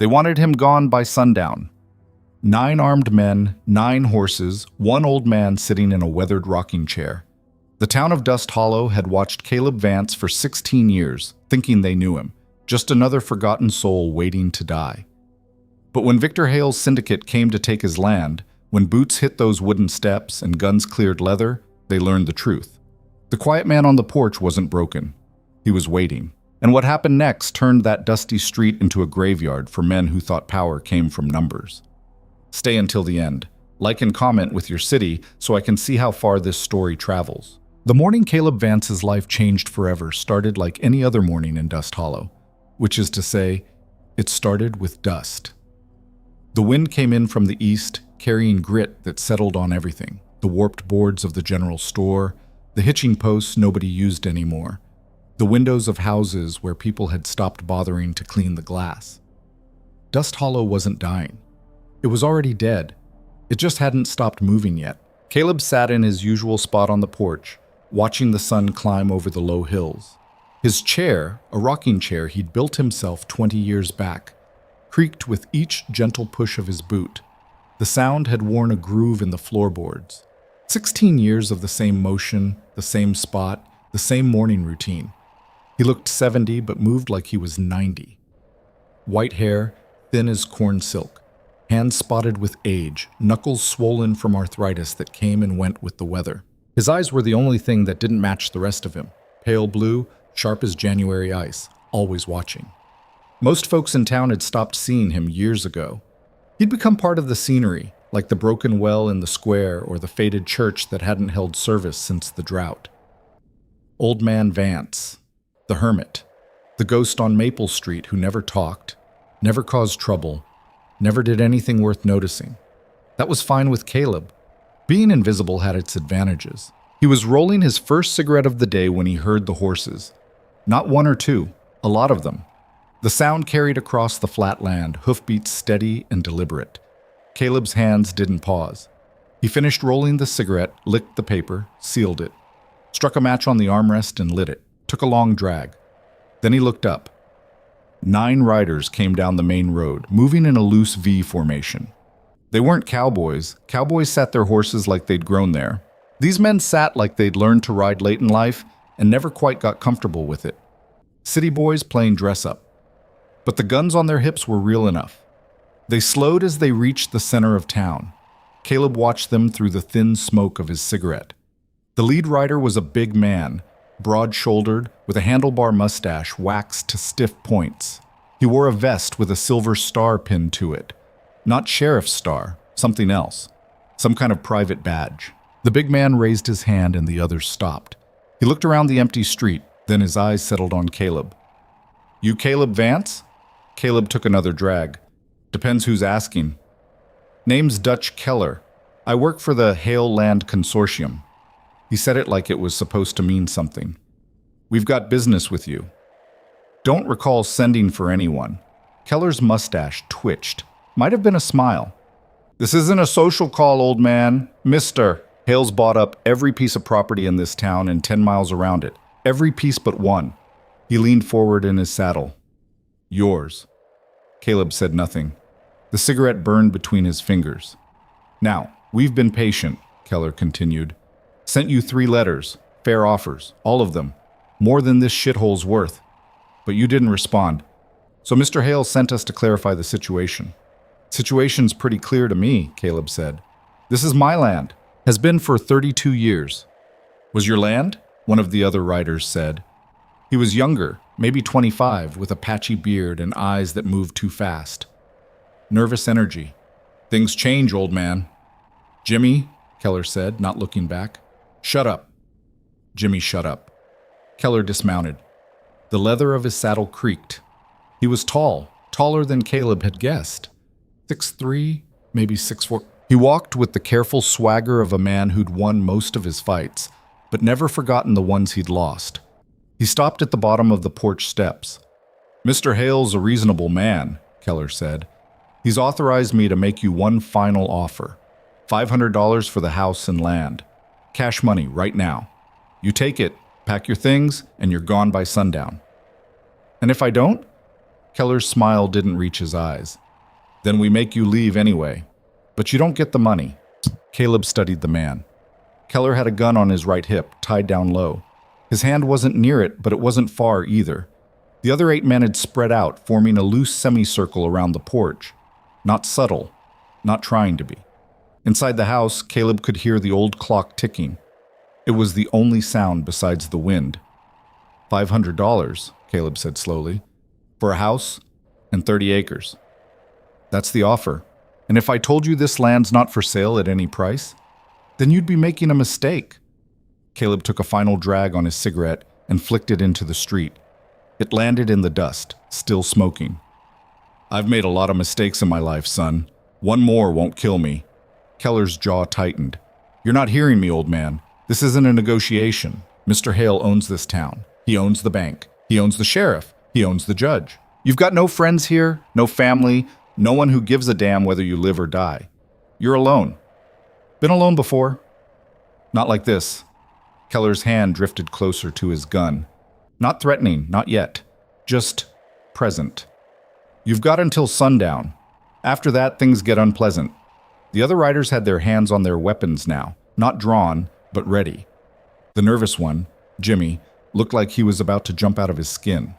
They wanted him gone by sundown. 9 armed men, 9 horses, 1 old man sitting in a weathered rocking chair. The town of Dust Hollow had watched Caleb Vance for 16 years, thinking they knew him, just another forgotten soul waiting to die. But when Victor Hale's syndicate came to take his land, when boots hit those wooden steps and guns cleared leather, they learned the truth. The quiet man on the porch wasn't broken. He was waiting. And what happened next turned that dusty street into a graveyard for men who thought power came from numbers. Stay until the end. Like and comment with your city so I can see how far this story travels. The morning Caleb Vance's life changed forever started like any other morning in Dust Hollow, which is to say, it started with dust. The wind came in from the east, carrying grit that settled on everything. The warped boards of the general store, the hitching posts nobody used anymore, the windows of houses where people had stopped bothering to clean the glass. Dust Hollow wasn't dying. It was already dead. It just hadn't stopped moving yet. Caleb sat in his usual spot on the porch, watching the sun climb over the low hills. His chair, a rocking chair he'd built himself 20 years back, creaked with each gentle push of his boot. The sound had worn a groove in the floorboards. 16 years of the same motion, the same spot, the same morning routine. He looked 70 but moved like he was 90. White hair, thin as corn silk, hands spotted with age, knuckles swollen from arthritis that came and went with the weather. His eyes were the only thing that didn't match the rest of him. Pale blue, sharp as January ice, always watching. Most folks in town had stopped seeing him years ago. He'd become part of the scenery, like the broken well in the square or the faded church that hadn't held service since the drought. Old Man Vance, the hermit, the ghost on Maple Street who never talked, never caused trouble, never did anything worth noticing. That was fine with Caleb. Being invisible had its advantages. He was rolling his first cigarette of the day when he heard the horses. Not 1 or 2, a lot of them. The sound carried across the flat land, hoofbeats steady and deliberate. Caleb's hands didn't pause. He finished rolling the cigarette, licked the paper, sealed it, struck a match on the armrest and lit it, took a long drag. Then he looked up. 9 riders came down the main road, moving in a loose V formation. They weren't cowboys. Cowboys sat their horses like they'd grown there. These men sat like they'd learned to ride late in life and never quite got comfortable with it. City boys playing dress-up. But the guns on their hips were real enough. They slowed as they reached the center of town. Caleb watched them through the thin smoke of his cigarette. The lead rider was a big man, broad-shouldered, with a handlebar mustache waxed to stiff points. He wore a vest with a silver star pinned to it. Not sheriff's star, something else. Some kind of private badge. The big man raised his hand and the others stopped. He looked around the empty street, then his eyes settled on Caleb. "You Caleb Vance?" Caleb took another drag. "Depends who's asking." "Name's Dutch Keller. I work for the Hale Land Consortium." He said it like it was supposed to mean something. "We've got business with you." "Don't recall sending for anyone." Keller's mustache twitched. Might have been a smile. "This isn't a social call, old man. Mister, Hale's bought up every piece of property in this town and 10 miles around it. Every piece but one." He leaned forward in his saddle. "Yours." Caleb said nothing. The cigarette burned between his fingers. "Now, we've been patient," Keller continued. "Sent you 3 letters, fair offers, all of them. More than this shithole's worth. But you didn't respond. So Mr. Hale sent us to clarify the situation." "Situation's pretty clear to me," Caleb said. "This is my land. Has been for 32 years." "Was your land?" one of the other riders said. He was younger, maybe 25, with a patchy beard and eyes that moved too fast. Nervous energy. "Things change, old man." "Jimmy," Keller said, not looking back. "Shut up." Jimmy shut up. Keller dismounted. The leather of his saddle creaked. He was tall, taller than Caleb had guessed. 6'3", maybe 6'4". He walked with the careful swagger of a man who'd won most of his fights, but never forgotten the ones he'd lost. He stopped at the bottom of the porch steps. "Mr. Hale's a reasonable man," Keller said. "He's authorized me to make you one final offer. $500 for the house and land. Cash money right now. You take it, pack your things, and you're gone by sundown." "And if I don't?" Keller's smile didn't reach his eyes. Then we make you leave anyway. But you don't get the money. Caleb studied the man. Keller had a gun on his right hip, tied down low. His hand wasn't near it, but it wasn't far either. The other 8 men had spread out, forming a loose semicircle around the porch. Not subtle, not trying to be. Inside the house, Caleb could hear the old clock ticking. It was the only sound besides the wind. $500, Caleb said slowly, for a house and 30 acres. That's the offer. And if I told you this land's not for sale at any price, then you'd be making a mistake. Caleb took a final drag on his cigarette and flicked it into the street. It landed in the dust, still smoking. I've made a lot of mistakes in my life, son. One more won't kill me. Keller's jaw tightened. You're not hearing me, old man. This isn't a negotiation. Mr. Hale owns this town. He owns the bank. He owns the sheriff. He owns the judge. You've got no friends here, no family, no one who gives a damn whether you live or die. You're alone. Been alone before? Not like this. Keller's hand drifted closer to his gun. Not threatening, not yet. Just present. You've got until sundown. After that, things get unpleasant. The other riders had their hands on their weapons now, not drawn, but ready. The nervous one, Jimmy, looked like he was about to jump out of his skin.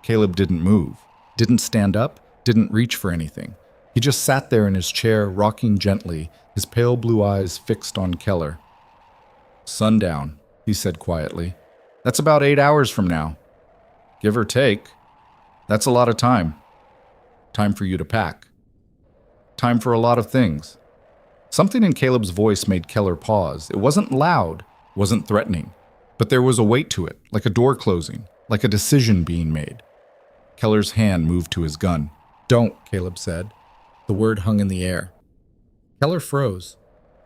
Caleb didn't move, didn't stand up, didn't reach for anything. He just sat there in his chair, rocking gently, his pale blue eyes fixed on Keller. Sundown, he said quietly. That's about 8 hours from now. Give or take. That's a lot of time. Time for you to pack. Time for a lot of things. Something in Caleb's voice made Keller pause. It wasn't loud, wasn't threatening, but there was a weight to it, like a door closing, like a decision being made. Keller's hand moved to his gun. Don't, Caleb said. The word hung in the air. Keller froze.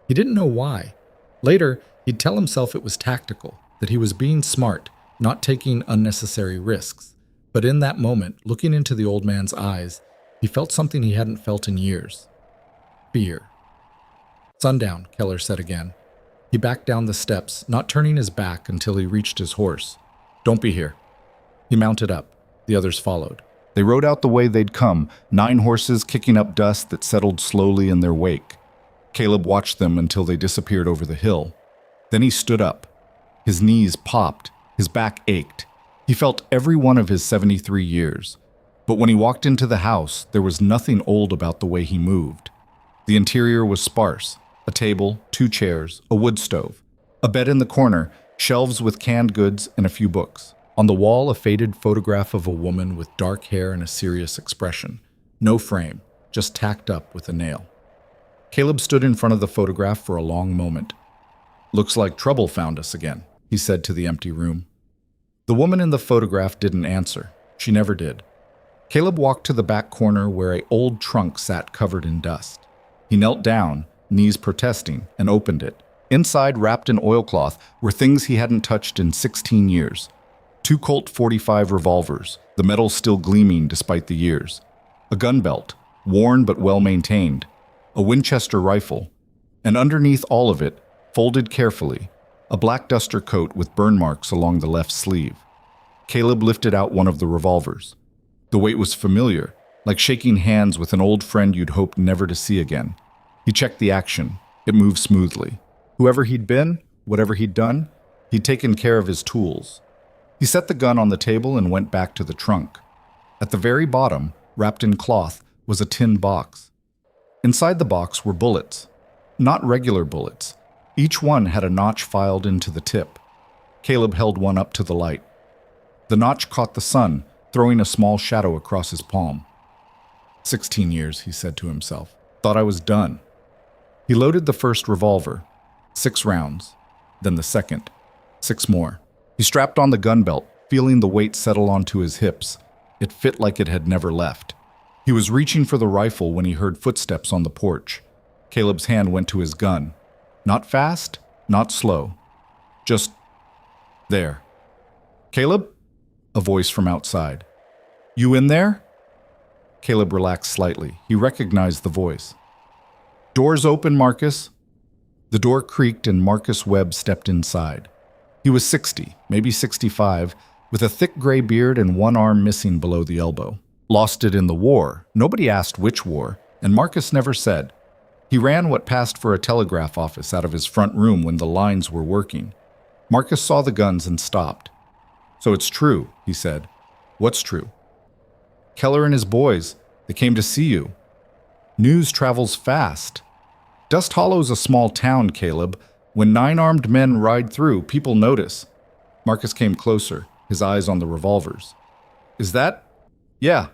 He didn't know why. Later, he'd tell himself it was tactical, that he was being smart, not taking unnecessary risks. But in that moment, looking into the old man's eyes, he felt something he hadn't felt in years. Fear. Sundown, Keller said again. He backed down the steps, not turning his back until he reached his horse. Don't be here. He mounted up. The others followed. They rode out the way they'd come, 9 horses kicking up dust that settled slowly in their wake. Caleb watched them until they disappeared over the hill. Then he stood up. His knees popped. His back ached. He felt every one of his 73 years. But when he walked into the house, there was nothing old about the way he moved. The interior was sparse. A table, 2 chairs, a wood stove, a bed in the corner, shelves with canned goods, and a few books. On the wall, a faded photograph of a woman with dark hair and a serious expression. No frame, just tacked up with a nail. Caleb stood in front of the photograph for a long moment. Looks like trouble found us again, he said to the empty room. The woman in the photograph didn't answer. She never did. Caleb walked to the back corner where an old trunk sat covered in dust. He knelt down, knees protesting, and opened it. Inside, wrapped in oilcloth, were things he hadn't touched in 16 years. 2 Colt .45 revolvers, the metal still gleaming despite the years. A gun belt, worn but well-maintained. A Winchester rifle. And underneath all of it, folded carefully, a black duster coat with burn marks along the left sleeve. Caleb lifted out one of the revolvers. The weight was familiar, like shaking hands with an old friend you'd hoped never to see again. He checked the action. It moved smoothly. Whoever he'd been, whatever he'd done, he'd taken care of his tools. He set the gun on the table and went back to the trunk. At the very bottom, wrapped in cloth, was a tin box. Inside the box were bullets. Not regular bullets. Each one had a notch filed into the tip. Caleb held one up to the light. The notch caught the sun, throwing a small shadow across his palm. 16 years, he said to himself. Thought I was done. He loaded the first revolver. 6 rounds. Then the second. 6 more. He strapped on the gun belt, feeling the weight settle onto his hips. It fit like it had never left. He was reaching for the rifle when he heard footsteps on the porch. Caleb's hand went to his gun. Not fast, not slow. Just there. Caleb? A voice from outside. You in there? Caleb relaxed slightly. He recognized the voice. Doors open, Marcus. The door creaked and Marcus Webb stepped inside. He was 60, maybe 65, with a thick gray beard and one arm missing below the elbow. Lost it in the war. Nobody asked which war, and Marcus never said. He ran what passed for a telegraph office out of his front room when the lines were working. Marcus saw the guns and stopped. "So it's true," he said. "What's true?" "Keller and his boys. They came to see you." News travels fast. Dust Hollow's a small town, Caleb. When 9 armed men ride through, people notice. Marcus came closer, his eyes on the revolvers. "Is that?" "Yeah."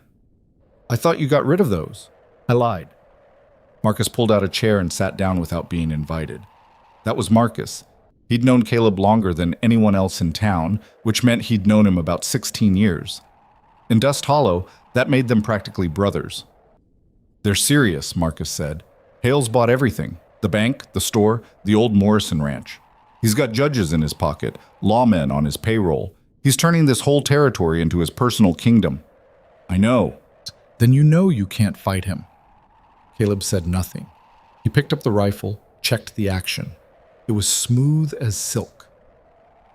"I thought you got rid of those." "I lied." Marcus pulled out a chair and sat down without being invited. That was Marcus. He'd known Caleb longer than anyone else in town, which meant he'd known him about 16 years. In Dust Hollow, that made them practically brothers. "They're serious," Marcus said. "Hale's bought everything. The bank, the store, the old Morrison ranch. He's got judges in his pocket, lawmen on his payroll. He's turning this whole territory into his personal kingdom." "I know." "Then you know you can't fight him." Caleb said nothing. He picked up the rifle, checked the action. It was smooth as silk.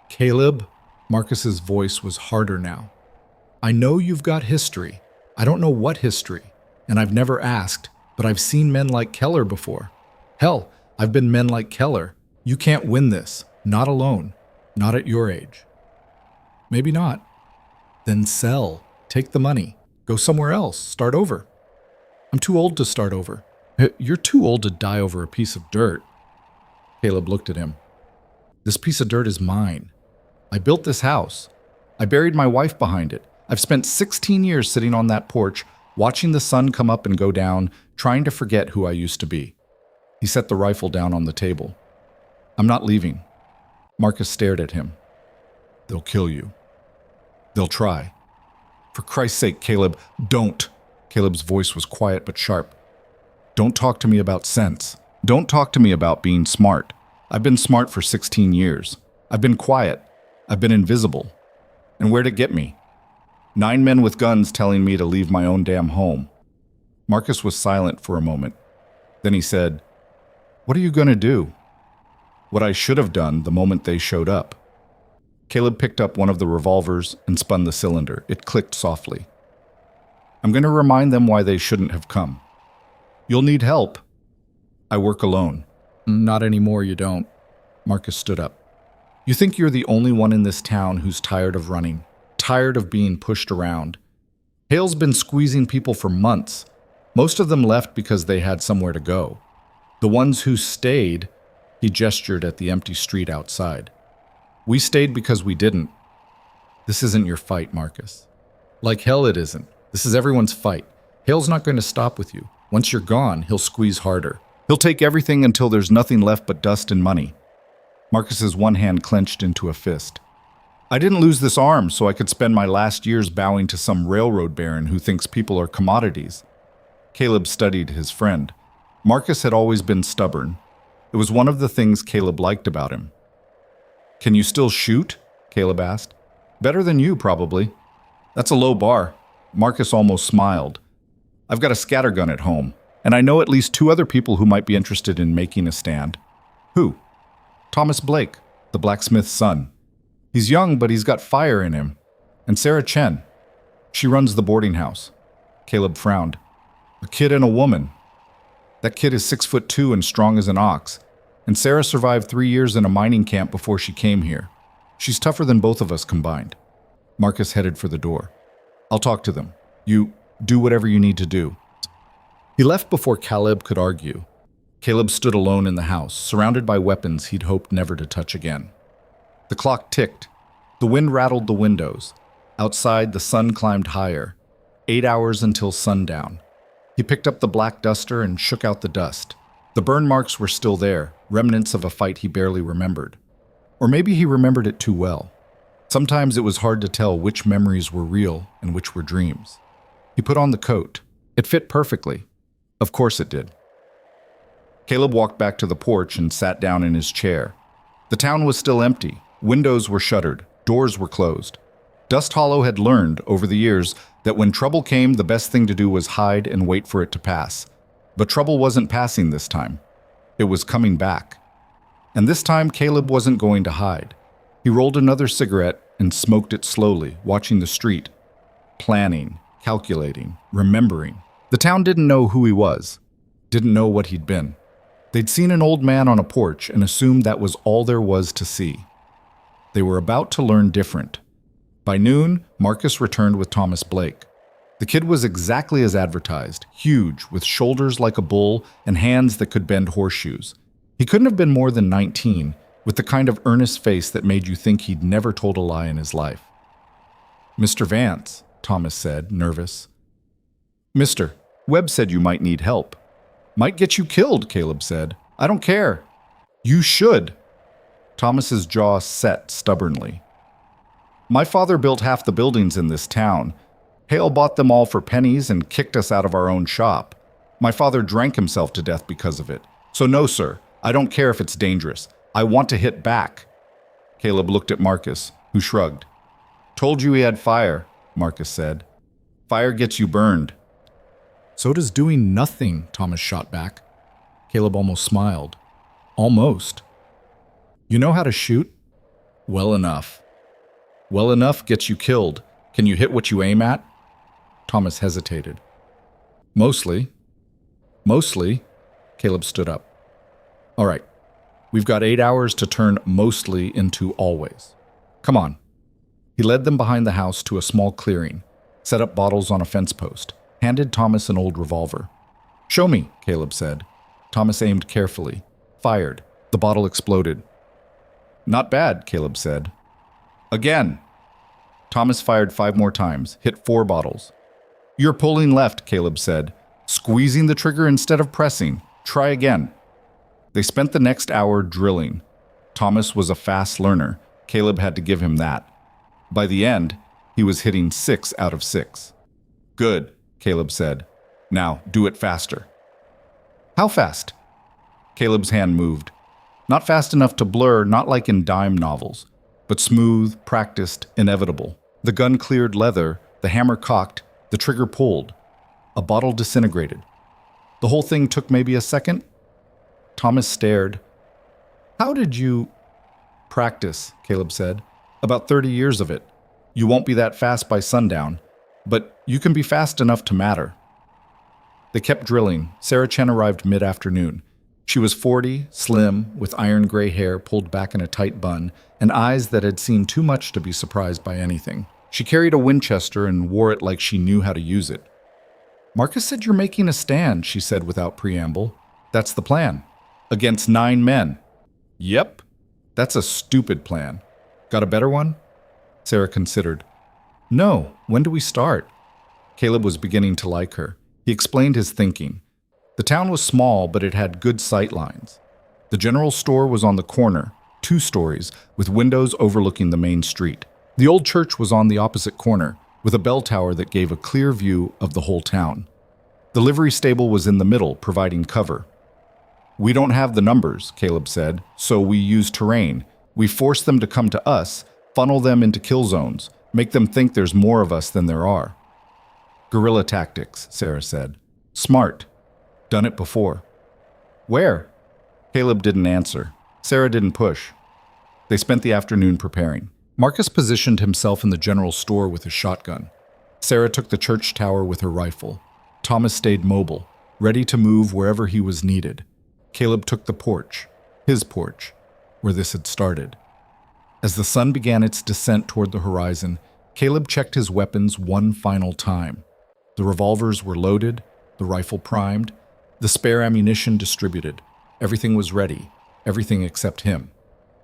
"Caleb," Marcus's voice was harder now. "I know you've got history. I don't know what history, and I've never asked, but I've seen men like Keller before. Hell, I've been men like Keller. You can't win this, not alone, not at your age." "Maybe not." "Then sell. Take the money. Go somewhere else. Start over." "I'm too old to start over." "You're too old to die over a piece of dirt." Caleb looked at him. "This piece of dirt is mine. I built this house. I buried my wife behind it. I've spent 16 years sitting on that porch, watching the sun come up and go down, trying to forget who I used to be." He set the rifle down on the table. "I'm not leaving." Marcus stared at him. "They'll kill you." "They'll try." "For Christ's sake, Caleb, don't." Caleb's voice was quiet but sharp. "Don't talk to me about sense. Don't talk to me about being smart. I've been smart for 16 years. I've been quiet. I've been invisible. And where'd it get me? 9 men with guns telling me to leave my own damn home." Marcus was silent for a moment. Then he said, "What are you going to do?" "What I should have done the moment they showed up." Caleb picked up one of the revolvers and spun the cylinder. It clicked softly. "I'm going to remind them why they shouldn't have come. You'll need help." "I work alone." "Not anymore, you don't." Marcus stood up. "You think you're the only one in this town who's tired of running, tired of being pushed around. Hale's been squeezing people for months. Most of them left because they had somewhere to go. The ones who stayed," he gestured at the empty street outside. "We stayed because we didn't." "This isn't your fight, Marcus." "Like hell it isn't. This is everyone's fight. Hale's not going to stop with you. Once you're gone, he'll squeeze harder. He'll take everything until there's nothing left but dust and money." Marcus's one hand clenched into a fist. "I didn't lose this arm so I could spend my last years bowing to some railroad baron who thinks people are commodities." Caleb studied his friend. Marcus had always been stubborn. It was one of the things Caleb liked about him. "Can you still shoot?" Caleb asked. "Better than you, probably." "That's a low bar." Marcus almost smiled. "I've got a scattergun at home, and I know at least 2 other people who might be interested in making a stand." "Who?" "Thomas Blake, the blacksmith's son. He's young, but he's got fire in him. And Sarah Chen. She runs the boarding house." Caleb frowned. "A kid and a woman. That kid is 6'2" and strong as an ox. And Sarah survived 3 years in a mining camp before she came here. She's tougher than both of us combined." Marcus headed for the door. "I'll talk to them. You do whatever you need to do." He left before Caleb could argue. Caleb stood alone in the house, surrounded by weapons he'd hoped never to touch again. The clock ticked. The wind rattled the windows. Outside, the sun climbed higher. 8 hours until sundown. He picked up the black duster and shook out the dust. The burn marks were still there, remnants of a fight he barely remembered. Or maybe he remembered it too well. Sometimes it was hard to tell which memories were real and which were dreams. He put on the coat. It fit perfectly. Of course it did. Caleb walked back to the porch and sat down in his chair. The town was still empty. Windows were shuttered. Doors were closed. Dust Hollow had learned, over the years, that when trouble came, the best thing to do was hide and wait for it to pass. But trouble wasn't passing this time. It was coming back. And this time, Caleb wasn't going to hide. He rolled another cigarette and smoked it slowly, watching the street. Planning. calculating, remembering. The town didn't know who he was, didn't know what he'd been. They'd seen an old man on a porch and assumed that was all there was to see. They were about to learn different. By noon, Marcus returned with Thomas Blake. The kid was exactly as advertised, huge, with shoulders like a bull and hands that could bend horseshoes. He couldn't have been more than 19, with the kind of earnest face that made you think he'd never told a lie in his life. "Mr. Vance," Thomas said, nervous. "Mister, Webb said you might need help." "Might get you killed," Caleb said. "I don't care." "You should." Thomas's jaw set stubbornly. "My father built half the buildings in this town. Hale bought them all for pennies and kicked us out of our own shop. My father drank himself to death because of it. So no, sir, I don't care if it's dangerous. I want to hit back." Caleb looked at Marcus, who shrugged. "Told you he had fire," Marcus said. "Fire gets you burned." "So does doing nothing," Thomas shot back. Caleb almost smiled. "Almost." "You know how to shoot?" "Well enough." "Well enough gets you killed. Can you hit what you aim at?" Thomas hesitated. "Mostly." "Mostly?" Caleb stood up. "All right. We've got 8 hours to turn mostly into always. Come on." He led them behind the house to a small clearing, set up bottles on a fence post, handed Thomas an old revolver. "Show me," Caleb said. Thomas aimed carefully, fired. The bottle exploded. "Not bad," Caleb said. "Again." Thomas fired 5 more times, hit 4 bottles. "You're pulling left," Caleb said. "Squeezing the trigger instead of pressing. Try again." They spent the next hour drilling. Thomas was a fast learner. Caleb had to give him that. By the end, he was hitting 6 out of 6. "Good," Caleb said. "Now, do it faster." "How fast?" Caleb's hand moved. Not fast enough to blur, not like in dime novels, but smooth, practiced, inevitable. The gun cleared leather, the hammer cocked, the trigger pulled. A bottle disintegrated. The whole thing took maybe a second. Thomas stared. "How did you—" "Practice," Caleb said. "About 30 years of it. You won't be that fast by sundown, but you can be fast enough to matter." They kept drilling. Sarah Chen arrived mid-afternoon. She was 40, slim, with iron gray hair pulled back in a tight bun, and eyes that had seen too much to be surprised by anything. She carried a Winchester and wore it like she knew how to use it. "Marcus said you're making a stand," she said without preamble. "That's the plan. Against 9 men." "Yep. That's a stupid plan. Got a better one?" Sarah considered. "No. When do we start?" Caleb was beginning to like her. He explained his thinking. The town was small, but it had good sight lines. The general store was on the corner, 2 stories, with windows overlooking the main street. The old church was on the opposite corner, with a bell tower that gave a clear view of the whole town. The livery stable was in the middle, providing cover. "We don't have the numbers," Caleb said, "so we use terrain. We force them to come to us, funnel them into kill zones, make them think there's more of us than there are." "Guerrilla tactics," Sarah said. "Smart. Done it before." "Where?" Caleb didn't answer. Sarah didn't push. They spent the afternoon preparing. Marcus positioned himself in the general store with his shotgun. Sarah took the church tower with her rifle. Thomas stayed mobile, ready to move wherever he was needed. Caleb took the porch, his porch, where this had started. As the sun began its descent toward the horizon, Caleb checked his weapons one final time. The revolvers were loaded, the rifle primed, the spare ammunition distributed. Everything was ready, everything except him.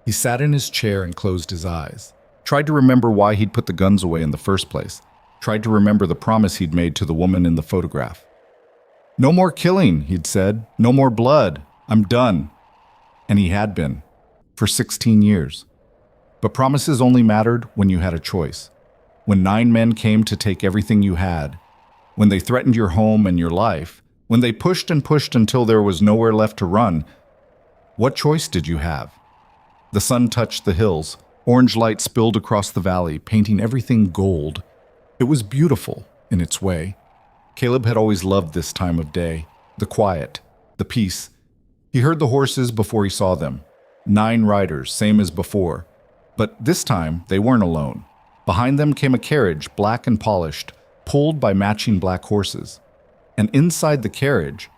He sat in his chair and closed his eyes. Tried to remember why he'd put the guns away in the first place. Tried to remember the promise he'd made to the woman in the photograph. "No more killing," he'd said. "No more blood. I'm done." And he had been, for 16 years. But promises only mattered when you had a choice. When 9 men came to take everything you had. When they threatened your home and your life. When they pushed and pushed until there was nowhere left to run. What choice did you have? The sun touched the hills. Orange light spilled across the valley, painting everything gold. It was beautiful, in its way. Caleb had always loved this time of day. The quiet, the peace. He heard the horses before he saw them. 9 riders, same as before. But this time, they weren't alone. Behind them came a carriage, black and polished. pulled by matching black horses. And inside the carriage,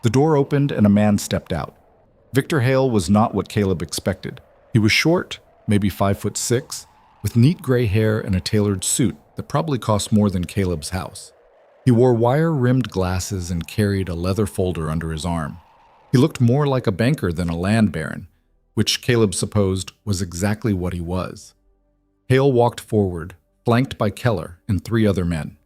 the door opened and a man stepped out. Victor Hale was not what Caleb expected. He was short, maybe 5'6", with neat gray hair and a tailored suit that probably cost more than Caleb's house. He wore wire-rimmed glasses and carried a leather folder under his arm. He looked more like a banker than a land baron, which Caleb supposed was exactly what he was. Hale walked forward, flanked by Keller and 3 other men.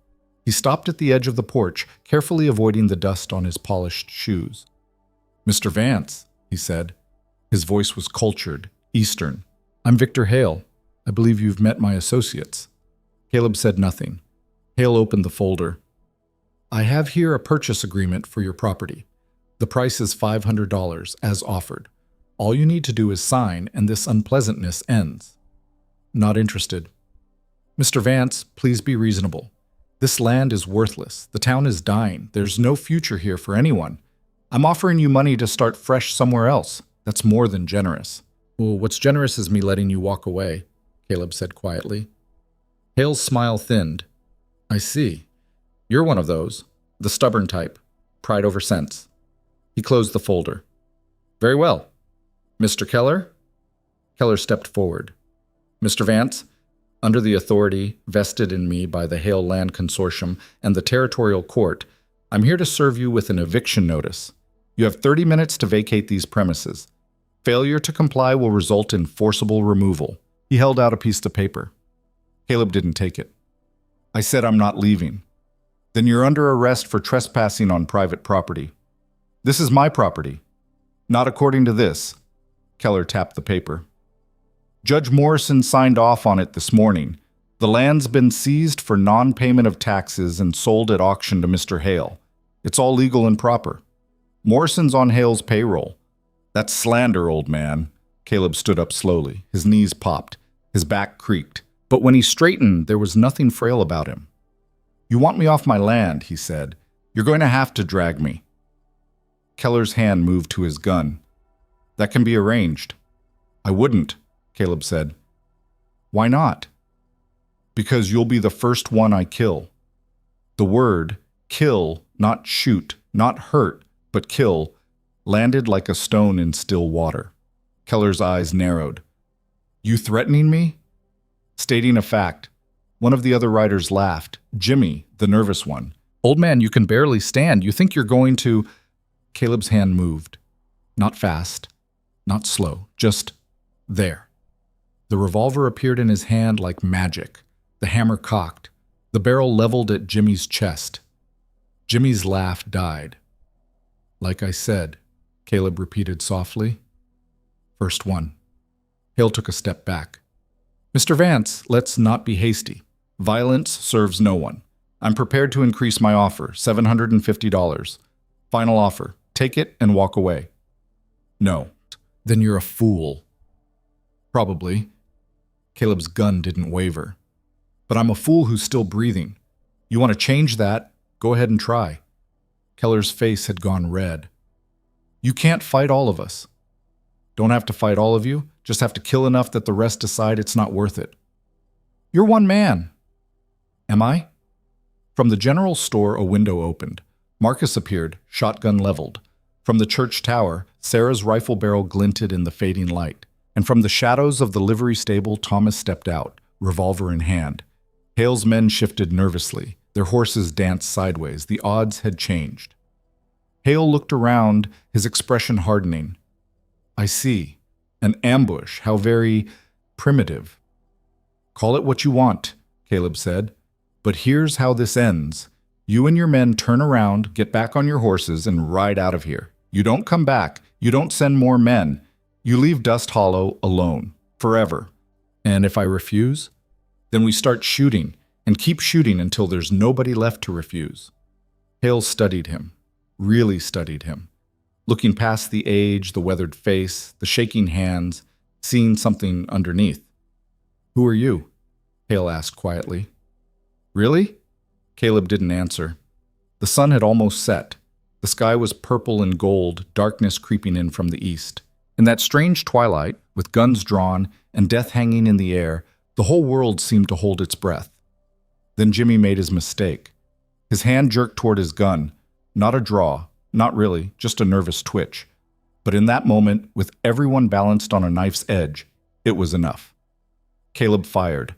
He stopped at the edge of the porch, carefully avoiding the dust on his polished shoes. "Mr. Vance," he said. His voice was cultured, Eastern. "I'm Victor Hale. I believe you've met my associates." Caleb said nothing. Hale opened the folder. "I have here a purchase agreement for your property. The price is $500, as offered. All you need to do is sign, and this unpleasantness ends." "Not interested." "Mr. Vance, please be reasonable. This land is worthless. The town is dying. There's no future here for anyone. I'm offering you money to start fresh somewhere else. That's more than generous." "Well, what's generous is me letting you walk away," Caleb said quietly. Hale's smile thinned. "I see. You're one of those. The stubborn type. Pride over sense." He closed the folder. "Very well. Mr. Keller?" Keller stepped forward. "Mr. Vance, under the authority vested in me by the Hale Land Consortium and the Territorial Court, I'm here to serve you with an eviction notice. You have 30 minutes to vacate these premises. Failure to comply will result in forcible removal." He held out a piece of paper. Caleb didn't take it. "I said I'm not leaving." "Then you're under arrest for trespassing on private property." "This is my property." "Not according to this." Keller tapped the paper. "Judge Morrison signed off on it this morning. The land's been seized for non-payment of taxes and sold at auction to Mr. Hale. It's all legal and proper. Morrison's on Hale's payroll." "That's slander, old man." Caleb stood up slowly. His knees popped. His back creaked. But when he straightened, there was nothing frail about him. "You want me off my land," he said. "You're going to have to drag me." Keller's hand moved to his gun. "That can be arranged." "I wouldn't," Caleb said. "Why not?" "Because you'll be the first one I kill." The word, kill, not shoot, not hurt, but kill, landed like a stone in still water. Keller's eyes narrowed. "You threatening me?" "Stating a fact." One of the other riders laughed. Jimmy, the nervous one. "Old man, you can barely stand. You think you're going to—" Caleb's hand moved. Not fast, not slow, just there. The revolver appeared in his hand like magic, the hammer cocked, the barrel leveled at Jimmy's chest. Jimmy's laugh died. "Like I said," Caleb repeated softly. "First one." Hale took a step back. "Mr. Vance, let's not be hasty. Violence serves no one. I'm prepared to increase my offer, $750. Final offer. Take it and walk away." "No." "Then you're a fool." "Probably." Caleb's gun didn't waver. "But I'm a fool who's still breathing. You want to change that? Go ahead and try." Keller's face had gone red. "You can't fight all of us." "Don't have to fight all of you. Just have to kill enough that the rest decide it's not worth it." "You're one man." "Am I?" From the general store, a window opened. Marcus appeared, shotgun leveled. From the church tower, Sarah's rifle barrel glinted in the fading light. And from the shadows of the livery stable, Thomas stepped out, revolver in hand. Hale's men shifted nervously. Their horses danced sideways. The odds had changed. Hale looked around, his expression hardening. "I see. An ambush. How very primitive." "Call it what you want," Caleb said. "But here's how this ends. You and your men turn around, get back on your horses, and ride out of here. You don't come back. You don't send more men. You leave Dust Hollow alone. Forever. And if I refuse, then we start shooting, and keep shooting until there's nobody left to refuse." Hale studied him. Really studied him. Looking past the age, the weathered face, the shaking hands, seeing something underneath. "Who are you?" Hale asked quietly. "Really?" Caleb didn't answer. The sun had almost set. The sky was purple and gold, darkness creeping in from the east. In that strange twilight, with guns drawn and death hanging in the air, the whole world seemed to hold its breath. Then Jimmy made his mistake. His hand jerked toward his gun. Not a draw, not really, just a nervous twitch. But in that moment, with everyone balanced on a knife's edge, it was enough. Caleb fired.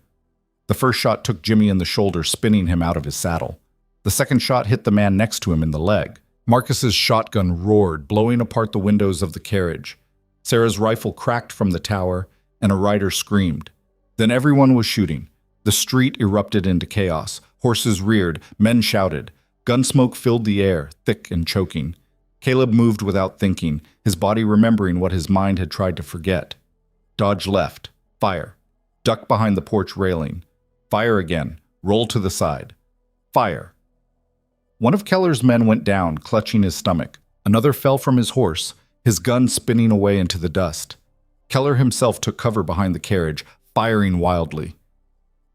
The first shot took Jimmy in the shoulder, spinning him out of his saddle. The second shot hit the man next to him in the leg. Marcus's shotgun roared, blowing apart the windows of the carriage. Sarah's rifle cracked from the tower, and a rider screamed. Then everyone was shooting. The street erupted into chaos. Horses reared, men shouted. Gunsmoke filled the air, thick and choking. Caleb moved without thinking, his body remembering what his mind had tried to forget. Dodge left. Fire. Duck behind the porch railing. Fire again. Roll to the side. Fire. One of Keller's men went down, clutching his stomach. Another fell from his horse, his gun spinning away into the dust. Keller himself took cover behind the carriage, firing wildly.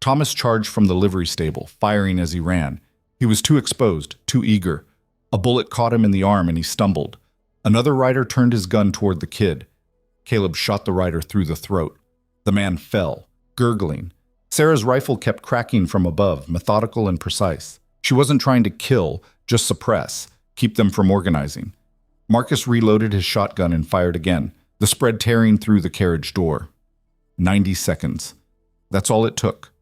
Thomas charged from the livery stable, firing as he ran. He was too exposed, too eager. A bullet caught him in the arm and he stumbled. Another rider turned his gun toward the kid. Caleb shot the rider through the throat. The man fell, gurgling. Sarah's rifle kept cracking from above, methodical and precise. She wasn't trying to kill, just suppress, keep them from organizing. Marcus reloaded his shotgun and fired again, the spread tearing through the carriage door. 90 seconds. That's all it took.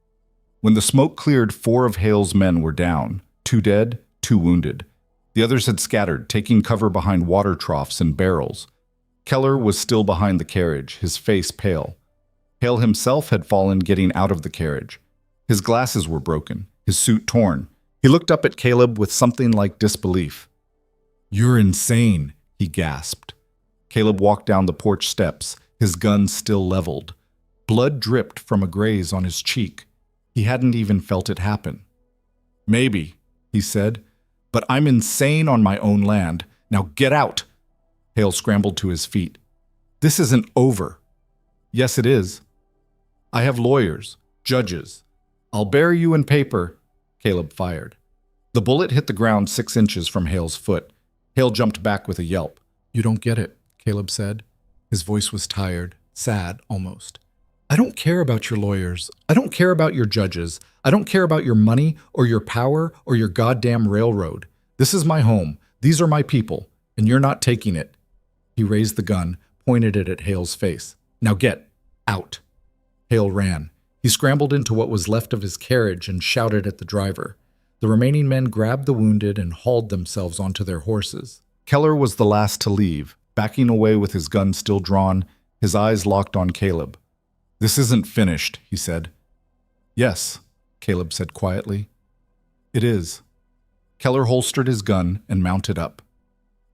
When the smoke cleared, 4 of Hale's men were down, 2 dead, 2 wounded. The others had scattered, taking cover behind water troughs and barrels. Keller was still behind the carriage, his face pale. Hale himself had fallen getting out of the carriage. His glasses were broken, his suit torn. He looked up at Caleb with something like disbelief. "You're insane," he gasped. Caleb walked down the porch steps, his gun still leveled. Blood dripped from a graze on his cheek. He hadn't even felt it happen. "Maybe," he said, "but I'm insane on my own land. Now get out!" Hale scrambled to his feet. "This isn't over." "Yes, it is. I have lawyers, judges. I'll bury you in paper." Caleb fired. The bullet hit the ground 6 inches from Hale's foot. Hale jumped back with a yelp. "You don't get it," Caleb said. His voice was tired, sad almost. "I don't care about your lawyers. I don't care about your judges. I don't care about your money or your power or your goddamn railroad. This is my home. These are my people, and you're not taking it." He raised the gun, pointed it at Hale's face. "Now get out." Hale ran. He scrambled into what was left of his carriage and shouted at the driver. The remaining men grabbed the wounded and hauled themselves onto their horses. Keller was the last to leave, backing away with his gun still drawn, his eyes locked on Caleb. "This isn't finished," he said. "Yes," Caleb said quietly. "It is." Keller holstered his gun and mounted up.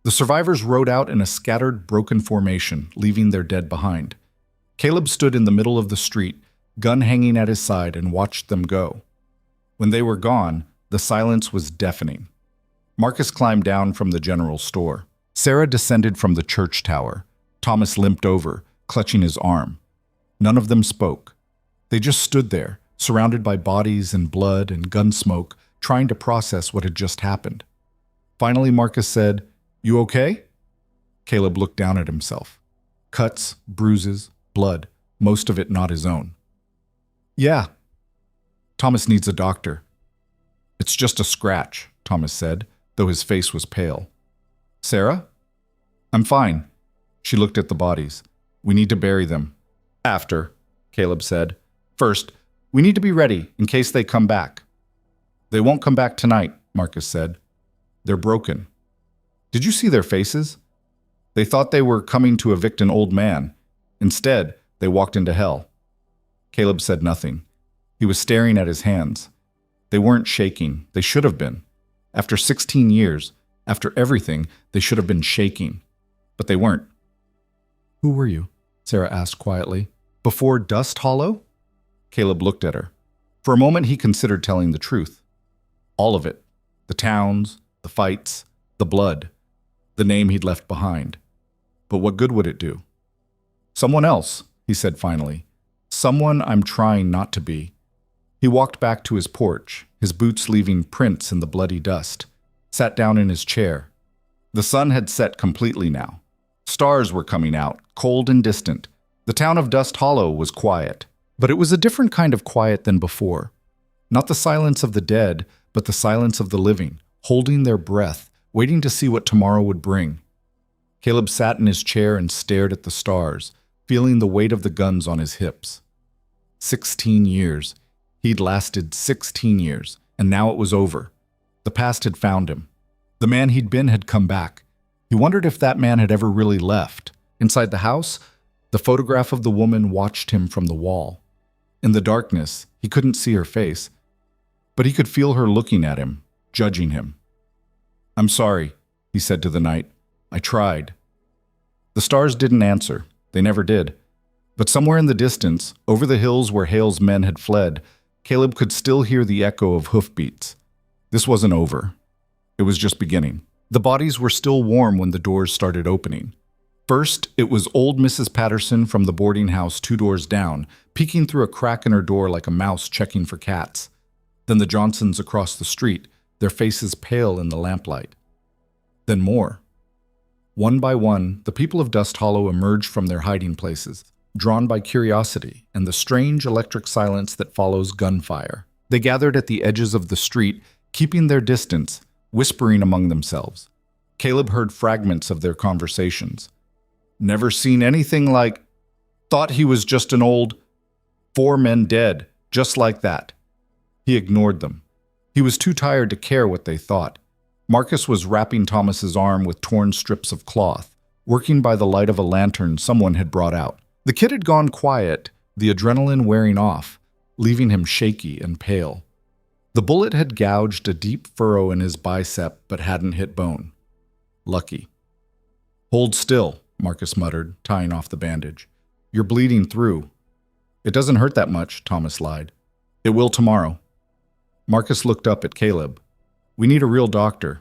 The survivors rode out in a scattered, broken formation, leaving their dead behind. Caleb stood in the middle of the street, gun hanging at his side, and watched them go. When they were gone, the silence was deafening. Marcus climbed down from the general store. Sarah descended from the church tower. Thomas limped over, clutching his arm. None of them spoke. They just stood there, surrounded by bodies and blood and gun smoke, trying to process what had just happened. Finally, Marcus said, "You okay?" Caleb looked down at himself. Cuts, bruises, blood, most of it not his own. "Yeah." "Thomas needs a doctor." "It's just a scratch," Thomas said, though his face was pale. "Sarah?" "I'm fine." She looked at the bodies. "We need to bury them." "After," Caleb said. "First, we need to be ready in case they come back." "They won't come back tonight," Marcus said. "They're broken." "Did you see their faces? They thought they were coming to evict an old man. Instead, they walked into hell." Caleb said nothing. He was staring at his hands. They weren't shaking. They should have been. After 16 years, after everything, they should have been shaking. But they weren't. "Who were you?" Sarah asked quietly. "Before Dust Hollow?" Caleb looked at her. For a moment, he considered telling the truth. All of it. The towns, the fights, the blood, the name he'd left behind. But what good would it do? "Someone else," he said finally. "Someone I'm trying not to be." He walked back to his porch, his boots leaving prints in the bloody dust, sat down in his chair. The sun had set completely now. Stars were coming out, cold and distant. The town of Dust Hollow was quiet, but it was a different kind of quiet than before. Not the silence of the dead, but the silence of the living, holding their breath, waiting to see what tomorrow would bring. Caleb sat in his chair and stared at the stars, feeling the weight of the guns on his hips. 16 years. He'd lasted 16 years, and now it was over. The past had found him. The man he'd been had come back. He wondered if that man had ever really left. Inside the house, the photograph of the woman watched him from the wall. In the darkness, he couldn't see her face, but he could feel her looking at him, judging him. "I'm sorry," he said to the night. "I tried." The stars didn't answer. They never did. But somewhere in the distance, over the hills where Hale's men had fled, Caleb could still hear the echo of hoofbeats. This wasn't over. It was just beginning. The bodies were still warm when the doors started opening. First, it was old Mrs. Patterson from the boarding house 2 doors down, peeking through a crack in her door like a mouse checking for cats. Then the Johnsons across the street, their faces pale in the lamplight. Then more. One by one, the people of Dust Hollow emerged from their hiding places, drawn by curiosity and the strange electric silence that follows gunfire. They gathered at the edges of the street, keeping their distance, whispering among themselves. Caleb heard fragments of their conversations. "Never seen anything like... Thought he was just an old... 4 men dead, just like that." He ignored them. He was too tired to care what they thought. Marcus was wrapping Thomas's arm with torn strips of cloth, working by the light of a lantern someone had brought out. The kid had gone quiet, the adrenaline wearing off, leaving him shaky and pale. The bullet had gouged a deep furrow in his bicep but hadn't hit bone. Lucky. "Hold still," Marcus muttered, tying off the bandage. "You're bleeding through." "It doesn't hurt that much," Thomas lied. "It will tomorrow." Marcus looked up at Caleb. "We need a real doctor."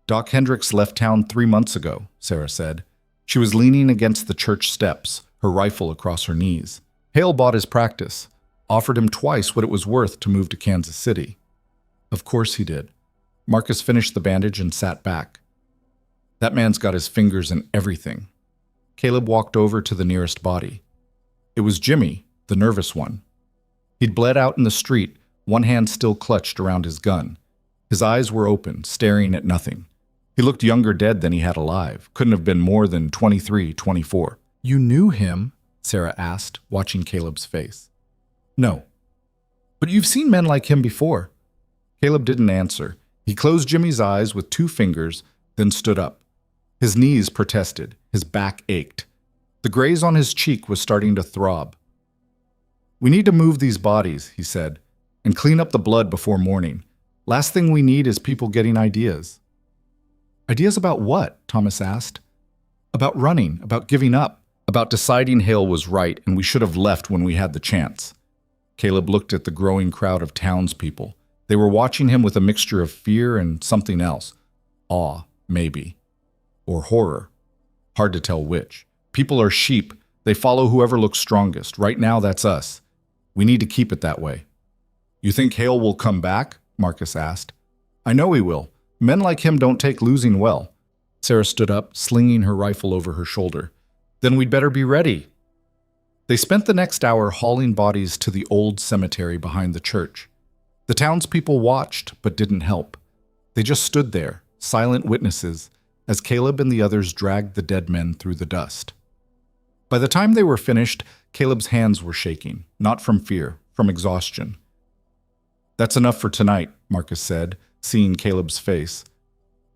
"Doc Hendricks left town 3 months ago," Sarah said. She was leaning against the church steps, her rifle across her knees. Hale bought his practice, offered him twice what it was worth to move to Kansas City. Of course he did. Marcus finished the bandage and sat back. "That man's got his fingers in everything." Caleb walked over to the nearest body. It was Jimmy, the nervous one. He'd bled out in the street, one hand still clutched around his gun. His eyes were open, staring at nothing. He looked younger dead than he had alive. Couldn't have been more than 23, 24. "You knew him?" Sarah asked, watching Caleb's face. "No." "But you've seen men like him before." Caleb didn't answer. He closed Jimmy's eyes with 2 fingers, then stood up. His knees protested. His back ached. The graze on his cheek was starting to throb. "We need to move these bodies," he said, "and clean up the blood before morning. Last thing we need is people getting ideas." "Ideas about what?" Thomas asked. "About running, about giving up, about deciding Hale was right and we should have left when we had the chance." Caleb looked at the growing crowd of townspeople. They were watching him with a mixture of fear and something else. Awe, maybe. Or horror. Hard to tell which. People are sheep. They follow whoever looks strongest. Right now, that's us. We need to keep it that way. "You think Hale will come back?" Marcus asked. "I know he will. Men like him don't take losing well." Sarah stood up, slinging her rifle over her shoulder. "Then we'd better be ready." They spent the next hour hauling bodies to the old cemetery behind the church. The townspeople watched, but didn't help. They just stood there, silent witnesses, as Caleb and the others dragged the dead men through the dust. By the time they were finished, Caleb's hands were shaking, not from fear, from exhaustion. "That's enough for tonight," Marcus said, seeing Caleb's face.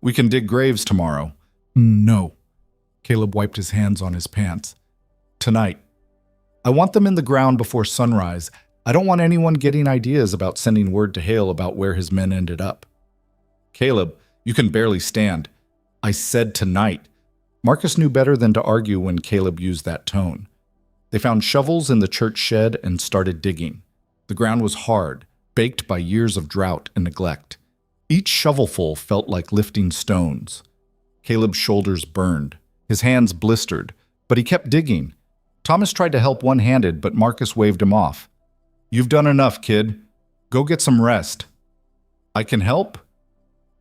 "We can dig graves tomorrow." "No." Caleb wiped his hands on his pants. "Tonight. I want them in the ground before sunrise. I don't want anyone getting ideas about sending word to Hale about where his men ended up." "Caleb, you can barely stand." "I said tonight." Marcus knew better than to argue when Caleb used that tone. They found shovels in the church shed and started digging. The ground was hard, baked by years of drought and neglect. Each shovelful felt like lifting stones. Caleb's shoulders burned. His hands blistered, but he kept digging. Thomas tried to help one-handed, but Marcus waved him off. "You've done enough, kid. Go get some rest." "I can help?"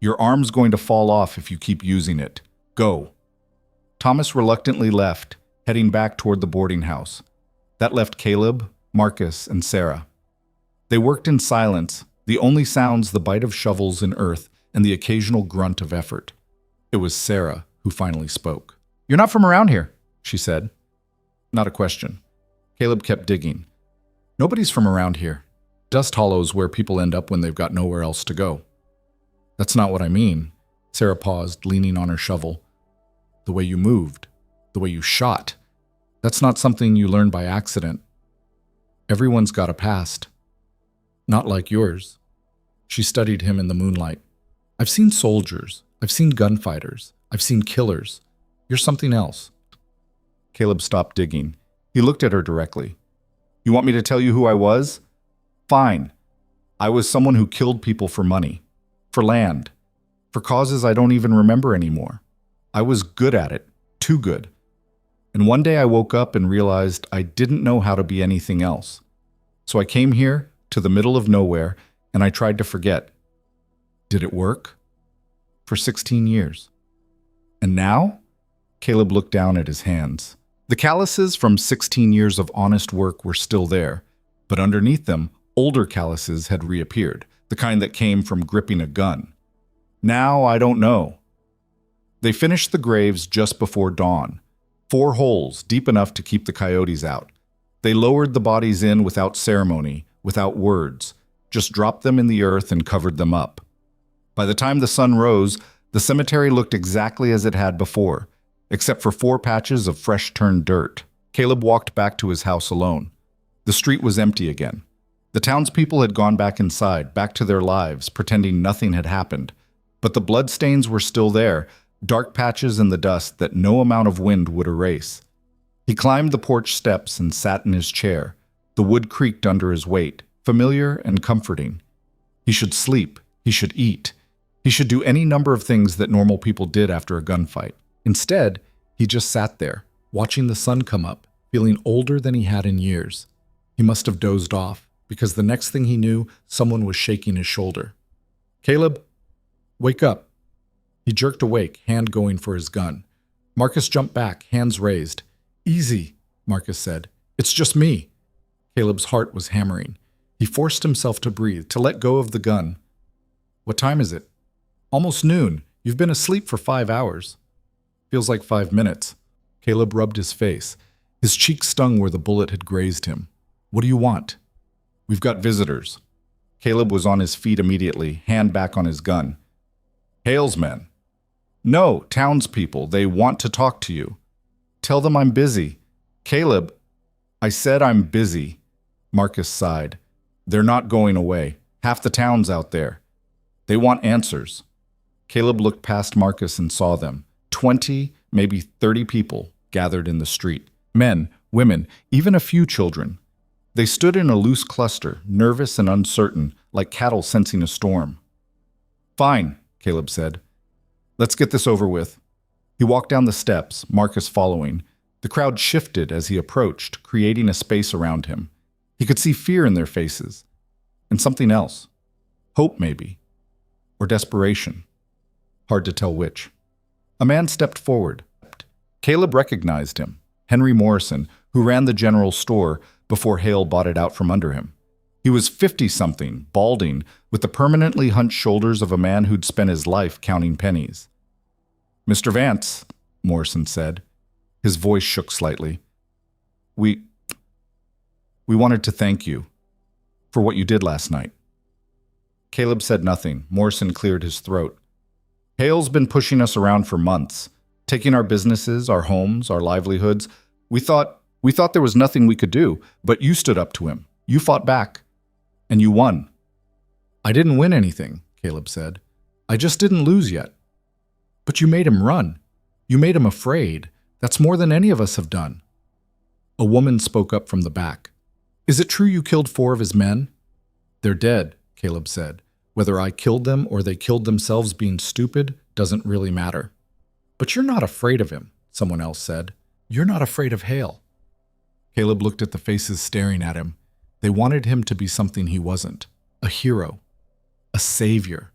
"Your arm's going to fall off if you keep using it. Go." Thomas reluctantly left, heading back toward the boarding house. That left Caleb, Marcus, and Sarah. They worked in silence, the only sounds the bite of shovels in earth and the occasional grunt of effort. It was Sarah who finally spoke. "You're not from around here," she said. Not a question. Caleb kept digging. "Nobody's from around here. Dust Hollow's where people end up when they've got nowhere else to go." "That's not what I mean." Sarah paused, leaning on her shovel. "The way you moved, the way you shot, that's not something you learn by accident. Everyone's got a past. Not like yours." She studied him in the moonlight. "I've seen soldiers. I've seen gunfighters. I've seen killers. You're something else." Caleb stopped digging. He looked at her directly. "You want me to tell you who I was? Fine. I was someone who killed people for money, for land, for causes I don't even remember anymore. I was good at it, too good. And one day I woke up and realized I didn't know how to be anything else. So I came here, to the middle of nowhere, and I tried to forget. Did it work? For 16 years. And now?" Caleb looked down at his hands. The calluses from 16 years of honest work were still there, but underneath them, older calluses had reappeared, the kind that came from gripping a gun. "Now I don't know." They finished the graves just before dawn. 4 holes, deep enough to keep the coyotes out. They lowered the bodies in without ceremony, without words, just dropped them in the earth and covered them up. By the time the sun rose, the cemetery looked exactly as it had before, except for 4 patches of fresh-turned dirt. Caleb walked back to his house alone. The street was empty again. The townspeople had gone back inside, back to their lives, pretending nothing had happened. But the bloodstains were still there, dark patches in the dust that no amount of wind would erase. He climbed the porch steps and sat in his chair. The wood creaked under his weight, familiar and comforting. He should sleep. He should eat. He should do any number of things that normal people did after a gunfight. Instead, he just sat there, watching the sun come up, feeling older than he had in years. He must have dozed off, because the next thing he knew, someone was shaking his shoulder. "Caleb, wake up." He jerked awake, hand going for his gun. Marcus jumped back, hands raised. "Easy," Marcus said. "It's just me." Caleb's heart was hammering. He forced himself to breathe, to let go of the gun. "What time is it?" "Almost noon. You've been asleep for 5 hours." "Feels like 5 minutes." Caleb rubbed his face. His cheek stung where the bullet had grazed him. "What do you want?" "We've got visitors." Caleb was on his feet immediately, hand back on his gun. "Hale's men." "No, townspeople. They want to talk to you." "Tell them I'm busy." "Caleb, I said I'm busy." Marcus sighed. "They're not going away. Half the town's out there. They want answers." Caleb looked past Marcus and saw them. 20, maybe 30 people gathered in the street. Men, women, even a few children. They stood in a loose cluster, nervous and uncertain, like cattle sensing a storm. "Fine," Caleb said. "Let's get this over with." He walked down the steps, Marcus following. The crowd shifted as he approached, creating a space around him. He could see fear in their faces. And something else. Hope, maybe. Or desperation. Hard to tell which. A man stepped forward. Caleb recognized him, Henry Morrison, who ran the general store before Hale bought it out from under him. He was 50-something, balding, with the permanently hunched shoulders of a man who'd spent his life counting pennies. "Mr. Vance," Morrison said. His voice shook slightly. We wanted to thank you for what you did last night." Caleb said nothing. Morrison cleared his throat. "Hale's been pushing us around for months, taking our businesses, our homes, our livelihoods. We thought there was nothing we could do, but you stood up to him. You fought back. And you won." "I didn't win anything," Caleb said. "I just didn't lose yet." "But you made him run. You made him afraid. That's more than any of us have done." A woman spoke up from the back. "Is it true you killed 4 of his men?" "They're dead," Caleb said. "Whether I killed them or they killed themselves being stupid doesn't really matter." "But you're not afraid of him," someone else said. "You're not afraid of Hale." Caleb looked at the faces staring at him. They wanted him to be something he wasn't. A hero. A savior.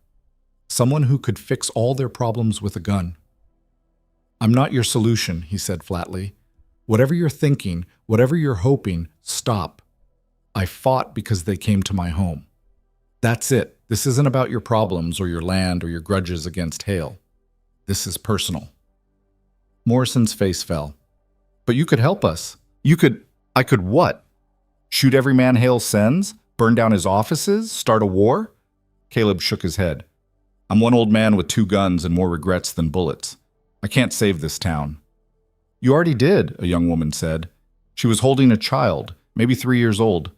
Someone who could fix all their problems with a gun. "I'm not your solution," he said flatly. "Whatever you're thinking, whatever you're hoping, stop. I fought because they came to my home. That's it. This isn't about your problems or your land or your grudges against Hale. This is personal. Morrison's face fell. But you could help us. I could what? Shoot every man Hale sends? Burn down his offices? Start a war? Caleb shook his head. I'm one old man with 2 guns and more regrets than bullets. I can't save this town. You already did, a young woman said. She was holding a child, maybe 3 years old.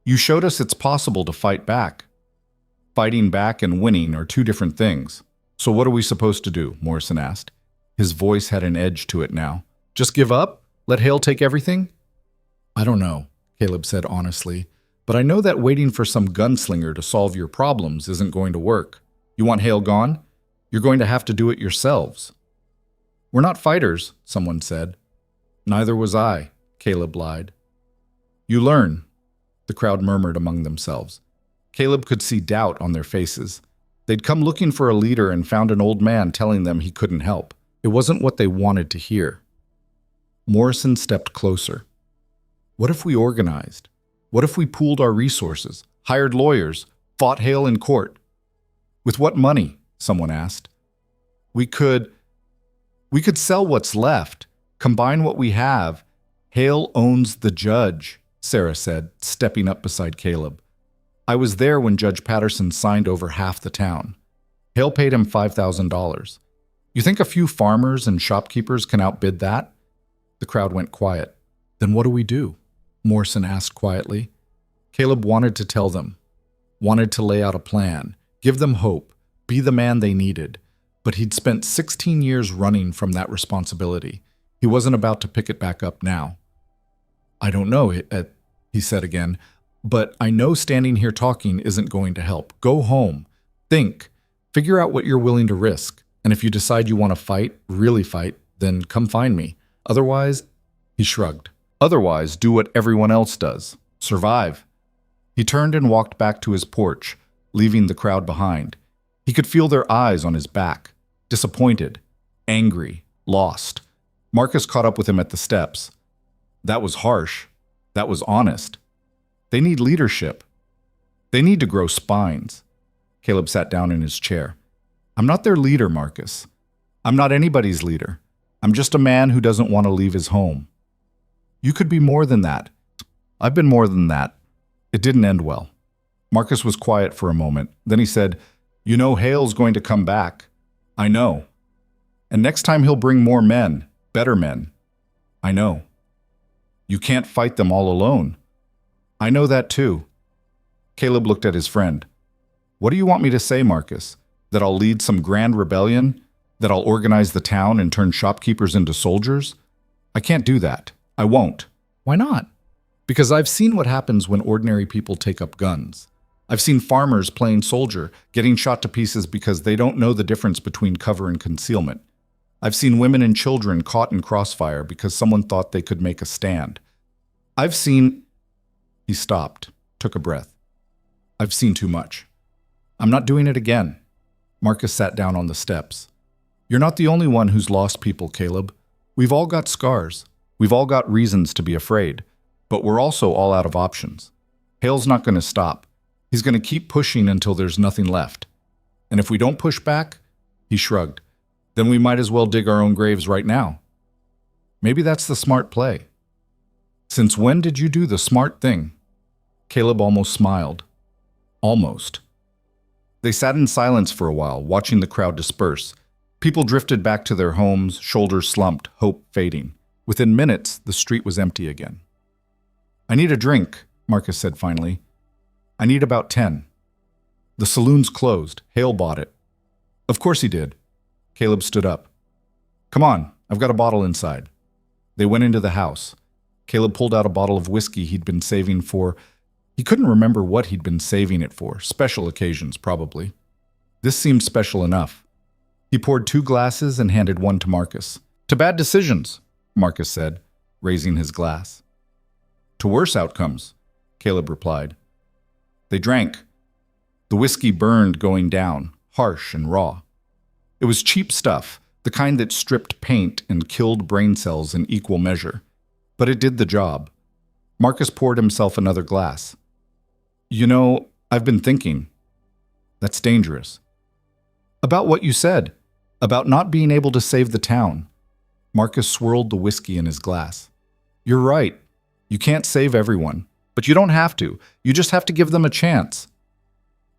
You showed us it's possible to fight back. Fighting back and winning are 2 different things. So what are we supposed to do? Morrison asked. His voice had an edge to it now. Just give up? Let Hale take everything? I don't know, Caleb said honestly, but I know that waiting for some gunslinger to solve your problems isn't going to work. You want Hale gone? You're going to have to do it yourselves. We're not fighters, someone said. Neither was I, Caleb lied. You learn, the crowd murmured among themselves. Caleb could see doubt on their faces. They'd come looking for a leader and found an old man telling them he couldn't help. It wasn't what they wanted to hear. Morrison stepped closer. What if we organized? What if we pooled our resources, hired lawyers, fought Hale in court? With what money? Someone asked. We could sell what's left, combine what we have. Hale owns the judge, Sarah said, stepping up beside Caleb. I was there when Judge Patterson signed over half the town. Hale paid him $5,000. You think a few farmers and shopkeepers can outbid that? The crowd went quiet. Then what do we do? Morrison asked quietly. Caleb wanted to tell them, wanted to lay out a plan, give them hope, be the man they needed. But he'd spent 16 years running from that responsibility. He wasn't about to pick it back up now. I don't know, he said again, but I know standing here talking isn't going to help. Go home. Think. Figure out what you're willing to risk. And if you decide you want to fight, really fight, then come find me. Otherwise, he shrugged. Otherwise, do what everyone else does. Survive. He turned and walked back to his porch, leaving the crowd behind. He could feel their eyes on his back. Disappointed, angry, lost. Marcus caught up with him at the steps. That was harsh. That was honest. They need leadership. They need to grow spines. Caleb sat down in his chair. I'm not their leader, Marcus. I'm not anybody's leader. I'm just a man who doesn't want to leave his home. You could be more than that. I've been more than that. It didn't end well. Marcus was quiet for a moment. Then he said, You know Hale's going to come back. I know. And next time he'll bring more men, better men. I know. You can't fight them all alone. I know that too. Caleb looked at his friend. What do you want me to say, Marcus? That I'll lead some grand rebellion? That I'll organize the town and turn shopkeepers into soldiers? I can't do that. I won't. Why not? Because I've seen what happens when ordinary people take up guns. I've seen farmers playing soldier, getting shot to pieces because they don't know the difference between cover and concealment. I've seen women and children caught in crossfire because someone thought they could make a stand. I've seen... He stopped, took a breath. I've seen too much. I'm not doing it again. Marcus sat down on the steps. You're not the only one who's lost people, Caleb. We've all got scars. We've all got reasons to be afraid. But we're also all out of options. Hale's not going to stop. He's going to keep pushing until there's nothing left. And if we don't push back, he shrugged, then we might as well dig our own graves right now. Maybe that's the smart play. Since when did you do the smart thing? Caleb almost smiled. Almost. They sat in silence for a while, watching the crowd disperse. People drifted back to their homes, shoulders slumped, hope fading. Within minutes, the street was empty again. I need a drink, Marcus said finally. I need about 10. The saloon's closed. Hale bought it. Of course he did. Caleb stood up. Come on, I've got a bottle inside. They went into the house. Caleb pulled out a bottle of whiskey he'd been saving for... He couldn't remember what he'd been saving it for. Special occasions, probably. This seemed special enough. He poured 2 glasses and handed one to Marcus. To bad decisions, Marcus said, raising his glass. To worse outcomes, Caleb replied. They drank. The whiskey burned going down, harsh and raw. It was cheap stuff, the kind that stripped paint and killed brain cells in equal measure. But it did the job. Marcus poured himself another glass. You know, I've been thinking. That's dangerous. About what you said. About not being able to save the town. Marcus swirled the whiskey in his glass. You're right. You can't save everyone. But you don't have to. You just have to give them a chance.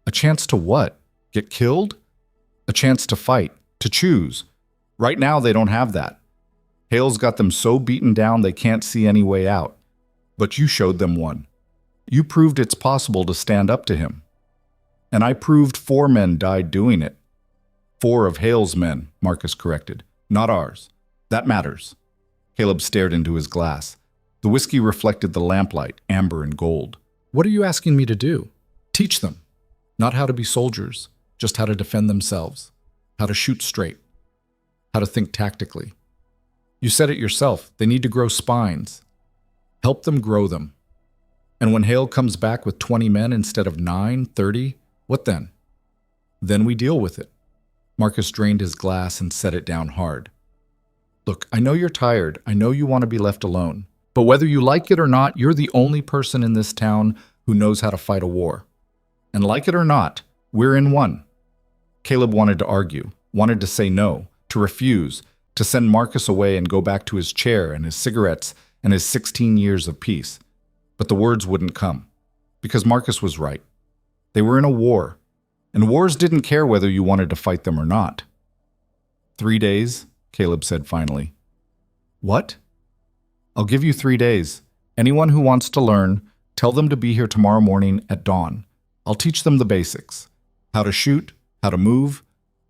A chance to what? Get killed? A chance to fight, to choose. Right now they don't have that. Hale's got them so beaten down they can't see any way out. But you showed them one. You proved it's possible to stand up to him. And I proved 4 men died doing it. 4 of Hale's men, Marcus corrected, not ours. That matters. Caleb stared into his glass. The whiskey reflected the lamplight, amber and gold. What are you asking me to do? Teach them. Not how to be soldiers, just how to defend themselves, how to shoot straight, how to think tactically. You said it yourself, they need to grow spines. Help them grow them. And when Hale comes back with 20 men instead of 9, 30, what then? Then we deal with it. Marcus drained his glass and set it down hard. Look, I know you're tired. I know you want to be left alone. But whether you like it or not, you're the only person in this town who knows how to fight a war. And like it or not, we're in one. Caleb wanted to argue, wanted to say no, to refuse, to send Marcus away and go back to his chair and his cigarettes and his 16 years of peace. But the words wouldn't come, because Marcus was right. They were in a war, and wars didn't care whether you wanted to fight them or not. 3 days, Caleb said finally. What? I'll give you 3 days. Anyone who wants to learn, tell them to be here tomorrow morning at dawn. I'll teach them the basics. How to shoot, how to move,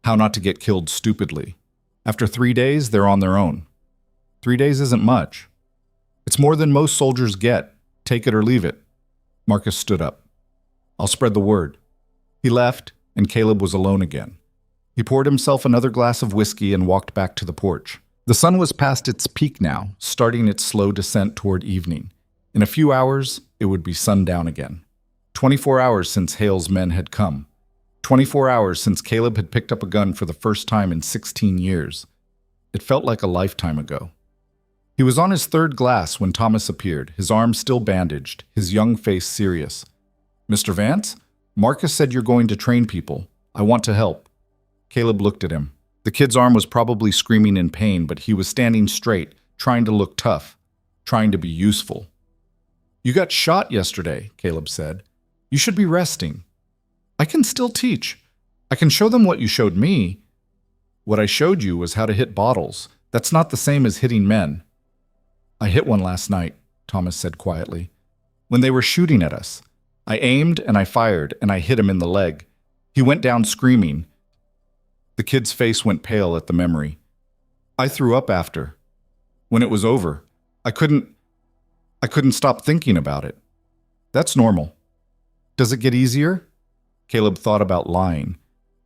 how not to get killed stupidly. After 3 days, they're on their own. 3 days isn't much. It's more than most soldiers get. Take it or leave it. Marcus stood up. I'll spread the word. He left, and Caleb was alone again. He poured himself another glass of whiskey and walked back to the porch. The sun was past its peak now, starting its slow descent toward evening. In a few hours, it would be sundown again. 24 hours since Hale's men had come. 24 hours since Caleb had picked up a gun for the first time in 16 years. It felt like a lifetime ago. He was on his 3rd glass when Thomas appeared, his arm still bandaged, his young face serious. Mr. Vance, Marcus said you're going to train people. I want to help. Caleb looked at him. The kid's arm was probably screaming in pain, but he was standing straight, trying to look tough, trying to be useful. You got shot yesterday, Caleb said. You should be resting. I can still teach. I can show them what you showed me. What I showed you was how to hit bottles. That's not the same as hitting men. I hit one last night, Thomas said quietly. When they were shooting at us. I aimed and I fired and I hit him in the leg. He went down screaming. The kid's face went pale at the memory. I threw up after. When it was over, I couldn't stop thinking about it. That's normal. Does it get easier? Caleb thought about lying,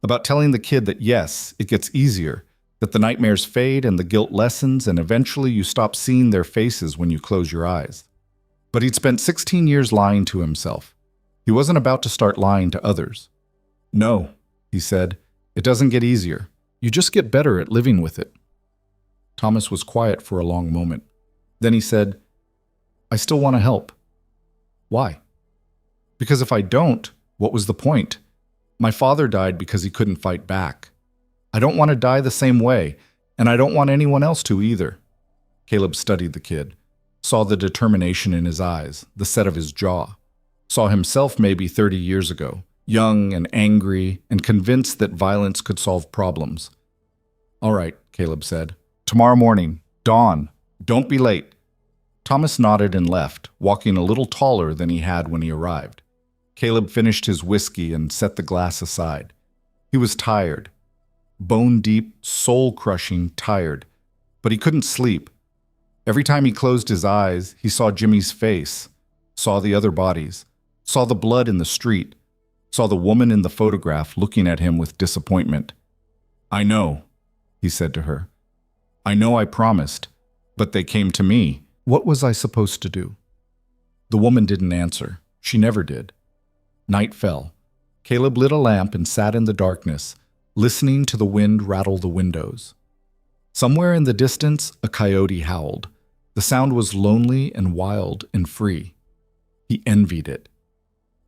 about telling the kid that yes, it gets easier, that the nightmares fade and the guilt lessens and eventually you stop seeing their faces when you close your eyes. But he'd spent 16 years lying to himself. He wasn't about to start lying to others. No, he said, it doesn't get easier. You just get better at living with it. Thomas was quiet for a long moment. Then he said, I still want to help. Why? Because if I don't, what was the point? My father died because he couldn't fight back. I don't want to die the same way, and I don't want anyone else to either. Caleb studied the kid, saw the determination in his eyes, the set of his jaw, saw himself maybe 30 years ago, young and angry and convinced that violence could solve problems. All right, Caleb said. Tomorrow morning, dawn. Don't be late. Thomas nodded and left, walking a little taller than he had when he arrived. Caleb finished his whiskey and set the glass aside. He was tired. Bone-deep, soul-crushing tired. But he couldn't sleep. Every time he closed his eyes, he saw Jimmy's face, saw the other bodies, saw the blood in the street, saw the woman in the photograph looking at him with disappointment. I know, he said to her. I know I promised, but they came to me. What was I supposed to do? The woman didn't answer. She never did. Night fell. Caleb lit a lamp and sat in the darkness, listening to the wind rattle the windows. Somewhere in the distance, a coyote howled. The sound was lonely and wild and free. He envied it.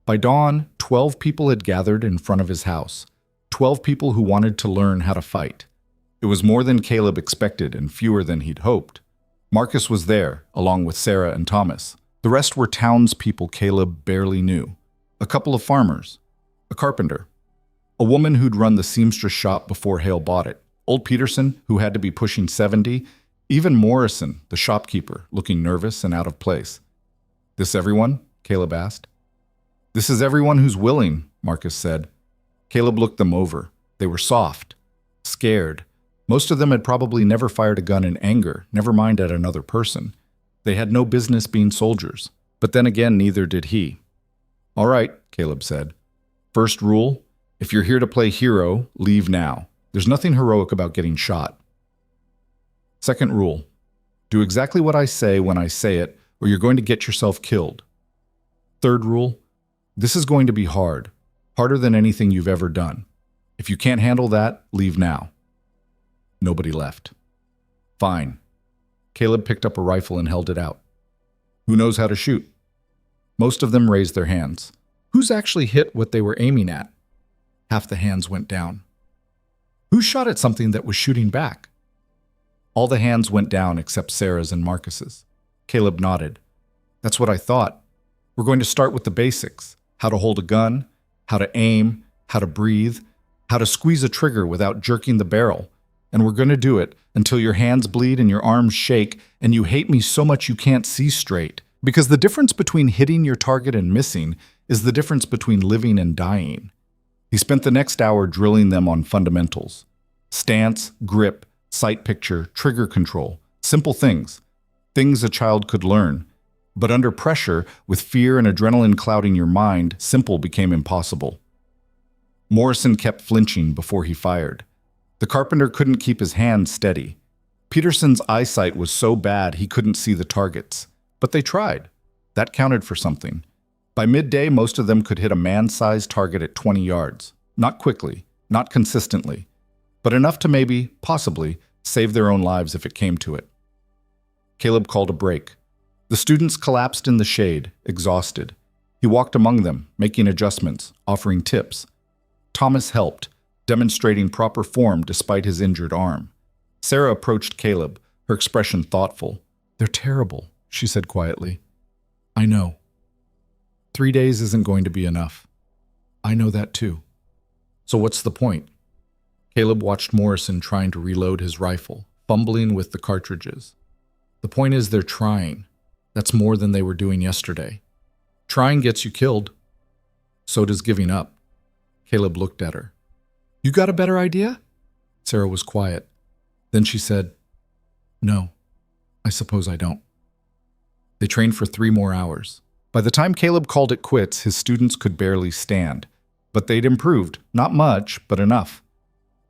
By dawn, 12 people had gathered in front of his house. 12 people who wanted to learn how to fight. It was more than Caleb expected and fewer than he'd hoped. Marcus was there, along with Sarah and Thomas. The rest were townspeople Caleb barely knew. A couple of farmers. A carpenter. A woman who'd run the seamstress shop before Hale bought it. Old Peterson, who had to be pushing 70. Even Morrison, the shopkeeper, looking nervous and out of place. "This everyone?" Caleb asked. "This is everyone who's willing," Marcus said. Caleb looked them over. They were soft, scared. Most of them had probably never fired a gun in anger, never mind at another person. They had no business being soldiers. But then again, neither did he. "All right," Caleb said. "First rule, if you're here to play hero, leave now. There's nothing heroic about getting shot. Second rule, do exactly what I say when I say it, or you're going to get yourself killed. Third rule, this is going to be hard, harder than anything you've ever done. If you can't handle that, leave now." Nobody left. "Fine." Caleb picked up a rifle and held it out. "Who knows how to shoot?" Most of them raised their hands. Who's actually hit what they were aiming at? Half the hands went down. Who shot at something that was shooting back? All the hands went down except Sarah's and Marcus's. Caleb nodded. "That's what I thought. We're going to start with the basics. How to hold a gun, how to aim, how to breathe, how to squeeze a trigger without jerking the barrel. And we're going to do it until your hands bleed and your arms shake and you hate me so much you can't see straight. Because the difference between hitting your target and missing is the difference between living and dying." He spent the next hour drilling them on fundamentals. Stance, grip, sight picture, trigger control. Simple things. Things a child could learn. But under pressure, with fear and adrenaline clouding your mind, simple became impossible. Morrison kept flinching before he fired. The carpenter couldn't keep his hand steady. Peterson's eyesight was so bad he couldn't see the targets. But they tried. That counted for something. By midday, most of them could hit a man-sized target at 20 yards. Not quickly, not consistently, but enough to maybe, possibly, save their own lives if it came to it. Caleb called a break. The students collapsed in the shade, exhausted. He walked among them, making adjustments, offering tips. Thomas helped, demonstrating proper form despite his injured arm. Sarah approached Caleb, her expression thoughtful. "They're terrible," she said quietly. "I know. 3 days isn't going to be enough. I know that too. So what's the point?" Caleb watched Morrison trying to reload his rifle, fumbling with the cartridges. "The point is they're trying. That's more than they were doing yesterday. Trying gets you killed. So does giving up." Caleb looked at her. "You got a better idea?" Sarah was quiet. Then she said, "No, I suppose I don't." They trained for 3 more hours. By the time Caleb called it quits, his students could barely stand. But they'd improved, not much, but enough.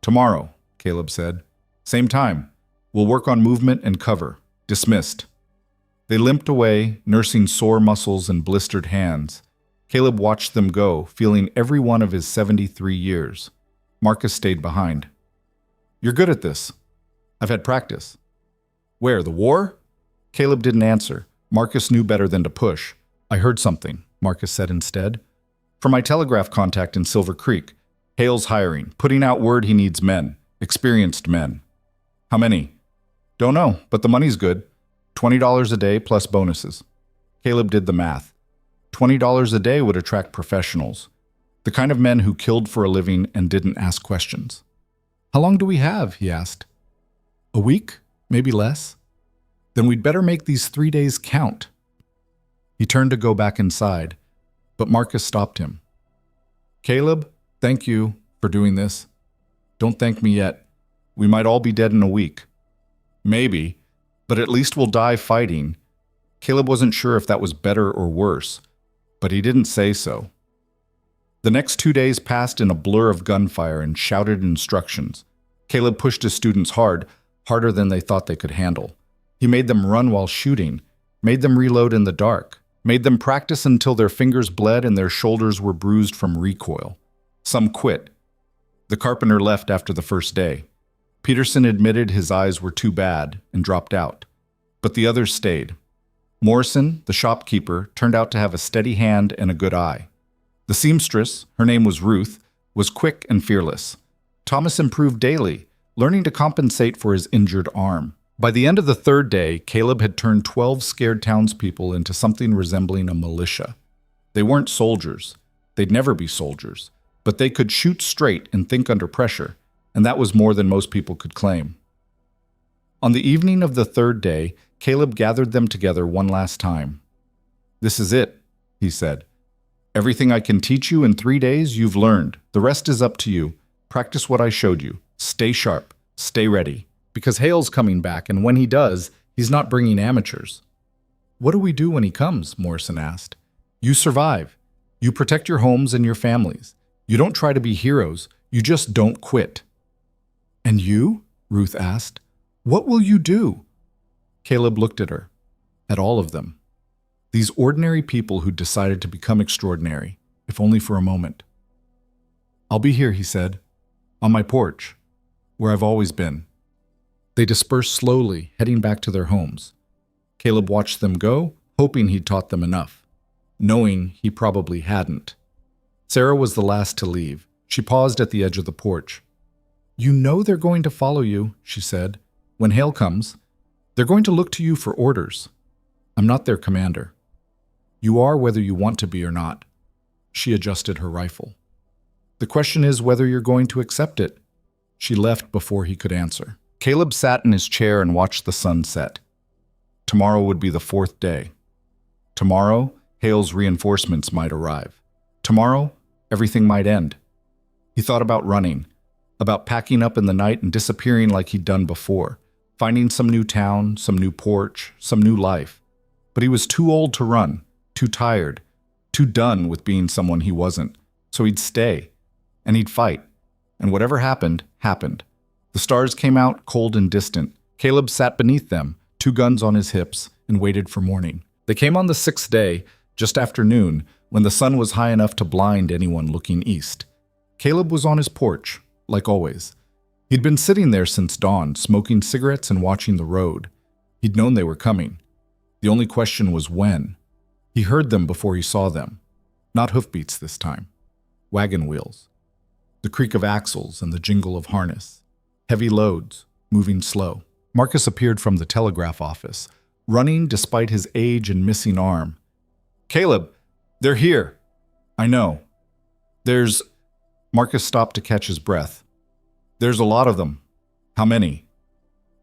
"Tomorrow," Caleb said. "Same time. We'll work on movement and cover. Dismissed." They limped away, nursing sore muscles and blistered hands. Caleb watched them go, feeling every one of his 73 years. Marcus stayed behind. "You're good at this." "I've had practice." "Where, the war?" Caleb didn't answer. Marcus knew better than to push. "I heard something," Marcus said instead. "From my telegraph contact in Silver Creek. Hale's hiring, putting out word he needs men, experienced men." "How many?" "Don't know, but the money's good. $20 a day plus bonuses." Caleb did the math. $20 a day would attract professionals. The kind of men who killed for a living and didn't ask questions. "How long do we have?" he asked. "A week? Maybe less?" "Then we'd better make these 3 days count." He turned to go back inside, but Marcus stopped him. "Caleb, thank you for doing this. Don't thank me yet. We might all be dead in a week." "Maybe, but at least we'll die fighting." Caleb wasn't sure if that was better or worse, but he didn't say so. The next 2 days passed in a blur of gunfire and shouted instructions. Caleb pushed his students hard, harder than they thought they could handle. He made them run while shooting, made them reload in the dark, made them practice until their fingers bled and their shoulders were bruised from recoil. Some quit. The carpenter left after the first day. Peterson admitted his eyes were too bad and dropped out. But the others stayed. Morrison, the shopkeeper, turned out to have a steady hand and a good eye. The seamstress, her name was Ruth, was quick and fearless. Thomas improved daily, learning to compensate for his injured arm. By the end of the third day, Caleb had turned 12 scared townspeople into something resembling a militia. They weren't soldiers. They'd never be soldiers. But they could shoot straight and think under pressure, and that was more than most people could claim. On the evening of the third day, Caleb gathered them together one last time. "This is it," he said. "Everything I can teach you in 3 days, you've learned. The rest is up to you. Practice what I showed you. Stay sharp. Stay ready. Because Hale's coming back, and when he does, he's not bringing amateurs." "What do we do when he comes?" Morrison asked. "You survive. You protect your homes and your families. You don't try to be heroes. You just don't quit." "And you?" Ruth asked. "What will you do?" Caleb looked at her, at all of them. These ordinary people who decided to become extraordinary, if only for a moment. "I'll be here," he said, "on my porch, where I've always been." They dispersed slowly, heading back to their homes. Caleb watched them go, hoping he'd taught them enough, knowing he probably hadn't. Sarah was the last to leave. She paused at the edge of the porch. "You know they're going to follow you," she said. "When Hale comes, they're going to look to you for orders. I'm not their commander. You are whether you want to be or not." She adjusted her rifle. "The question is whether you're going to accept it." She left before he could answer. Caleb sat in his chair and watched the sun set. Tomorrow would be the 4th day. Tomorrow, Hale's reinforcements might arrive. Tomorrow, everything might end. He thought about running, about packing up in the night and disappearing like he'd done before, finding some new town, some new porch, some new life. But he was too old to run, too tired, too done with being someone he wasn't. So he'd stay, and he'd fight. And whatever happened, happened. The stars came out, cold and distant. Caleb sat beneath them, 2 guns on his hips, and waited for morning. They came on the 6th day, just after noon, when the sun was high enough to blind anyone looking east. Caleb was on his porch, like always. He'd been sitting there since dawn, smoking cigarettes and watching the road. He'd known they were coming. The only question was when. He heard them before he saw them. Not hoofbeats this time. Wagon wheels. The creak of axles and the jingle of harness. Heavy loads, moving slow. Marcus appeared from the telegraph office, running despite his age and missing arm. "Caleb, they're here." "I know. There's—" Marcus stopped to catch his breath. "There's a lot of them." "How many?"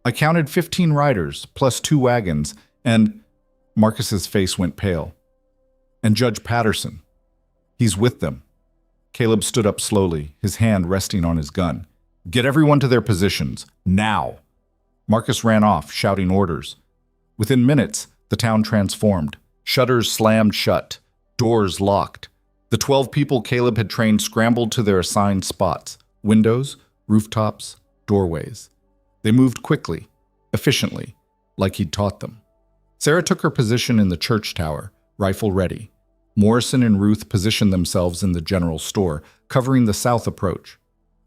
"I counted 15 riders, plus 2 wagons, and—" Marcus's face went pale. "And Judge Patterson. He's with them." Caleb stood up slowly, his hand resting on his gun. "Get everyone to their positions, now!" Marcus ran off, shouting orders. Within minutes, the town transformed. Shutters slammed shut, doors locked. The 12 people Caleb had trained scrambled to their assigned spots: windows, rooftops, doorways. They moved quickly, efficiently, like he'd taught them. Sarah took her position in the church tower, rifle ready. Morrison and Ruth positioned themselves in the general store, covering the south approach.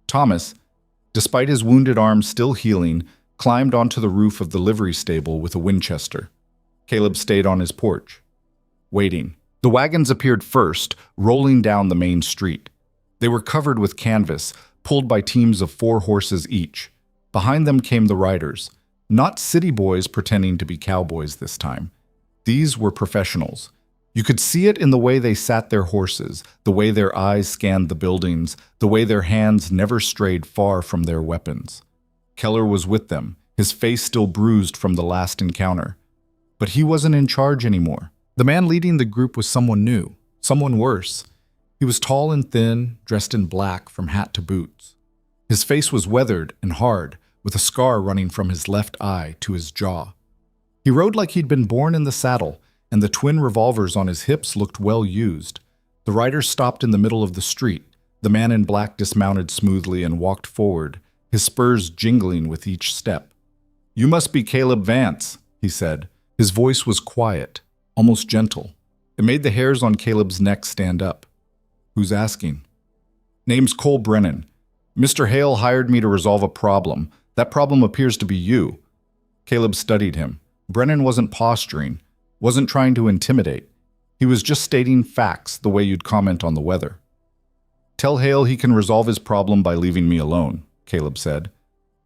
Thomas, despite his wounded arm still healing, climbed onto the roof of the livery stable with a Winchester. Caleb stayed on his porch, waiting. The wagons appeared first, rolling down the main street. They were covered with canvas, pulled by teams of 4 horses each. Behind them came the riders, not city boys pretending to be cowboys this time. These were professionals. You could see it in the way they sat their horses, the way their eyes scanned the buildings, the way their hands never strayed far from their weapons. Keller was with them, his face still bruised from the last encounter. But he wasn't in charge anymore. The man leading the group was someone new, someone worse. He was tall and thin, dressed in black from hat to boots. His face was weathered and hard, with a scar running from his left eye to his jaw. He rode like he'd been born in the saddle, and the twin revolvers on his hips looked well used. The riders stopped in the middle of the street. The man in black dismounted smoothly and walked forward, his spurs jingling with each step. "You must be Caleb Vance," he said. His voice was quiet, almost gentle. It made the hairs on Caleb's neck stand up. "Who's asking?" "Name's Cole Brennan. Mr. Hale hired me to resolve a problem. That problem appears to be you." Caleb studied him. Brennan wasn't posturing, wasn't trying to intimidate. He was just stating facts the way you'd comment on the weather. Tell Hale he can resolve his problem by leaving me alone, Caleb said.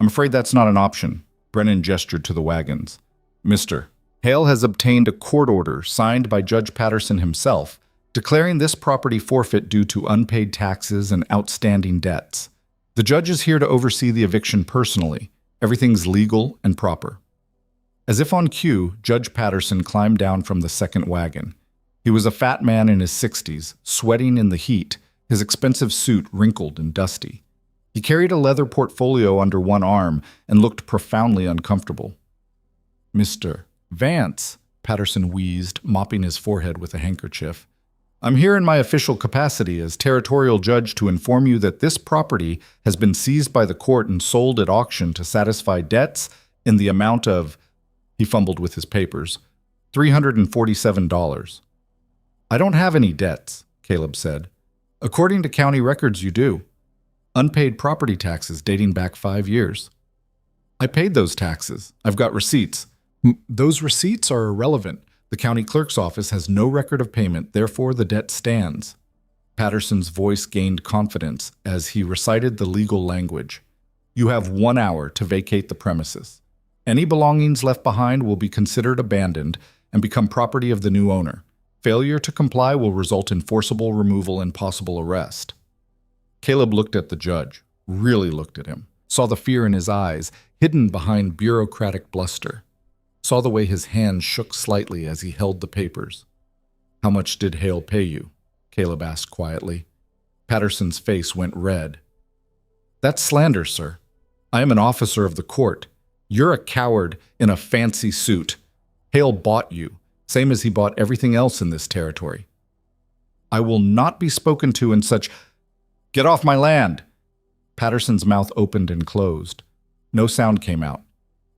I'm afraid that's not an option. Brennan gestured to the wagons. Mister, Hale has obtained a court order signed by Judge Patterson himself, declaring this property forfeit due to unpaid taxes and outstanding debts. The judge is here to oversee the eviction personally. Everything's legal and proper. As if on cue, Judge Patterson climbed down from the second wagon. He was a fat man in his 60s, sweating in the heat, his expensive suit wrinkled and dusty. He carried a leather portfolio under one arm and looked profoundly uncomfortable. Mr. Vance, Patterson wheezed, mopping his forehead with a handkerchief. I'm here in my official capacity as territorial judge to inform you that this property has been seized by the court and sold at auction to satisfy debts in the amount of, he fumbled with his papers, $347. I don't have any debts, Caleb said. According to county records, you do. Unpaid property taxes dating back 5 years. I paid those taxes. I've got receipts. Those receipts are irrelevant. The county clerk's office has no record of payment, therefore the debt stands. Patterson's voice gained confidence as he recited the legal language. You have 1 hour to vacate the premises. Any belongings left behind will be considered abandoned and become property of the new owner. Failure to comply will result in forcible removal and possible arrest. Caleb looked at the judge, really looked at him, saw the fear in his eyes, hidden behind bureaucratic bluster, saw the way his hand shook slightly as he held the papers. How much did Hale pay you? Caleb asked quietly. Patterson's face went red. That's slander, sir. I am an officer of the court. You're a coward in a fancy suit. Hale bought you, same as he bought everything else in this territory. I will not be spoken to in such... Get off my land! Patterson's mouth opened and closed. No sound came out.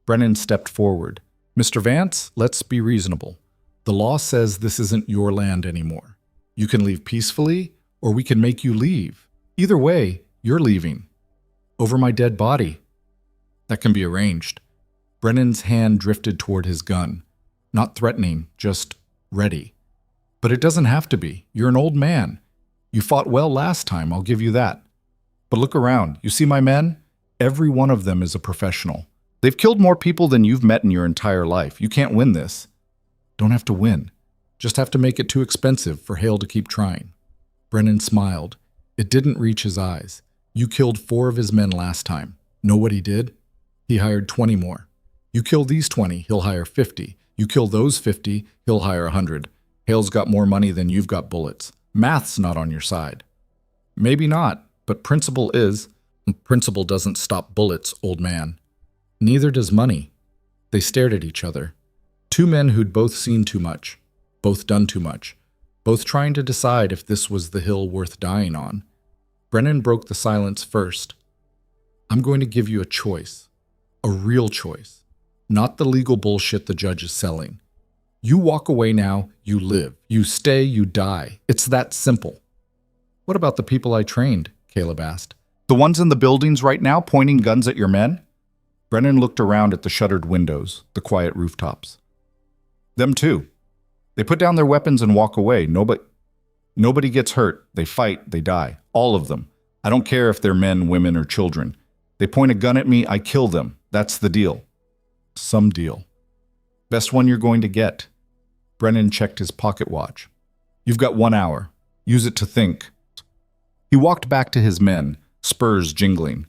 Brennan stepped forward. Mr. Vance, let's be reasonable. The law says this isn't your land anymore. You can leave peacefully, or we can make you leave. Either way, you're leaving. Over my dead body. That can be arranged. Brennan's hand drifted toward his gun. Not threatening, just ready. But it doesn't have to be. You're an old man. You fought well last time, I'll give you that. But look around. You see my men? Every one of them is a professional. They've killed more people than you've met in your entire life. You can't win this. Don't have to win. Just have to make it too expensive for Hale to keep trying. Brennan smiled. It didn't reach his eyes. You killed 4 of his men last time. Know what he did? He hired 20 more. You kill these 20, he'll hire 50. You kill those 50, he'll hire 100. Hale's got more money than you've got bullets. Math's not on your side. Maybe not, but principle is. Principle doesn't stop bullets, old man. Neither does money. They stared at each other. 2 men who'd both seen too much, both done too much, both trying to decide if this was the hill worth dying on. Brennan broke the silence first. I'm going to give you a choice. A real choice. Not the legal bullshit the judge is selling. You walk away now, you live. You stay, you die. It's that simple. What about the people I trained? Caleb asked. The ones in the buildings right now pointing guns at your men? Brennan looked around at the shuttered windows, the quiet rooftops. Them too. They put down their weapons and walk away. Nobody gets hurt. They fight, they die. All of them. I don't care if they're men, women, or children. They point a gun at me, I kill them. That's the deal. Some deal. Best one you're going to get. Brennan checked his pocket watch. You've got 1 hour. Use it to think. He walked back to his men, spurs jingling.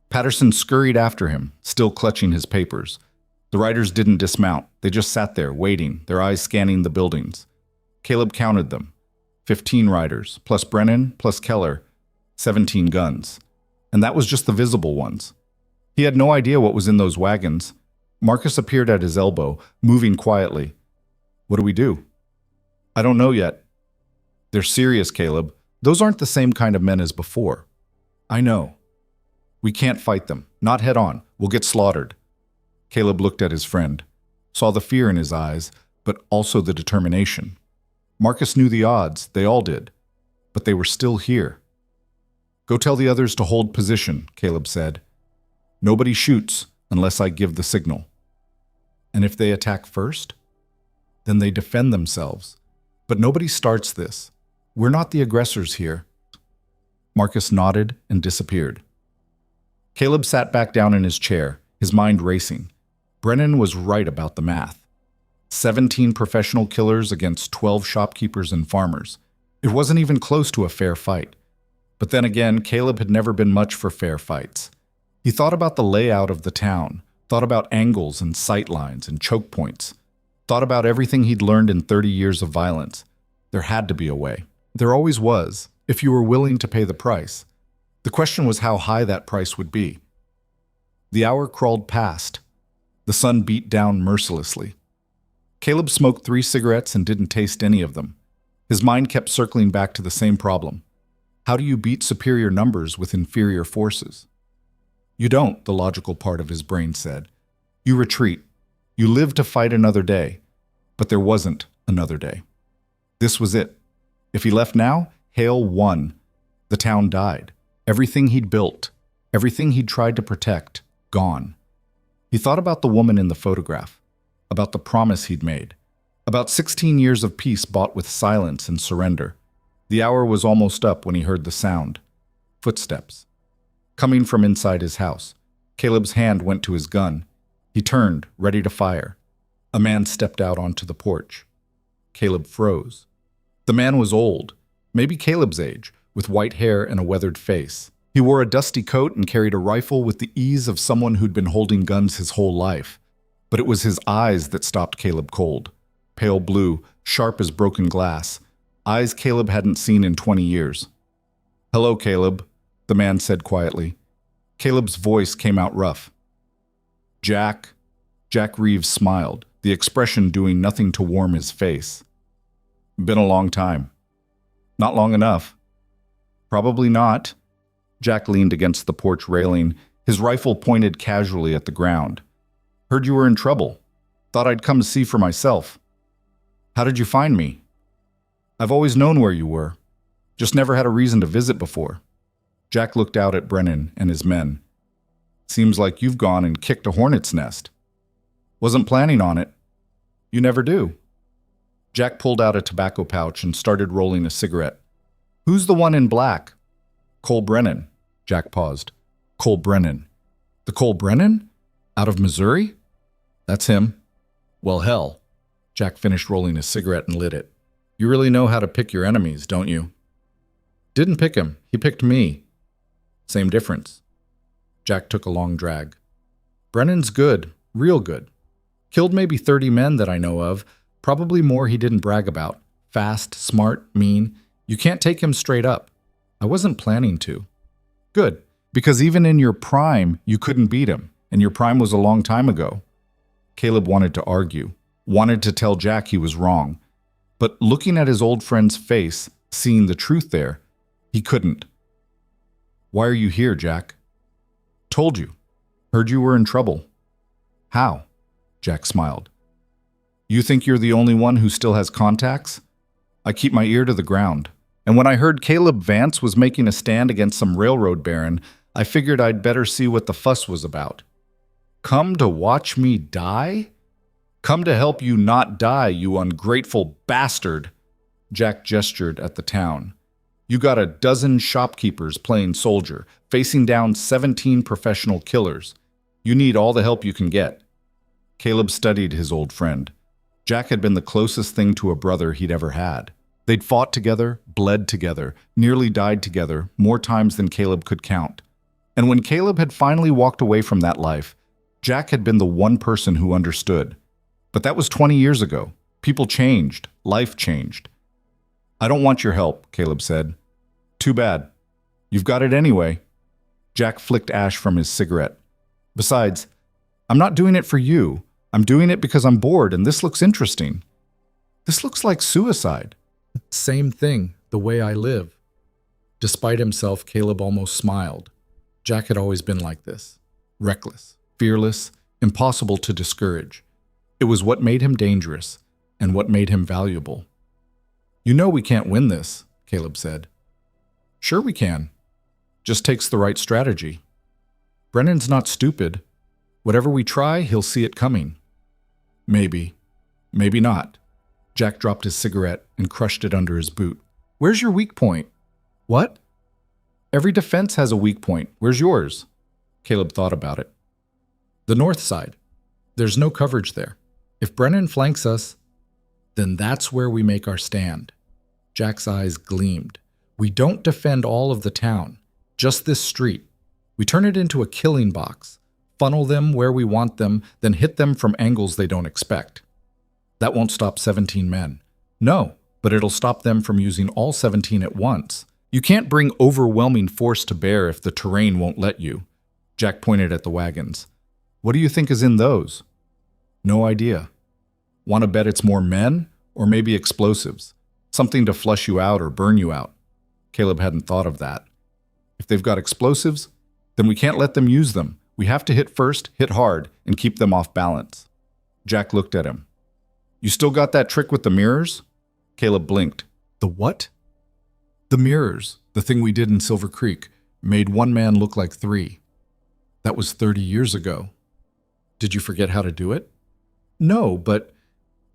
Patterson scurried after him, still clutching his papers. The riders didn't dismount. They just sat there, waiting, their eyes scanning the buildings. Caleb counted them. 15 riders, plus Brennan, plus Keller. 17 guns. And that was just the visible ones. He had no idea what was in those wagons. Marcus appeared at his elbow, moving quietly. What do we do? I don't know yet. They're serious, Caleb. Those aren't the same kind of men as before. I know. We can't fight them. Not head on. We'll get slaughtered. Caleb looked at his friend, saw the fear in his eyes, but also the determination. Marcus knew the odds. They all did. But they were still here. Go tell the others to hold position, Caleb said. Nobody shoots unless I give the signal. And if they attack first, then they defend themselves. But nobody starts this. We're not the aggressors here. Marcus nodded and disappeared. Caleb sat back down in his chair, his mind racing. Brennan was right about the math. 17 professional killers against 12 shopkeepers and farmers. It wasn't even close to a fair fight. But then again, Caleb had never been much for fair fights. He thought about the layout of the town, thought about angles and sight lines and choke points, thought about everything he'd learned in 30 years of violence. There had to be a way. There always was, if you were willing to pay the price. The question was how high that price would be. The hour crawled past. The sun beat down mercilessly. Caleb smoked 3 cigarettes and didn't taste any of them. His mind kept circling back to the same problem. How do you beat superior numbers with inferior forces? You don't, the logical part of his brain said. You retreat. You live to fight another day. But there wasn't another day. This was it. If he left now, Hale won. The town died. Everything he'd built, everything he'd tried to protect, gone. He thought about the woman in the photograph, about the promise he'd made, about 16 years of peace bought with silence and surrender. The hour was almost up when he heard the sound. Footsteps. Coming from inside his house. Caleb's hand went to his gun. He turned, ready to fire. A man stepped out onto the porch. Caleb froze. The man was old, maybe Caleb's age, with white hair and a weathered face. He wore a dusty coat and carried a rifle with the ease of someone who'd been holding guns his whole life. But it was his eyes that stopped Caleb cold. Pale blue, sharp as broken glass. Eyes Caleb hadn't seen in 20 years. "Hello, Caleb," the man said quietly. Caleb's voice came out rough. "Jack." Jack Reeves smiled, the expression doing nothing to warm his face. "Been a long time." "Not long enough." "Probably not." Jack leaned against the porch railing, his rifle pointed casually at the ground. "Heard you were in trouble. Thought I'd come to see for myself." "How did you find me?" "I've always known where you were. Just never had a reason to visit before." Jack looked out at Brennan and his men. "Seems like you've gone and kicked a hornet's nest." "Wasn't planning on it." "You never do." Jack pulled out a tobacco pouch and started rolling a cigarette. "Who's the one in black?" "Cole Brennan." Jack paused. "Cole Brennan." "The Cole Brennan? Out of Missouri?" "That's him." "Well, hell." Jack finished rolling his cigarette and lit it. "You really know how to pick your enemies, don't you?" "Didn't pick him. He picked me." "Same difference." Jack took a long drag. "Brennan's good, real good. Killed maybe 30 men that I know of, probably more he didn't brag about. Fast, smart, mean. You can't take him straight up. I wasn't planning to." "Good, because even in your prime, you couldn't beat him, and your prime was a long time ago." Caleb wanted to argue, wanted to tell Jack he was wrong. But looking at his old friend's face, seeing the truth there, he couldn't. "Why are you here, Jack?" "Told you. Heard you were in trouble." "How?" Jack smiled. "You think you're the only one who still has contacts? I keep my ear to the ground. And when I heard Caleb Vance was making a stand against some railroad baron, I figured I'd better see what the fuss was about." "Come to watch me die?" "Come to help you not die, you ungrateful bastard." Jack gestured at the town. "You got a dozen shopkeepers playing soldier, facing down 17 professional killers. You need all the help you can get." Caleb studied his old friend. Jack had been the closest thing to a brother he'd ever had. They'd fought together, bled together, nearly died together, more times than Caleb could count. And when Caleb had finally walked away from that life, Jack had been the one person who understood. But that was 20 years ago. People changed. Life changed. "I don't want your help," Caleb said. "Too bad. You've got it anyway." Jack flicked ash from his cigarette. "Besides, I'm not doing it for you. I'm doing it because I'm bored and this looks interesting." "This looks like suicide." "Same thing, the way I live." Despite himself, Caleb almost smiled. Jack had always been like this. Reckless, fearless, impossible to discourage. It was what made him dangerous and what made him valuable. "You know we can't win this," Caleb said. "Sure we can. Just takes the right strategy. Brennan's not stupid. Whatever we try, he'll see it coming." Maybe. Maybe not. Jack dropped his cigarette and crushed it under his boot. Where's your weak point? What? Every defense has a weak point. Where's yours? Caleb thought about it. The north side. There's no coverage there. If Brennan flanks us, then that's where we make our stand. Jack's eyes gleamed. We don't defend all of the town, just this street. We turn it into a killing box, funnel them where we want them, then hit them from angles they don't expect. That won't stop 17 men. No, but it'll stop them from using all 17 at once. You can't bring overwhelming force to bear if the terrain won't let you. Jack pointed at the wagons. What do you think is in those? No idea. Want to bet it's more men or maybe explosives? Something to flush you out or burn you out. Caleb hadn't thought of that. If they've got explosives, then we can't let them use them. We have to hit first, hit hard, and keep them off balance. Jack looked at him. You still got that trick with the mirrors? Caleb blinked. The what? The mirrors, the thing we did in Silver Creek, made one man look like three. That was 30 years ago. Did you forget how to do it? No, but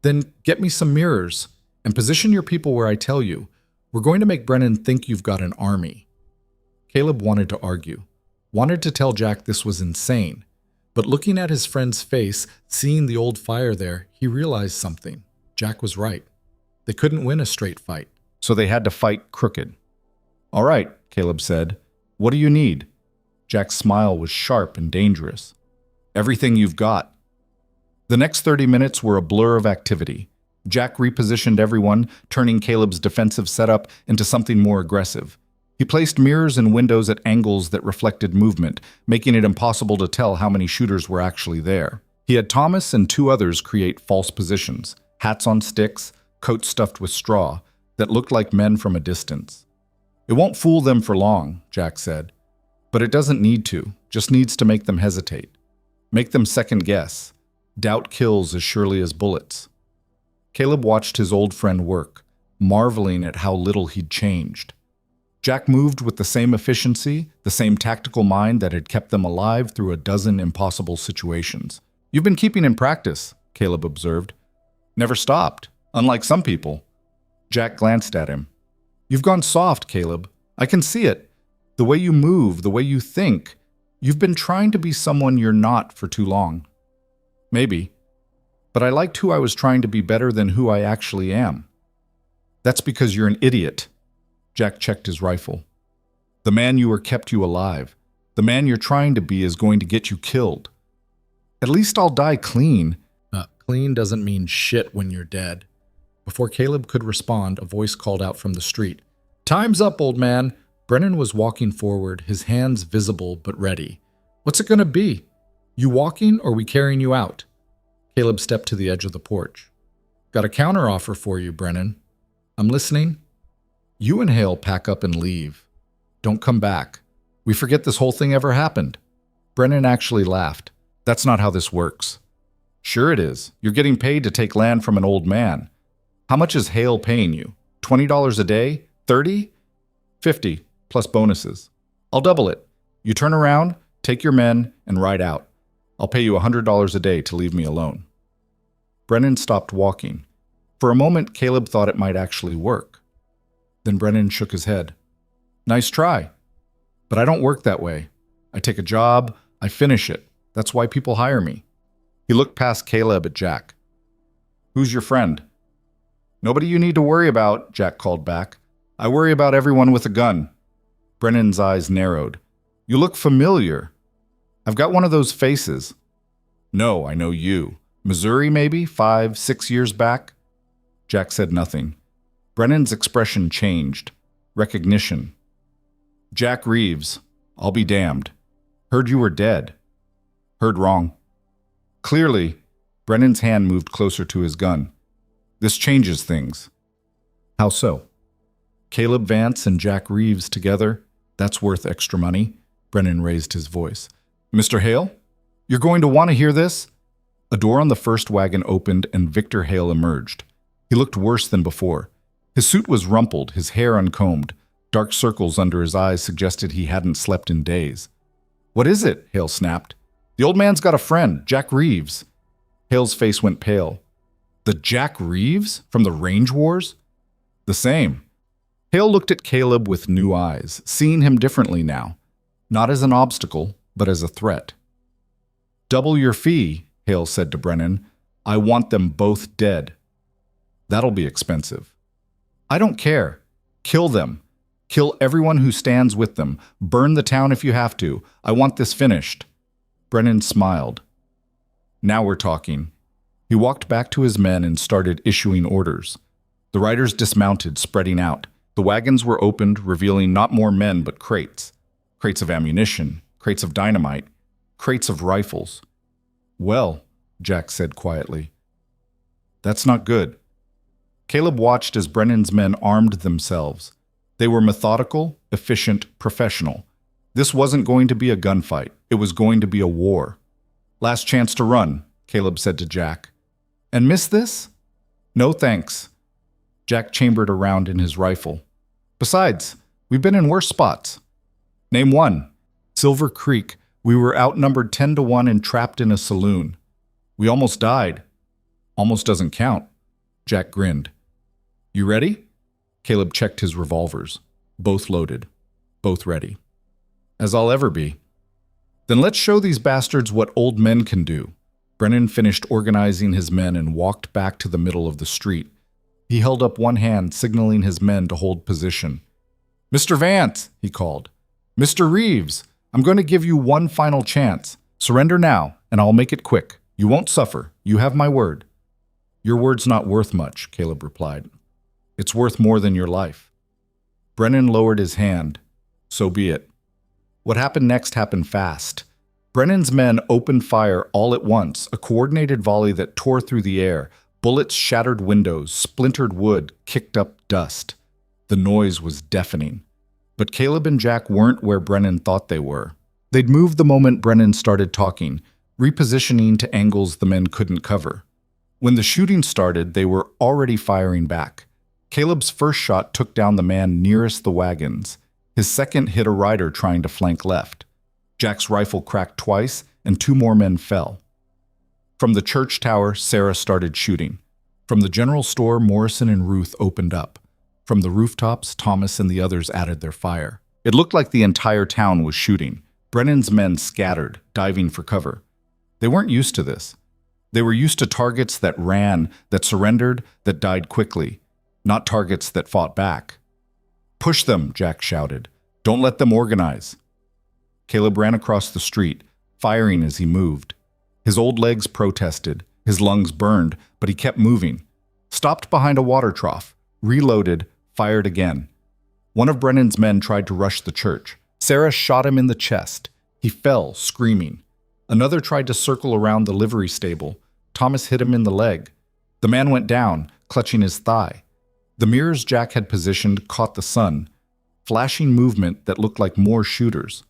then get me some mirrors and position your people where I tell you. We're going to make Brennan think you've got an army. Caleb wanted to argue, wanted to tell Jack this was insane, but looking at his friend's face, seeing the old fire there, he realized something. Jack was right. They couldn't win a straight fight, so they had to fight crooked. All right, Caleb said. What do you need? Jack's smile was sharp and dangerous. Everything you've got. The next 30 minutes were a blur of activity. Jack repositioned everyone, turning Caleb's defensive setup into something more aggressive. He placed mirrors and windows at angles that reflected movement, making it impossible to tell how many shooters were actually there. He had Thomas and two others create false positions, hats on sticks, coats stuffed with straw, that looked like men from a distance. It won't fool them for long, Jack said. But it doesn't need to, just needs to make them hesitate. Make them second guess. Doubt kills as surely as bullets. Caleb watched his old friend work, marveling at how little he'd changed. Jack moved with the same efficiency, the same tactical mind that had kept them alive through a dozen impossible situations. You've been keeping in practice, Caleb observed. Never stopped, unlike some people. Jack glanced at him. You've gone soft, Caleb. I can see it. The way you move, the way you think. You've been trying to be someone you're not for too long. Maybe. But I liked who I was trying to be better than who I actually am. That's because you're an idiot. Jack checked his rifle. The man you were kept you alive. The man you're trying to be is going to get you killed. At least I'll die clean. Clean doesn't mean shit when you're dead. Before Caleb could respond, a voice called out from the street. Time's up, old man. Brennan was walking forward, his hands visible but ready. What's it going to be? You walking or we carrying you out? Caleb stepped to the edge of the porch. Got a counteroffer for you, Brennan. I'm listening. You and Hale pack up and leave. Don't come back. We forget this whole thing ever happened. Brennan actually laughed. That's not how this works. Sure it is. You're getting paid to take land from an old man. How much is Hale paying you? $20 a day? 30? 50, plus bonuses. I'll double it. You turn around, take your men, and ride out. I'll pay you $100 a day to leave me alone. Brennan stopped walking. For a moment, Caleb thought it might actually work. Then Brennan shook his head. Nice try. But I don't work that way. I take a job, I finish it. That's why people hire me. He looked past Caleb at Jack. Who's your friend? Nobody you need to worry about, Jack called back. I worry about everyone with a gun. Brennan's eyes narrowed. You look familiar. I've got one of those faces. No, I know you. Missouri, maybe? 5, 6 years back? Jack said nothing. Brennan's expression changed. Recognition. Jack Reeves. I'll be damned. Heard you were dead. Heard wrong. Clearly, Brennan's hand moved closer to his gun. This changes things. How so? Caleb Vance and Jack Reeves together? That's worth extra money. Brennan raised his voice. Mr. Hale? You're going to want to hear this? A door on the first wagon opened and Victor Hale emerged. He looked worse than before. His suit was rumpled, his hair uncombed. Dark circles under his eyes suggested he hadn't slept in days. What is it? Hale snapped. The old man's got a friend, Jack Reeves. Hale's face went pale. The Jack Reeves from the Range Wars? The same. Hale looked at Caleb with new eyes, seeing him differently now. Not as an obstacle, but as a threat. "Double your fee," Hale said to Brennan. "I want them both dead." "That'll be expensive." "I don't care. Kill them. Kill everyone who stands with them. Burn the town if you have to. I want this finished." Brennan smiled. "Now we're talking." He walked back to his men and started issuing orders. The riders dismounted, spreading out. The wagons were opened, revealing not more men but crates. Crates of ammunition, crates of dynamite, crates of rifles. "Well," Jack said quietly, "that's not good." Caleb watched as Brennan's men armed themselves. They were methodical, efficient, professional. This wasn't going to be a gunfight. It was going to be a war. "Last chance to run," Caleb said to Jack. "And miss this?" "No thanks." Jack chambered a round in his rifle. "Besides, we've been in worse spots." "Name one." "Silver Creek. We were outnumbered 10-1 and trapped in a saloon. We almost died." "Almost doesn't count." Jack grinned. "You ready?" Caleb checked his revolvers. Both loaded. Both ready. "As I'll ever be." "Then let's show these bastards what old men can do." Brennan finished organizing his men and walked back to the middle of the street. He held up one hand, signaling his men to hold position. "Mr. Vance," he called. "Mr. Reeves, I'm going to give you one final chance. Surrender now, and I'll make it quick. You won't suffer. You have my word." "Your word's not worth much," Caleb replied. "It's worth more than your life." Brennan lowered his hand. "So be it." What happened next happened fast. Brennan's men opened fire all at once, a coordinated volley that tore through the air. Bullets shattered windows, splintered wood, kicked up dust. The noise was deafening. But Caleb and Jack weren't where Brennan thought they were. They'd moved the moment Brennan started talking, repositioning to angles the men couldn't cover. When the shooting started, they were already firing back. Caleb's first shot took down the man nearest the wagons. His second hit a rider trying to flank left. Jack's rifle cracked twice, and 2 more men fell. From the church tower, Sarah started shooting. From the general store, Morrison and Ruth opened up. From the rooftops, Thomas and the others added their fire. It looked like the entire town was shooting. Brennan's men scattered, diving for cover. They weren't used to this. They were used to targets that ran, that surrendered, that died quickly, not targets that fought back. "Push them," Jack shouted. "Don't let them organize." Caleb ran across the street, firing as he moved. His old legs protested, his lungs burned, but he kept moving. Stopped behind a water trough, reloaded, fired again. One of Brennan's men tried to rush the church. Sarah shot him in the chest. He fell, screaming. Another tried to circle around the livery stable. Thomas hit him in the leg. The man went down, clutching his thigh. The mirrors Jack had positioned caught the sun, flashing movement that looked like more shooters.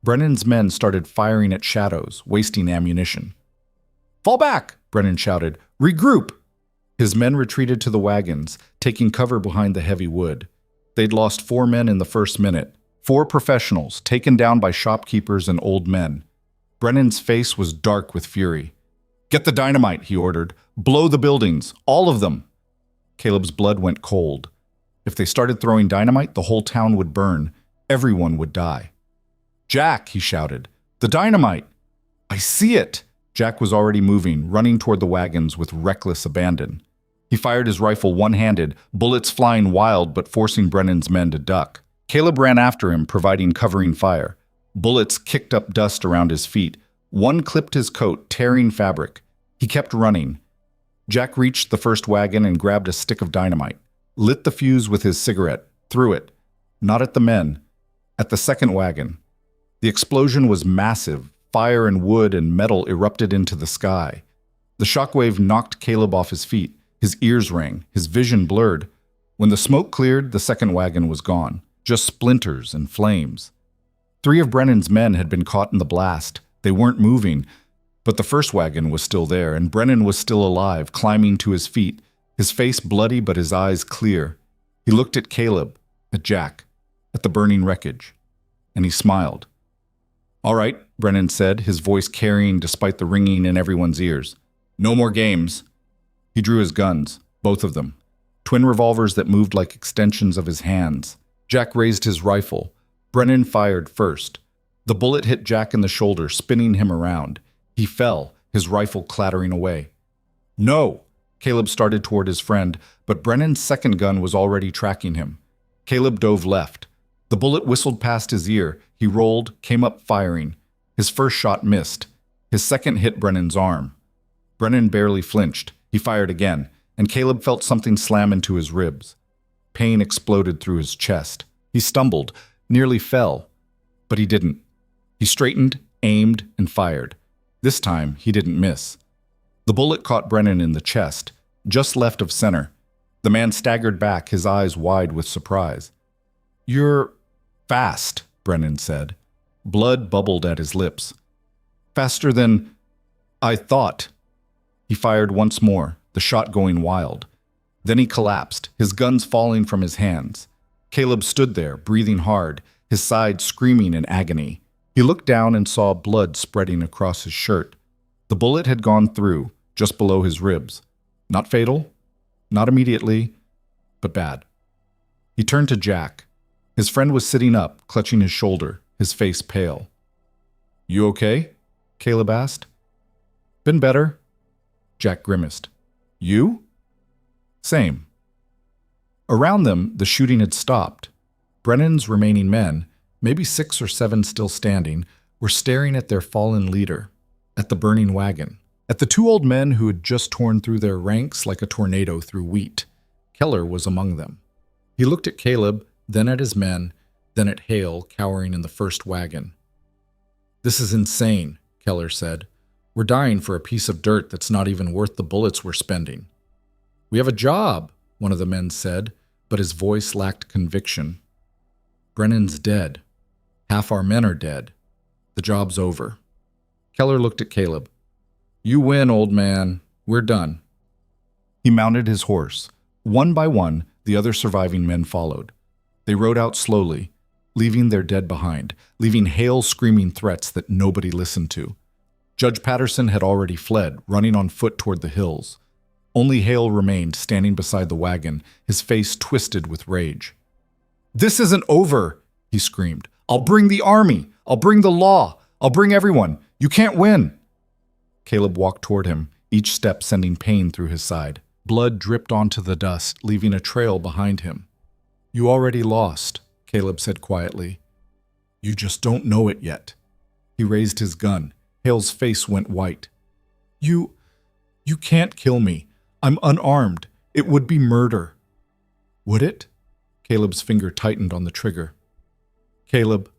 Brennan's men started firing at shadows, wasting ammunition. "Fall back!" Brennan shouted. "Regroup!" His men retreated to the wagons, taking cover behind the heavy wood. They'd lost 4 men in the first minute. 4 professionals, taken down by shopkeepers and old men. Brennan's face was dark with fury. "Get the dynamite," he ordered. "Blow the buildings, all of them." Caleb's blood went cold. If they started throwing dynamite, the whole town would burn. Everyone would die. "Jack," he shouted. "The dynamite!" "I see it!" Jack was already moving, running toward the wagons with reckless abandon. He fired his rifle one-handed, bullets flying wild but forcing Brennan's men to duck. Caleb ran after him, providing covering fire. Bullets kicked up dust around his feet. One clipped his coat, tearing fabric. He kept running. Jack reached the first wagon and grabbed a stick of dynamite. Lit the fuse with his cigarette, threw it. Not at the men. At the second wagon. The explosion was massive. Fire and wood and metal erupted into the sky. The shockwave knocked Caleb off his feet. His ears rang, his vision blurred. When the smoke cleared, the second wagon was gone. Just splinters and flames. 3 of Brennan's men had been caught in the blast. They weren't moving, but the first wagon was still there, and Brennan was still alive, climbing to his feet, his face bloody but his eyes clear. He looked at Caleb, at Jack, at the burning wreckage, and he smiled. "All right," Brennan said, his voice carrying despite the ringing in everyone's ears. No more games. He drew his guns, both of them, twin revolvers that moved like extensions of his hands. Jack raised his rifle. Brennan fired first. The bullet hit Jack in the shoulder, spinning him around. He fell, his rifle clattering away. No! Caleb started toward his friend, but Brennan's second gun was already tracking him. Caleb dove left. The bullet whistled past his ear. He rolled, came up firing. His first shot missed. His second hit Brennan's arm. Brennan barely flinched. He fired again, and Caleb felt something slam into his ribs. Pain exploded through his chest. He stumbled, nearly fell, but he didn't. He straightened, aimed, and fired. This time, he didn't miss. The bullet caught Brennan in the chest, just left of center. The man staggered back, his eyes wide with surprise. "You're fast," Brennan said. Blood bubbled at his lips. "Faster than I thought." He fired once more, the shot going wild. Then he collapsed, his guns falling from his hands. Caleb stood there, breathing hard, his side screaming in agony. He looked down and saw blood spreading across his shirt. The bullet had gone through, just below his ribs. Not fatal, not immediately, but bad. He turned to Jack. His friend was sitting up, clutching his shoulder, his face pale. "You okay?" Caleb asked. "Been better." Jack grimaced. "You?" "Same." Around them, the shooting had stopped. Brennan's remaining men, maybe 6 or 7 still standing, were staring at their fallen leader, at the burning wagon, at the 2 old men who had just torn through their ranks like a tornado through wheat. Keller was among them. He looked at Caleb, then at his men, then at Hale cowering in the first wagon. "This is insane," Keller said. "We're dying for a piece of dirt that's not even worth the bullets we're spending." "We have a job," one of the men said, but his voice lacked conviction. "Brennan's dead. Half our men are dead. The job's over." Keller looked at Caleb. "You win, old man. We're done." He mounted his horse. One by one, the other surviving men followed. They rode out slowly, leaving their dead behind, leaving Hale screaming threats that nobody listened to. Judge Patterson had already fled, running on foot toward the hills. Only Hale remained, standing beside the wagon, his face twisted with rage. "This isn't over," he screamed. "I'll bring the army. I'll bring the law. I'll bring everyone. You can't win." Caleb walked toward him, each step sending pain through his side. Blood dripped onto the dust, leaving a trail behind him. "You already lost," Caleb said quietly. "You just don't know it yet." He raised his gun. Hale's face went white. You can't kill me. I'm unarmed. It would be murder." "Would it?" Caleb's finger tightened on the trigger. "Caleb,"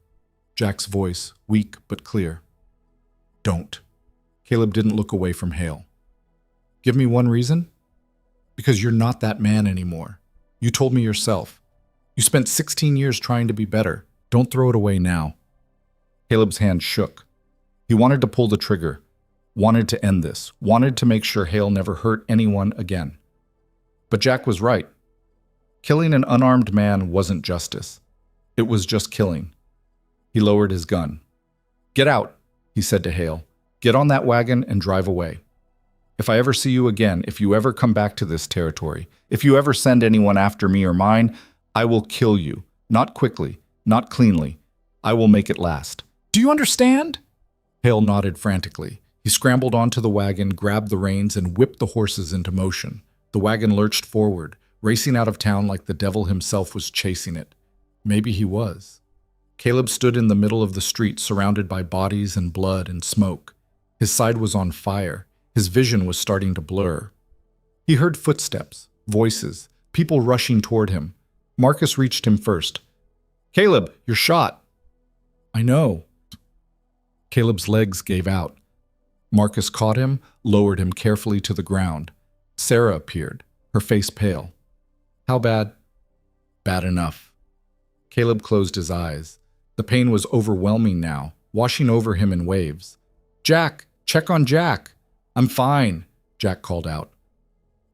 Jack's voice, weak but clear. "Don't." Caleb didn't look away from Hale. "Give me one reason?" "Because you're not that man anymore. You told me yourself. You spent 16 years trying to be better. Don't throw it away now." Caleb's hand shook. He wanted to pull the trigger, wanted to end this, wanted to make sure Hale never hurt anyone again. But Jack was right. Killing an unarmed man wasn't justice. It was just killing. He lowered his gun. "Get out," he said to Hale. "Get on that wagon and drive away. If I ever see you again, if you ever come back to this territory, if you ever send anyone after me or mine, I will kill you. Not quickly, not cleanly. I will make it last. Do you understand?" Hale nodded frantically. He scrambled onto the wagon, grabbed the reins, and whipped the horses into motion. The wagon lurched forward, racing out of town like the devil himself was chasing it. Maybe he was. Caleb stood in the middle of the street, surrounded by bodies and blood and smoke. His side was on fire. His vision was starting to blur. He heard footsteps, voices, people rushing toward him. Marcus reached him first. "Caleb, you're shot." "I know." Caleb's legs gave out. Marcus caught him, lowered him carefully to the ground. Sarah appeared, her face pale. "How bad?" "Bad enough." Caleb closed his eyes. The pain was overwhelming now, washing over him in waves. "Jack, check on Jack." "I'm fine," Jack called out.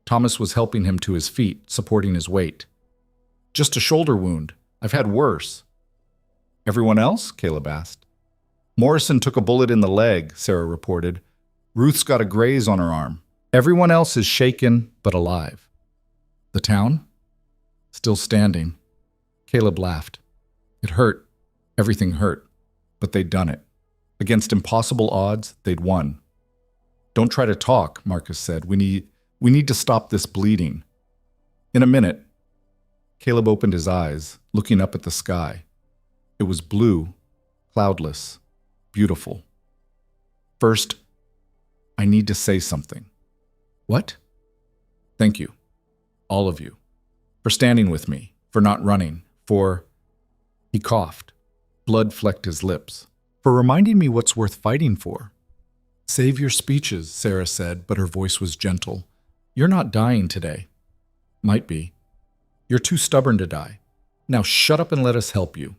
Thomas was helping him to his feet, supporting his weight. "Just a shoulder wound. I've had worse." "Everyone else?" Caleb asked. "Morrison took a bullet in the leg," Sarah reported. "Ruth's got a graze on her arm." Everyone else is shaken but alive. The town? Still standing. Caleb laughed. It hurt. Everything hurt. But they'd done it. Against impossible odds, they'd won. Don't try to talk, Marcus said. We need to stop this bleeding. In a minute, Caleb opened his eyes, looking up at the sky. It was blue, cloudless, beautiful. First, I need to say something. What? Thank you, all of you, for standing with me, for not running, for... He coughed. Blood flecked his lips. For reminding me what's worth fighting for. Save your speeches, Sarah said, but her voice was gentle. You're not dying today. Might be. You're too stubborn to die. Now shut up and let us help you.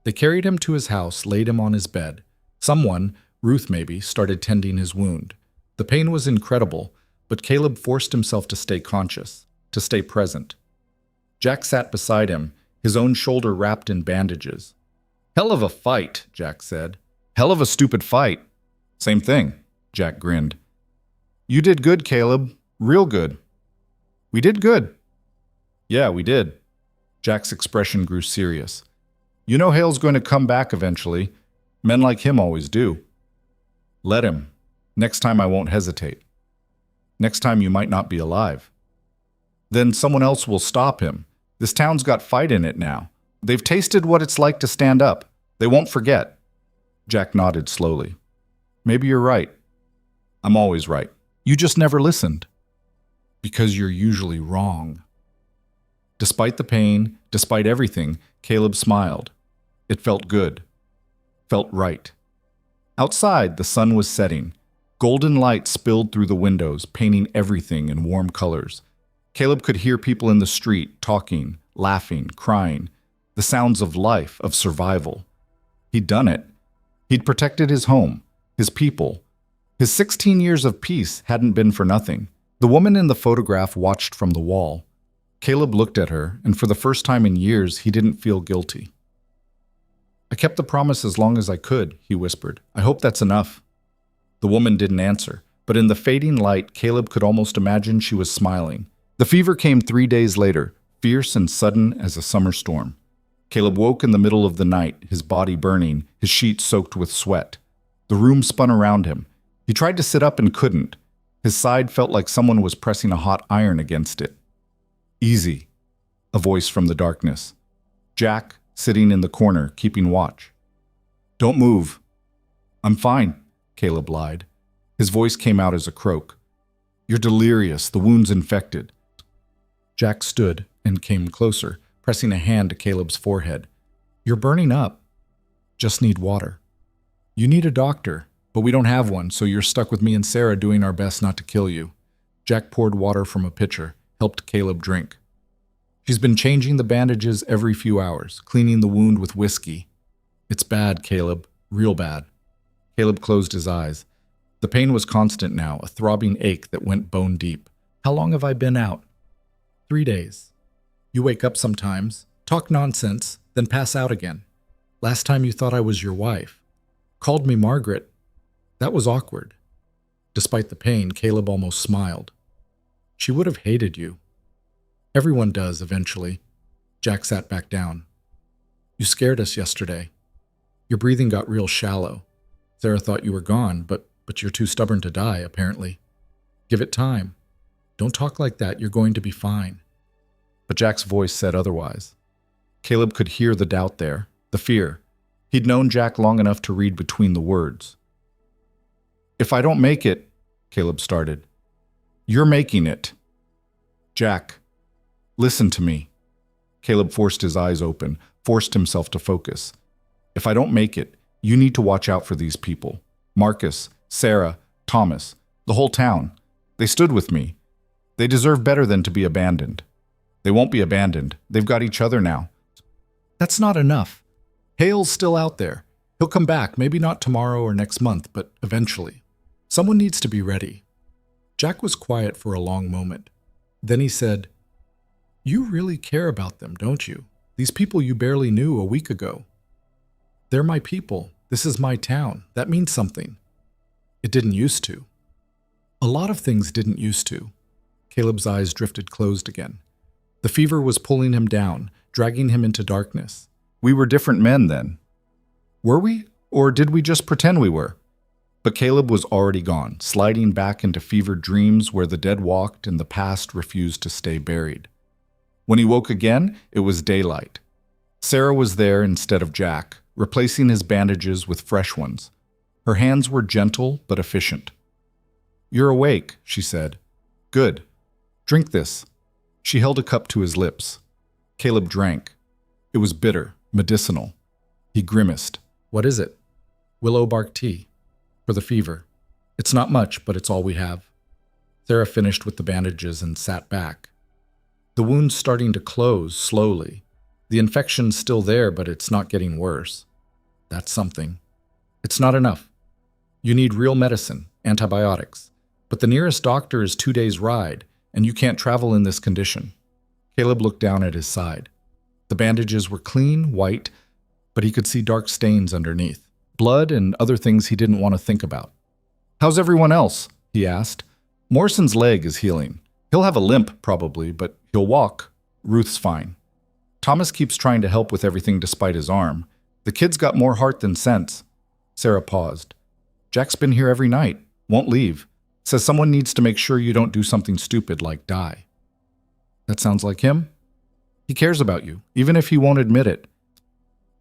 They carried him to his house, laid him on his bed. Someone, Ruth maybe, started tending his wound. The pain was incredible, but Caleb forced himself to stay conscious, to stay present. Jack sat beside him, his own shoulder wrapped in bandages. Hell of a fight, Jack said. Hell of a stupid fight. Same thing, Jack grinned. You did good, Caleb. Real good. We did good. Yeah, we did. Jack's expression grew serious. You know Hale's going to come back eventually. Men like him always do. Let him. Next time I won't hesitate. Next time you might not be alive. Then someone else will stop him. This town's got fight in it now. They've tasted what it's like to stand up. They won't forget. Jack nodded slowly. Maybe you're right. I'm always right. You just never listened. Because you're usually wrong. Despite the pain, despite everything, Caleb smiled. It felt good. Felt right. Outside, the sun was setting. Golden light spilled through the windows, painting everything in warm colors. Caleb could hear people in the street talking, laughing, crying. The sounds of life, of survival. He'd done it. He'd protected his home, his people. His 16 years of peace hadn't been for nothing. The woman in the photograph watched from the wall. Caleb looked at her, and for the first time in years, he didn't feel guilty. I kept the promise as long as I could, he whispered. I hope that's enough. The woman didn't answer, but in the fading light, Caleb could almost imagine she was smiling. The fever came 3 days later, fierce and sudden as a summer storm. Caleb woke in the middle of the night, his body burning, his sheets soaked with sweat. The room spun around him. He tried to sit up and couldn't. His side felt like someone was pressing a hot iron against it. Easy, a voice from the darkness. Jack, sitting in the corner, keeping watch. Don't move. I'm fine, Caleb lied. His voice came out as a croak. You're delirious, the wound's infected. Jack stood and came closer, pressing a hand to Caleb's forehead. You're burning up. Just need water. You need a doctor, but we don't have one, so you're stuck with me and Sarah doing our best not to kill you. Jack poured water from a pitcher, helped Caleb drink. She's been changing the bandages every few hours, cleaning the wound with whiskey. It's bad, Caleb. Real bad. Caleb closed his eyes. The pain was constant now, a throbbing ache that went bone deep. How long have I been out? 3 days. You wake up sometimes, talk nonsense, then pass out again. Last time you thought I was your wife. Called me Margaret. That was awkward. Despite the pain, Caleb almost smiled. She would have hated you. Everyone does, eventually. Jack sat back down. You scared us yesterday. Your breathing got real shallow. Sarah thought you were gone, but you're too stubborn to die, apparently. Give it time. Don't talk like that, you're going to be fine. But Jack's voice said otherwise. Caleb could hear the doubt there, the fear. He'd known Jack long enough to read between the words. If I don't make it, Caleb started. You're making it. Jack, listen to me. Caleb forced his eyes open, forced himself to focus. If I don't make it, you need to watch out for these people. Marcus, Sarah, Thomas, the whole town. They stood with me. They deserve better than to be abandoned. They won't be abandoned. They've got each other now. That's not enough. Hale's still out there. He'll come back, maybe not tomorrow or next month, but eventually. Someone needs to be ready. Jack was quiet for a long moment. Then he said, You really care about them, don't you? These people you barely knew a week ago. They're my people. This is my town. That means something. It didn't used to. A lot of things didn't used to. Caleb's eyes drifted closed again. The fever was pulling him down, dragging him into darkness. We were different men then. Were we? Or did we just pretend we were? But Caleb was already gone, sliding back into fevered dreams where the dead walked and the past refused to stay buried. When he woke again, it was daylight. Sarah was there instead of Jack, replacing his bandages with fresh ones. Her hands were gentle but efficient. "You're awake," she said. "Good. Drink this." She held a cup to his lips. Caleb drank. It was bitter, medicinal. He grimaced. "What is it?" "Willow bark tea. For the fever. It's not much, but it's all we have." Sarah finished with the bandages and sat back. "The wound's starting to close slowly. The infection's still there, but it's not getting worse. That's something. It's not enough. You need real medicine, antibiotics. But the nearest doctor is 2 days' ride, and you can't travel in this condition." Caleb looked down at his side. The bandages were clean, white, but he could see dark stains underneath. Blood and other things he didn't want to think about. "How's everyone else?" he asked. "Morrison's leg is healing. He'll have a limp, probably, but he'll walk. Ruth's fine. Thomas keeps trying to help with everything despite his arm. The kid's got more heart than sense." Sarah paused. "Jack's been here every night. Won't leave. Says someone needs to make sure you don't do something stupid like die." "That sounds like him. He cares about you, even if he won't admit it.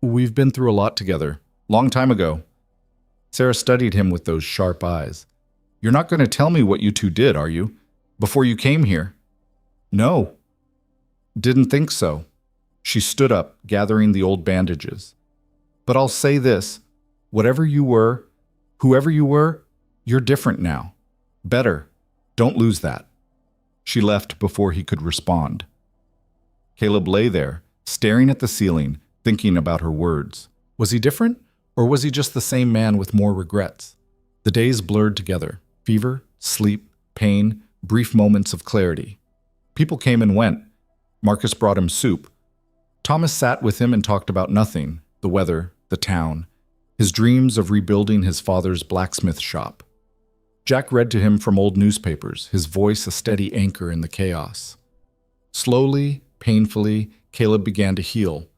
We've been through a lot together. Long time ago." Sarah studied him with those sharp eyes. "You're not going to tell me what you two did, are you? Before you came here?" "No." "Didn't think so." She stood up, gathering the old bandages. "But I'll say this. Whatever you were, whoever you were, you're different now. Better. Don't lose that." She left before he could respond. Caleb lay there, staring at the ceiling, thinking about her words. Was he different, or was he just the same man with more regrets? The days blurred together. Fever, sleep, pain, brief moments of clarity. People came and went. Marcus brought him soup. Thomas sat with him and talked about nothing, the weather, the town, his dreams of rebuilding his father's blacksmith shop. Jack read to him from old newspapers, his voice a steady anchor in the chaos. Slowly, painfully, Caleb began to heal.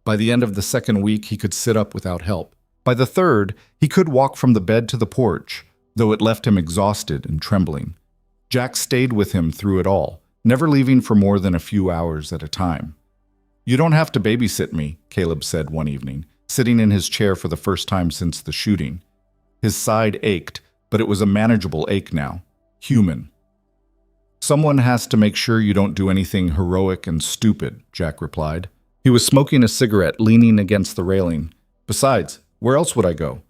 By the end of the second week, he could sit up without help. By the third, he could walk from the bed to the porch, though it left him exhausted and trembling. Jack stayed with him through it all, never leaving for more than a few hours at a time. "You don't have to babysit me," Caleb said one evening, sitting in his chair for the first time since the shooting. His side ached, but it was a manageable ache now. Human. "Someone has to make sure you don't do anything heroic and stupid," Jack replied. He was smoking a cigarette, leaning against the railing. "Besides, where else would I go?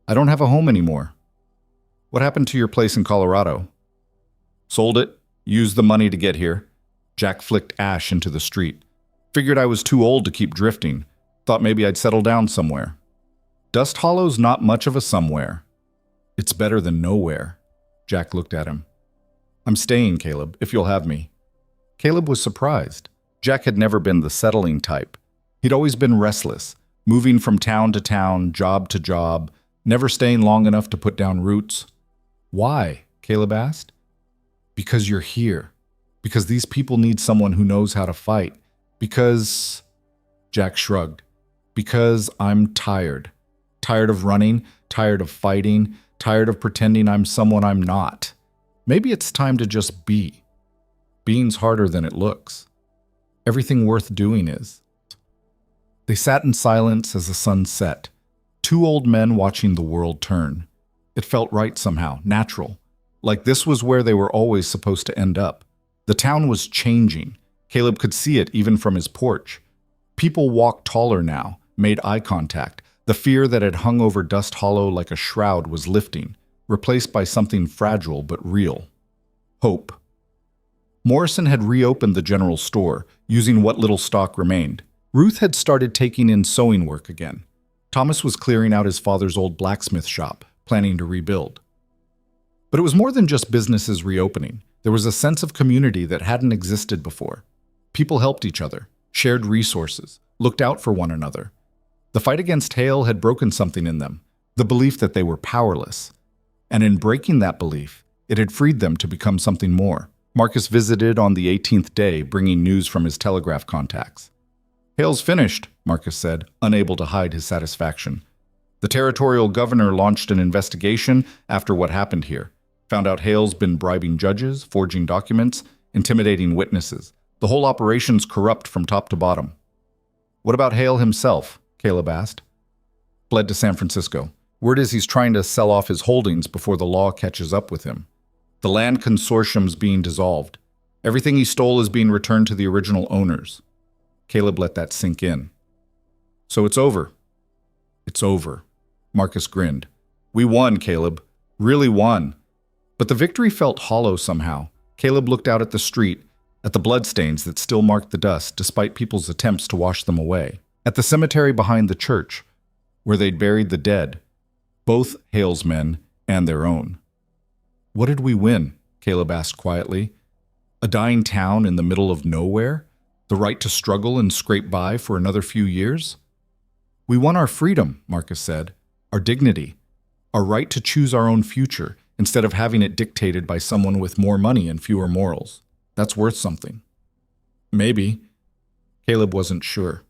I don't have a home anymore." "What happened to your place in Colorado?" "Sold it. Used the money to get here." Jack flicked ash into the street. "Figured I was too old to keep drifting. Thought maybe I'd settle down somewhere." "Dust Hollow's not much of a somewhere." "It's better than nowhere." Jack looked at him. "I'm staying, Caleb, if you'll have me." Caleb was surprised. Jack had never been the settling type. He'd always been restless, moving from town to town, job to job, never staying long enough to put down roots. "Why?" Caleb asked. "Because you're here. Because these people need someone who knows how to fight. Because..." Jack shrugged. "Because I'm tired. Tired of running, tired of fighting, tired of pretending I'm someone I'm not. Maybe it's time to just be. Being's harder than it looks. Everything worth doing is." They sat in silence as the sun set, two old men watching the world turn. It felt right somehow, natural, like this was where they were always supposed to end up. The town was changing. Caleb could see it even from his porch. People walked taller now, made eye contact. The fear that had hung over Dust Hollow like a shroud was lifting, replaced by something fragile but real. Hope. Morrison had reopened the general store, using what little stock remained. Ruth had started taking in sewing work again. Thomas was clearing out his father's old blacksmith shop, planning to rebuild. But it was more than just businesses reopening. There was a sense of community that hadn't existed before. People helped each other, shared resources, looked out for one another. The fight against hail had broken something in them, the belief that they were powerless. And in breaking that belief, It had freed them to become something more. Marcus visited on the 18th day, bringing news from his telegraph contacts. "Hale's finished," Marcus said, unable to hide his satisfaction. "The territorial governor launched an investigation after what happened here. Found out Hale's been bribing judges, forging documents, intimidating witnesses. The whole operation's corrupt from top to bottom." "What about Hale himself?" Caleb asked. "Fled to San Francisco. Word is he's trying to sell off his holdings before the law catches up with him. The land consortium's being dissolved. Everything he stole is being returned to the original owners." Caleb let that sink in. "So it's over." "It's over." Marcus grinned. "We won, Caleb. Really won." But the victory felt hollow somehow. Caleb looked out at the street, at the bloodstains that still marked the dust despite people's attempts to wash them away. At the cemetery behind the church, where they'd buried the dead, both Hale's men and their own. "What did we win?" Caleb asked quietly. "A dying town in the middle of nowhere? The right to struggle and scrape by for another few years?" "We won our freedom," Marcus said. "Our dignity. Our right to choose our own future instead of having it dictated by someone with more money and fewer morals. That's worth something." "Maybe." Caleb wasn't sure.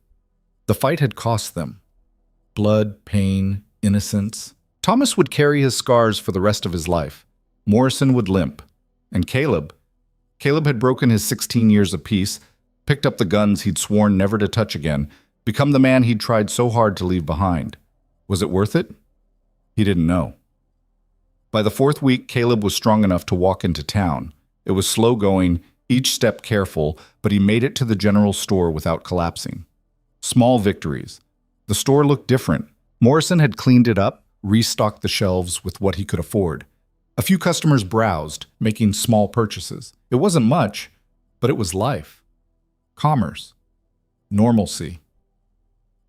The fight had cost them. Blood, pain, innocence. Thomas would carry his scars for the rest of his life. Morrison would limp. And Caleb had broken his 16 years of peace, picked up the guns he'd sworn never to touch again, become the man he'd tried so hard to leave behind. Was it worth it? He didn't know. By the 4th week, Caleb was strong enough to walk into town. It was slow going, each step careful, but he made it to the general store without collapsing. Small victories. The store looked different. Morrison had cleaned it up, restocked the shelves with what he could afford. A few customers browsed, making small purchases. It wasn't much, but it was life. Commerce. Normalcy.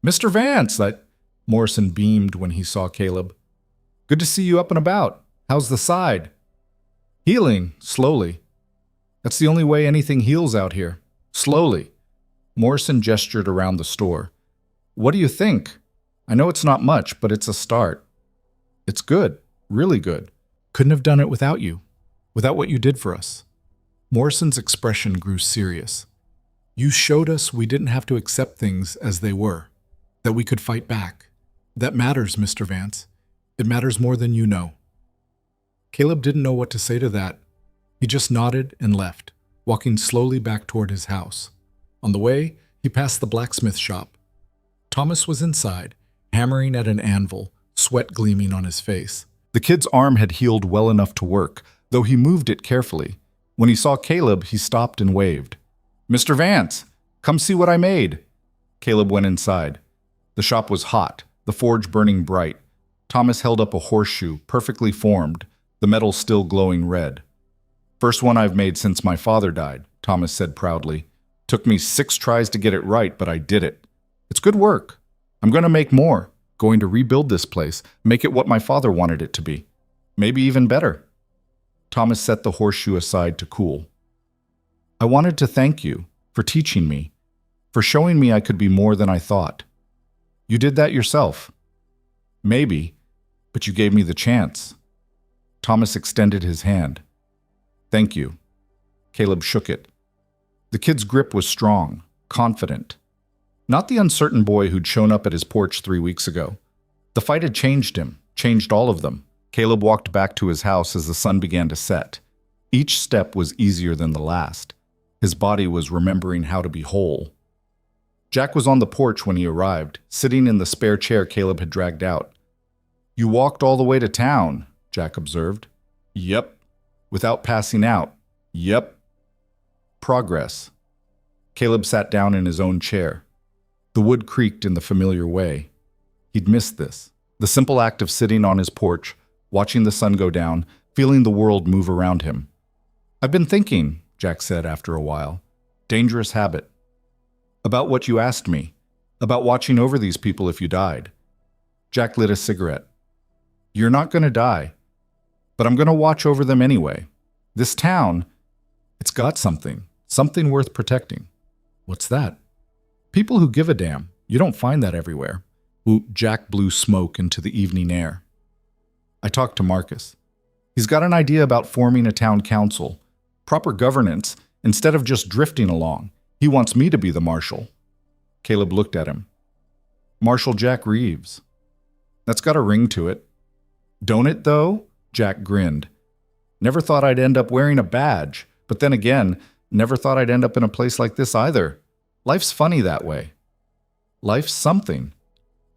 "Mr. Vance," Morrison beamed when he saw Caleb. "Good to see you up and about. How's the side?" "Healing, slowly. That's the only way anything heals out here. Slowly." Morrison gestured around the store. "What do you think? I know it's not much, but it's a start." "It's good, really good. Couldn't have done it without you, without what you did for us." Morrison's expression grew serious. "You showed us we didn't have to accept things as they were, that we could fight back. That matters, Mr. Vance. It matters more than you know." Caleb didn't know what to say to that. He just nodded and left, walking slowly back toward his house. On the way, he passed the blacksmith shop. Thomas was inside, hammering at an anvil, sweat gleaming on his face. The kid's arm had healed well enough to work, though he moved it carefully. When he saw Caleb, he stopped and waved. "Mr. Vance, come see what I made." Caleb went inside. The shop was hot, the forge burning bright. Thomas held up a horseshoe, perfectly formed, the metal still glowing red. "First one I've made since my father died," Thomas said proudly. "Took me 6 tries to get it right, but I did it. It's good work. I'm going to make more. Going to rebuild this place, make it what my father wanted it to be. Maybe even better." Thomas set the horseshoe aside to cool. "I wanted to thank you for teaching me, for showing me I could be more than I thought. You did that yourself." "Maybe, but you gave me the chance." Thomas extended his hand. "Thank you." Caleb shook it. The kid's grip was strong, confident. Not the uncertain boy who'd shown up at his porch 3 weeks ago. The fight had changed him, changed all of them. Caleb walked back to his house as the sun began to set. Each step was easier than the last. His body was remembering how to be whole. Jack was on the porch when he arrived, sitting in the spare chair Caleb had dragged out. "You walked all the way to town," Jack observed. "Yep." "Without passing out?" "Yep." Progress. Caleb sat down in his own chair. The wood creaked in the familiar way. He'd missed this. The simple act of sitting on his porch, watching the sun go down, feeling the world move around him. "I've been thinking," Jack said after a while. "Dangerous habit. About what you asked me. About watching over these people if you died." Jack lit a cigarette. "You're not going to die. But I'm going to watch over them anyway. This town, it's got something worth protecting." "What's that?" "People who give a damn. You don't find that everywhere." Jack blew smoke into the evening air. "I talked to Marcus. He's got an idea about forming a town council. Proper governance, instead of just drifting along. He wants me to be the marshal." Caleb looked at him. "Marshal Jack Reeves. That's got a ring to it." "Don't it, though?" Jack grinned. "Never thought I'd end up wearing a badge, but then again, never thought I'd end up in a place like this either. Life's funny that way." "Life's something."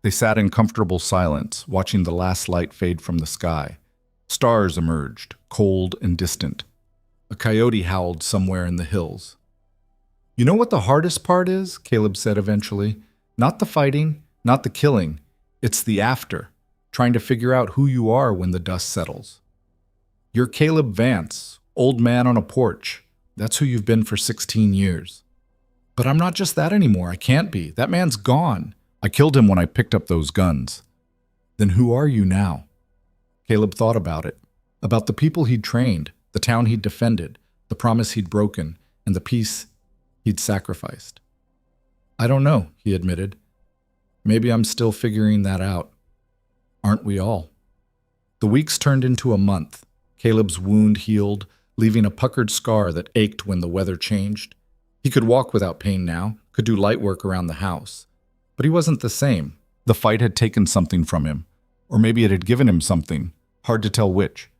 They sat in comfortable silence, watching the last light fade from the sky. Stars emerged, cold and distant. A coyote howled somewhere in the hills. "You know what the hardest part is?" Caleb said eventually. "Not the fighting, not the killing. It's the after, trying to figure out who you are when the dust settles. You're Caleb Vance, old man on a porch. That's who you've been for 16 years. But I'm not just that anymore. I can't be. That man's gone. I killed him when I picked up those guns." "Then who are you now?" Caleb thought about it, about the people he'd trained, the town he'd defended, the promise he'd broken, and the peace he'd sacrificed. "I don't know," he admitted. "Maybe I'm still figuring that out. Aren't we all?" The weeks turned into a month. Caleb's wound healed, leaving a puckered scar that ached when the weather changed. He could walk without pain now, could do light work around the house. But he wasn't the same. The fight had taken something from him. Or maybe it had given him something. Hard to tell which.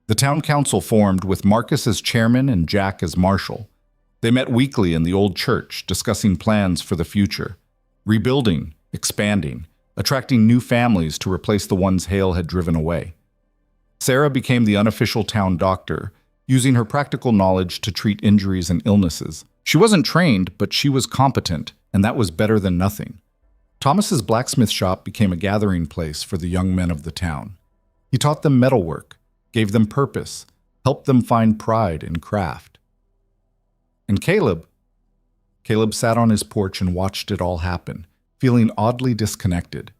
The town council formed with Marcus as chairman and Jack as marshal. They met weekly in the old church, discussing plans for the future. Rebuilding, expanding, attracting new families to replace the ones Hale had driven away. Sarah became the unofficial town doctor, using her practical knowledge to treat injuries and illnesses. She wasn't trained, but she was competent, and that was better than nothing. Thomas's blacksmith shop became a gathering place for the young men of the town. He taught them metalwork, gave them purpose, helped them find pride in craft. And Caleb sat on his porch and watched it all happen, feeling oddly disconnected.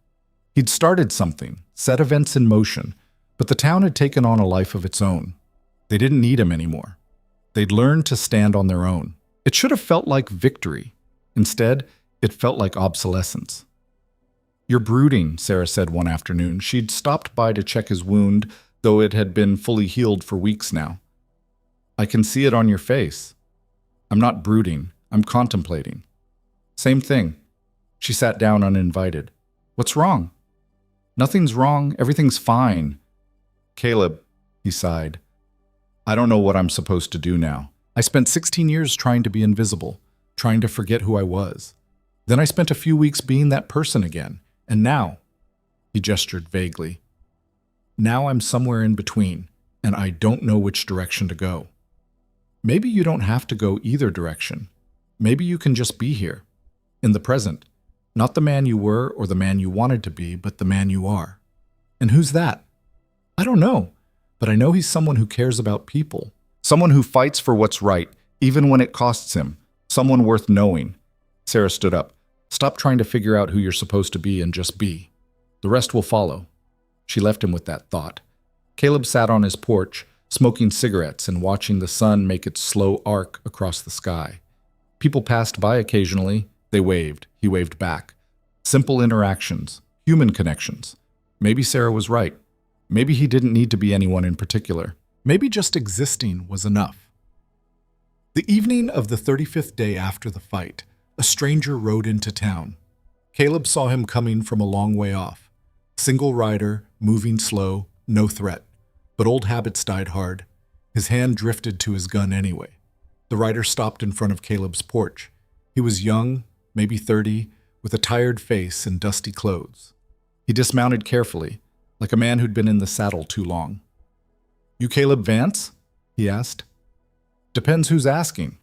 He'd started something, set events in motion, but the town had taken on a life of its own. They didn't need him anymore. They'd learned to stand on their own. It should have felt like victory. Instead, it felt like obsolescence. "You're brooding," Sarah said one afternoon. She'd stopped by to check his wound, though it had been fully healed for weeks now. "I can see it on your face." "I'm not brooding. I'm contemplating." "Same thing." She sat down uninvited. "What's wrong?" "Nothing's wrong. Everything's fine." "Caleb," he sighed. "I don't know what I'm supposed to do now. I spent 16 years trying to be invisible, trying to forget who I was. Then I spent a few weeks being that person again. And now," he gestured vaguely, "now I'm somewhere in between, and I don't know which direction to go." "Maybe you don't have to go either direction. Maybe you can just be here, in the present. Not the man you were or the man you wanted to be, but the man you are." "And who's that?" "I don't know, but I know he's someone who cares about people. Someone who fights for what's right, even when it costs him. Someone worth knowing." Sarah stood up. "Stop trying to figure out who you're supposed to be and just be. The rest will follow." She left him with that thought. Caleb sat on his porch, smoking cigarettes and watching the sun make its slow arc across the sky. People passed by occasionally. They waved. He waved back. Simple interactions, human connections. Maybe Sarah was right. Maybe he didn't need to be anyone in particular. Maybe just existing was enough. The evening of the 35th day after the fight, a stranger rode into town. Caleb saw him coming from a long way off. Single rider, moving slow, no threat. But old habits died hard. His hand drifted to his gun anyway. The rider stopped in front of Caleb's porch. He was young, maybe 30, with a tired face and dusty clothes. He dismounted carefully, like a man who'd been in the saddle too long. "You Caleb Vance?" he asked. "Depends who's asking.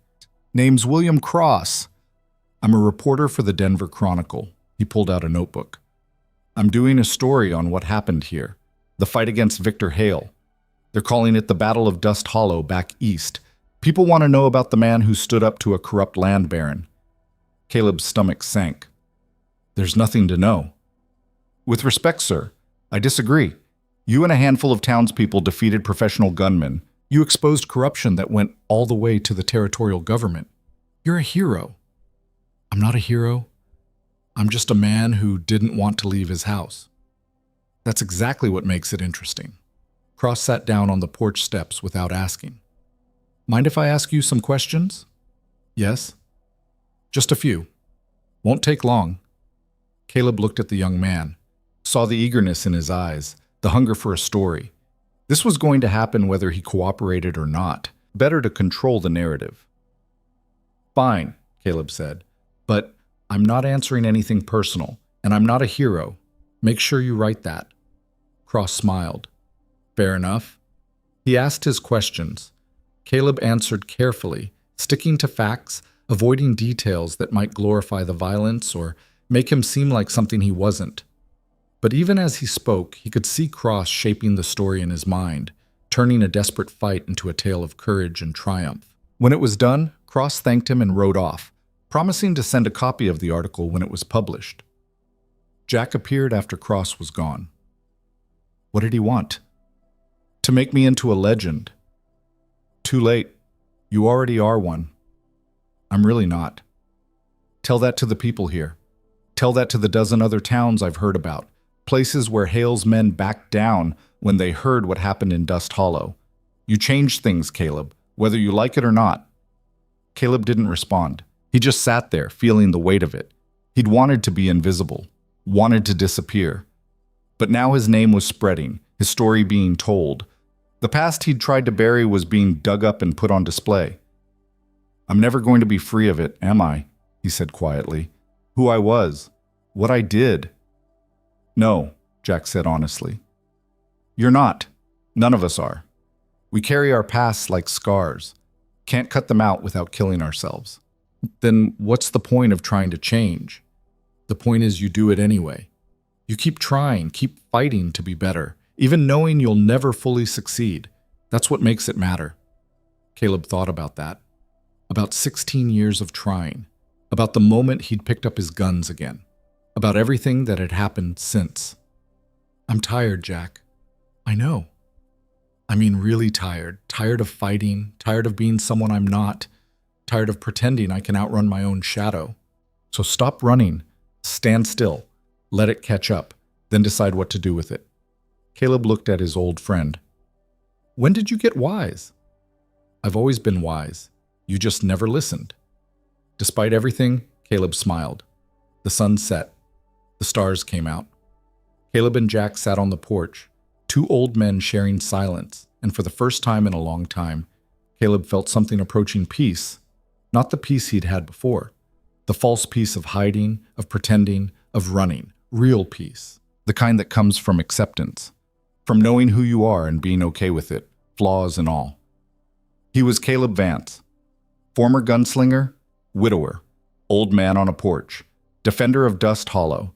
Name's William Cross. I'm a reporter for the Denver Chronicle." He pulled out a notebook. "I'm doing a story on what happened here, the fight against Victor Hale. They're calling it the Battle of Dust Hollow back east. People want to know about the man who stood up to a corrupt land baron." Caleb's stomach sank. "There's nothing to know." "With respect, sir, I disagree. You and a handful of townspeople defeated professional gunmen. You exposed corruption that went all the way to the territorial government. You're a hero." "I'm not a hero. I'm just a man who didn't want to leave his house." "That's exactly what makes it interesting." Cross sat down on the porch steps without asking. Mind if I ask you some questions? Yes. Just a few. Won't take long. Caleb looked at the young man, saw the eagerness in his eyes, the hunger for a story. This was going to happen whether he cooperated or not. Better to control the narrative. Fine, Caleb said, but I'm not answering anything personal, and I'm not a hero. Make sure you write that. Cross smiled. Fair enough. He asked his questions. Caleb answered carefully, sticking to facts, avoiding details that might glorify the violence or make him seem like something he wasn't. But even as he spoke, he could see Cross shaping the story in his mind, turning a desperate fight into a tale of courage and triumph. When it was done, Cross thanked him and rode off, promising to send a copy of the article when it was published. Jack appeared after Cross was gone. What did he want? To make me into a legend. Too late. You already are one. I'm really not. Tell that to the people here. Tell that to the dozen other towns I've heard about, places where Hale's men backed down when they heard what happened in Dust Hollow. You changed things, Caleb, whether you like it or not. Caleb didn't respond. He just sat there, feeling the weight of it. He'd wanted to be invisible, wanted to disappear. But now his name was spreading, his story being told. The past he'd tried to bury was being dug up and put on display. I'm never going to be free of it, am I? He said quietly. Who I was, what I did. No, Jack said honestly. You're not. None of us are. We carry our pasts like scars. Can't cut them out without killing ourselves. Then what's the point of trying to change? The point is you do it anyway. You keep trying, keep fighting to be better, even knowing you'll never fully succeed. That's what makes it matter. Caleb thought about that. About 16 years of trying. About the moment he'd picked up his guns again. About everything that had happened since. I'm tired, Jack. I know. I mean really tired. Tired of fighting. Tired of being someone I'm not. Tired of pretending I can outrun my own shadow. So stop running. Stand still. Let it catch up. Then decide what to do with it. Caleb looked at his old friend. When did you get wise? I've always been wise. You just never listened. Despite everything, Caleb smiled. The sun set. The stars came out. Caleb and Jack sat on the porch, two old men sharing silence, and for the first time in a long time, Caleb felt something approaching peace, not the peace he'd had before, the false peace of hiding, of pretending, of running, real peace, the kind that comes from acceptance, from knowing who you are and being okay with it, flaws and all. He was Caleb Vance, former gunslinger, widower, old man on a porch, defender of Dust Hollow.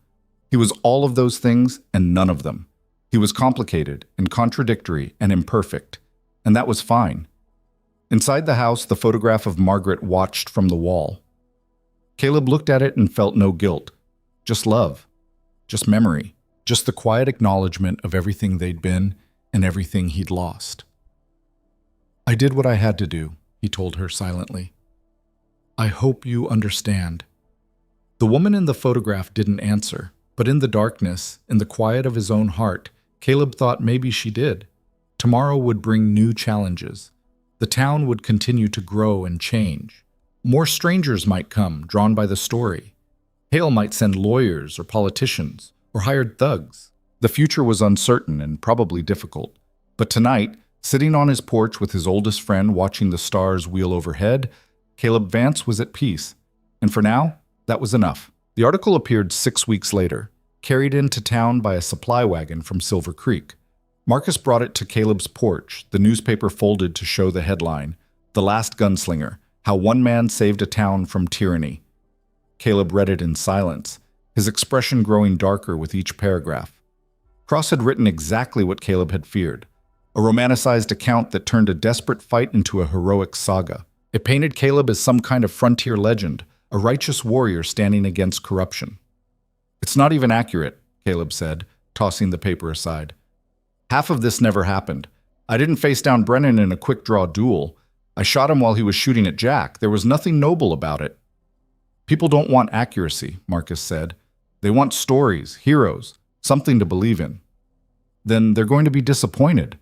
He was all of those things and none of them. He was complicated and contradictory and imperfect, and that was fine. Inside the house, the photograph of Margaret watched from the wall. Caleb looked at it and felt no guilt, just love, just memory, just the quiet acknowledgement of everything they'd been and everything he'd lost. I did what I had to do, he told her silently. I hope you understand. The woman in the photograph didn't answer, but in the darkness, in the quiet of his own heart, Caleb thought maybe she did. Tomorrow would bring new challenges. The town would continue to grow and change. More strangers might come, drawn by the story. Hale might send lawyers or politicians or hired thugs. The future was uncertain and probably difficult. But tonight, sitting on his porch with his oldest friend watching the stars wheel overhead, Caleb Vance was at peace. And for now, that was enough. The article appeared 6 weeks later, carried into town by a supply wagon from Silver Creek. Marcus brought it to Caleb's porch, the newspaper folded to show the headline, The Last Gunslinger, How One Man Saved a Town from Tyranny. Caleb read it in silence, his expression growing darker with each paragraph. Cross had written exactly what Caleb had feared, a romanticized account that turned a desperate fight into a heroic saga. It painted Caleb as some kind of frontier legend, a righteous warrior standing against corruption. It's not even accurate, Caleb said, tossing the paper aside. Half of this never happened. I didn't face down Brennan in a quick-draw duel. I shot him while he was shooting at Jack. There was nothing noble about it. People don't want accuracy, Marcus said. They want stories, heroes, something to believe in. Then they're going to be disappointed.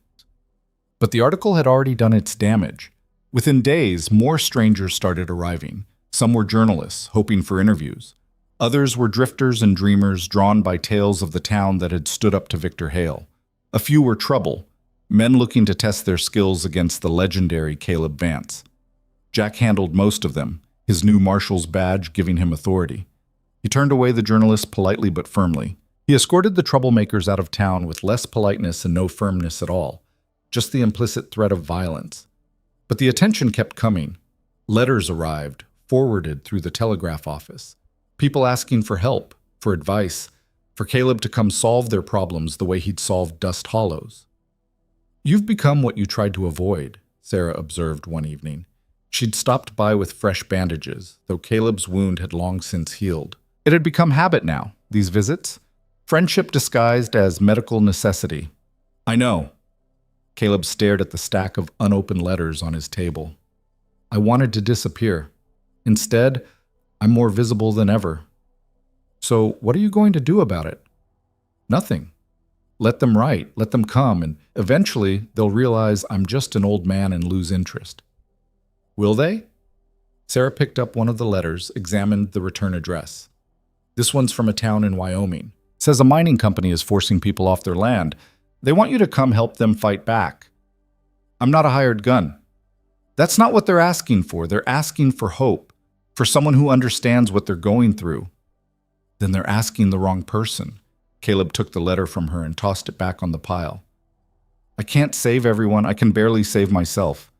But the article had already done its damage. Within days, more strangers started arriving. Some were journalists, hoping for interviews. Others were drifters and dreamers drawn by tales of the town that had stood up to Victor Hale. A few were trouble, men looking to test their skills against the legendary Caleb Vance. Jack handled most of them, his new marshal's badge giving him authority. He turned away the journalists politely but firmly. He escorted the troublemakers out of town with less politeness and no firmness at all, just the implicit threat of violence. But the attention kept coming. Letters arrived, forwarded through the telegraph office. People asking for help, for advice, for Caleb to come solve their problems the way he'd solved Dust Hollow's. "You've become what you tried to avoid," Sarah observed one evening. She'd stopped by with fresh bandages, though Caleb's wound had long since healed. It had become habit now, these visits. Friendship disguised as medical necessity. "I know." Caleb stared at the stack of unopened letters on his table. "I wanted to disappear. Instead, I'm more visible than ever. So what are you going to do about it?" "Nothing. Let them write, let them come, and eventually they'll realize I'm just an old man and lose interest." "Will they?" Sarah picked up one of the letters, examined the return address. "This one's from a town in Wyoming. It says a mining company is forcing people off their land. They want you to come help them fight back." "I'm not a hired gun." "That's not what they're asking for. They're asking for hope, for someone who understands what they're going through." "Then they're asking the wrong person." Caleb took the letter from her and tossed it back on the pile. "I can't save everyone. I can barely save myself."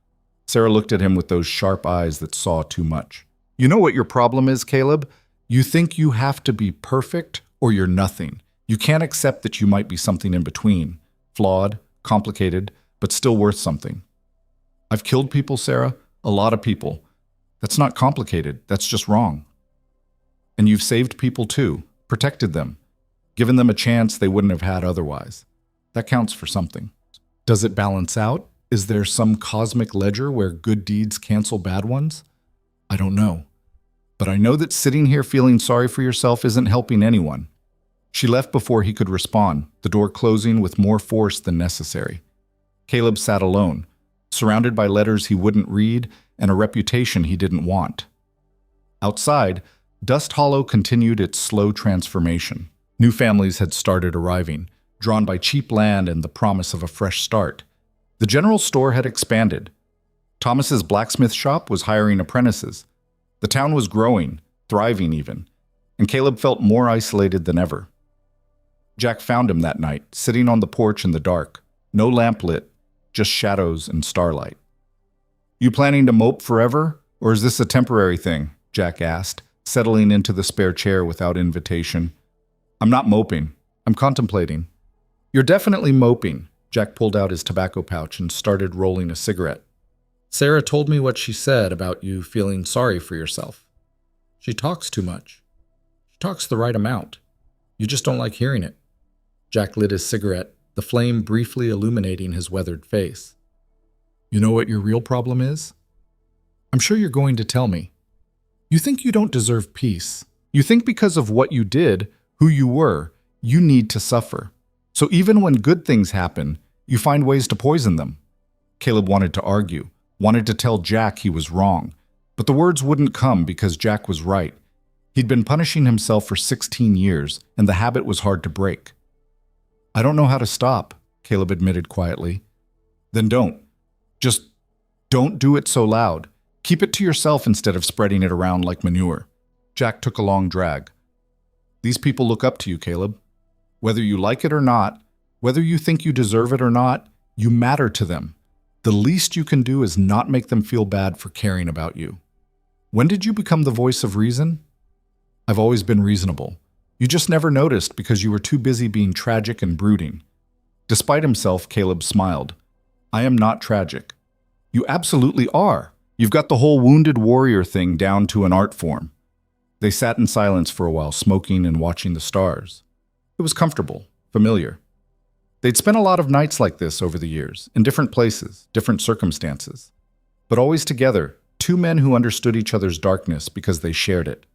Sarah looked at him with those sharp eyes that saw too much. "You know what your problem is, Caleb? You think you have to be perfect or you're nothing. You can't accept that you might be something in between. Flawed, complicated, but still worth something." "I've killed people, Sarah. A lot of people. That's not complicated. That's just wrong." "And you've saved people too, protected them, given them a chance they wouldn't have had otherwise. That counts for something." "Does it balance out? Is there some cosmic ledger where good deeds cancel bad ones?" "I don't know. But I know that sitting here feeling sorry for yourself isn't helping anyone." She left before he could respond, the door closing with more force than necessary. Caleb sat alone, surrounded by letters he wouldn't read and a reputation he didn't want. Outside, Dust Hollow continued its slow transformation. New families had started arriving, drawn by cheap land and the promise of a fresh start. The general store had expanded. Thomas's blacksmith shop was hiring apprentices. The town was growing, thriving even, and Caleb felt more isolated than ever. Jack found him that night, sitting on the porch in the dark, no lamp lit, just shadows and starlight. "You planning to mope forever, or is this a temporary thing?" Jack asked, settling into the spare chair without invitation. "I'm not moping. I'm contemplating." "You're definitely moping." Jack pulled out his tobacco pouch and started rolling a cigarette. "Sarah told me what she said about you feeling sorry for yourself. She talks too much. She talks the right amount. You just don't like hearing it." Jack lit his cigarette, the flame briefly illuminating his weathered face. "You know what your real problem is? I'm sure you're going to tell me. You think you don't deserve peace. You think because of what you did, who you were, you need to suffer. So even when good things happen, you find ways to poison them." Caleb wanted to argue, wanted to tell Jack he was wrong, but the words wouldn't come because Jack was right. He'd been punishing himself for 16 years, and the habit was hard to break. "I don't know how to stop," Caleb admitted quietly. "Then don't. Just don't do it so loud. Keep it to yourself instead of spreading it around like manure." Jack took a long drag. "These people look up to you, Caleb. Whether you like it or not, whether you think you deserve it or not, you matter to them. The least you can do is not make them feel bad for caring about you. When did you become the voice of reason?" "I've always been reasonable. You just never noticed because you were too busy being tragic and brooding." Despite himself, Caleb smiled. "I am not tragic." "You absolutely are. You've got the whole wounded warrior thing down to an art form." They sat in silence for a while, smoking and watching the stars. It was comfortable, familiar. They'd spent a lot of nights like this over the years, in different places, different circumstances. But always together, two men who understood each other's darkness because they shared it.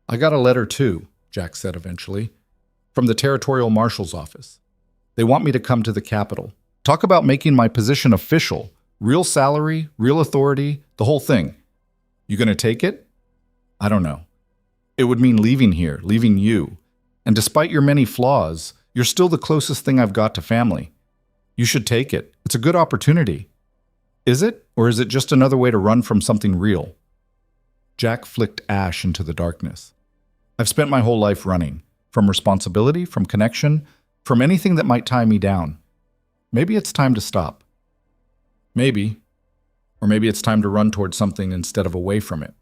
"I got a letter too," Jack said eventually, "from the territorial marshal's office. They want me to come to the capital. Talk about making my position official. Real salary, real authority, the whole thing. You gonna take it? I don't know. It would mean leaving here, leaving you. And despite your many flaws, you're still the closest thing I've got to family. You should take it. It's a good opportunity. Is it? Or is it just another way to run from something real? Jack flicked ash into the darkness. I've spent my whole life running. From responsibility, from connection, from anything that might tie me down. Maybe it's time to stop. Maybe. Or maybe it's time to run towards something instead of away from it.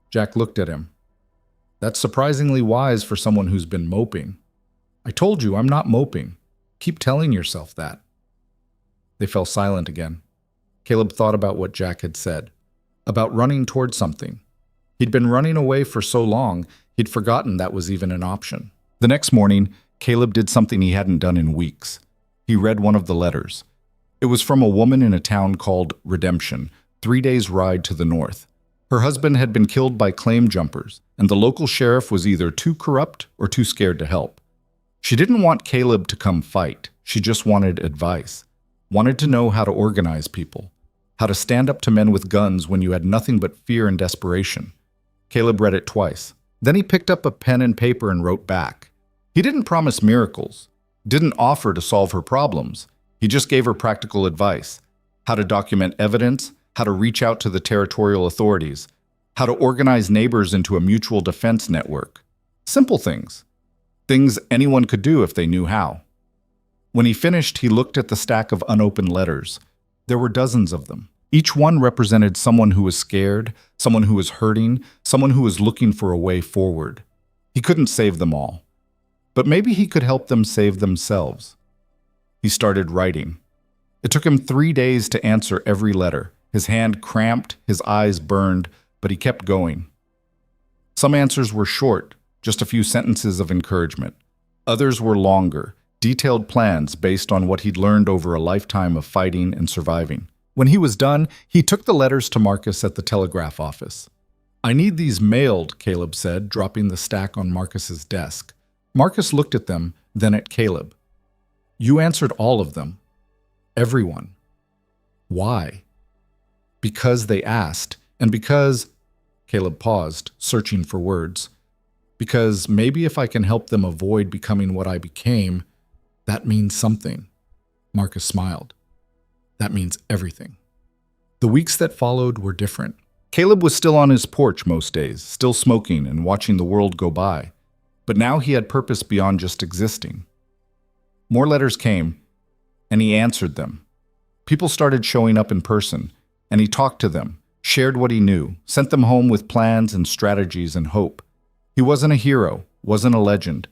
Jack looked at him. That's surprisingly wise for someone who's been moping. I told you, I'm not moping. Keep telling yourself that. They fell silent again. Caleb thought about what Jack had said, about running towards something. He'd been running away for so long, he'd forgotten that was even an option. The next morning, Caleb did something he hadn't done in weeks. He read one of the letters. It was from a woman in a town called Redemption, 3 days' ride to the north. Her husband had been killed by claim jumpers, and the local sheriff was either too corrupt or too scared to help. She didn't want Caleb to come fight. She just wanted advice. Wanted to know how to organize people. How to stand up to men with guns when you had nothing but fear and desperation. Caleb read it twice. Then he picked up a pen and paper and wrote back. He didn't promise miracles. Didn't offer to solve her problems. He just gave her practical advice. How to document evidence, how to reach out to the territorial authorities, how to organize neighbors into a mutual defense network. Simple things. Things anyone could do if they knew how. When he finished, he looked at the stack of unopened letters. There were dozens of them. Each one represented someone who was scared, someone who was hurting, someone who was looking for a way forward. He couldn't save them all. But maybe he could help them save themselves. He started writing. It took him 3 days to answer every letter. His hand cramped, his eyes burned, but he kept going. Some answers were short, just a few sentences of encouragement. Others were longer, detailed plans based on what he'd learned over a lifetime of fighting and surviving. When he was done, he took the letters to Marcus at the telegraph office. I need these mailed, Caleb said, dropping the stack on Marcus's desk. Marcus looked at them, then at Caleb. You answered all of them. Everyone. Why? Because they asked, and because... Caleb paused, searching for words. Because maybe if I can help them avoid becoming what I became, that means something. Marcus smiled. That means everything. The weeks that followed were different. Caleb was still on his porch most days, still smoking and watching the world go by. But now he had purpose beyond just existing. More letters came, and he answered them. People started showing up in person, and he talked to them, shared what he knew, sent them home with plans and strategies and hope. He wasn't a hero, wasn't a legend.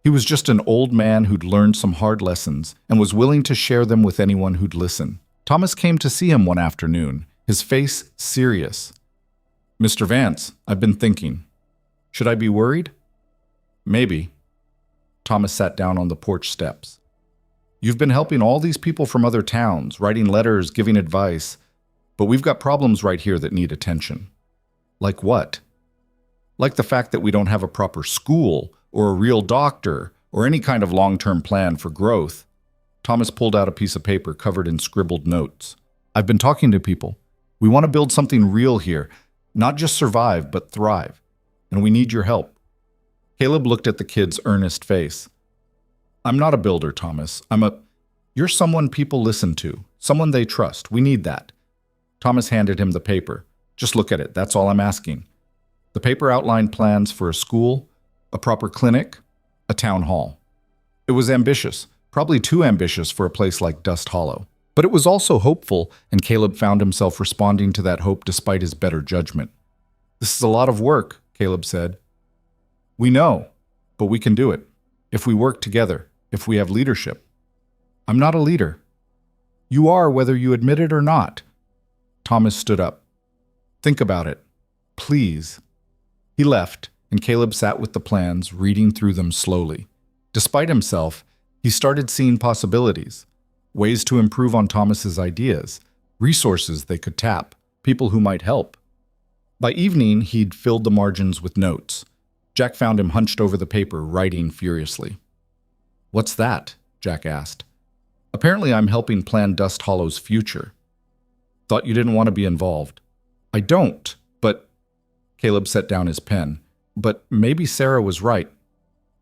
He was just an old man who'd learned some hard lessons and was willing to share them with anyone who'd listen. Thomas came to see him one afternoon, his face serious. Mr. Vance, I've been thinking. Should I be worried? Maybe. Thomas sat down on the porch steps. You've been helping all these people from other towns, writing letters, giving advice, but we've got problems right here that need attention. Like what? Like the fact that we don't have a proper school, or a real doctor, or any kind of long-term plan for growth. Thomas pulled out a piece of paper covered in scribbled notes. I've been talking to people. We want to build something real here, not just survive, but thrive. And we need your help. Caleb looked at the kid's earnest face. I'm not a builder, Thomas. You're someone people listen to, someone they trust. We need that. Thomas handed him the paper. Just look at it. That's all I'm asking. The paper outlined plans for a school, a proper clinic, a town hall. It was ambitious, probably too ambitious for a place like Dust Hollow. But it was also hopeful, and Caleb found himself responding to that hope despite his better judgment. This is a lot of work, Caleb said. We know, but we can do it. If we work together, if we have leadership. I'm not a leader. You are, whether you admit it or not. Thomas stood up. Think about it. Please. He left, and Caleb sat with the plans, reading through them slowly. Despite himself, he started seeing possibilities, ways to improve on Thomas's ideas, resources they could tap, people who might help. By evening, he'd filled the margins with notes. Jack found him hunched over the paper, writing furiously. What's that? Jack asked. Apparently, I'm helping plan Dust Hollow's future. Thought you didn't want to be involved. I don't, but... Caleb set down his pen. But maybe Sarah was right.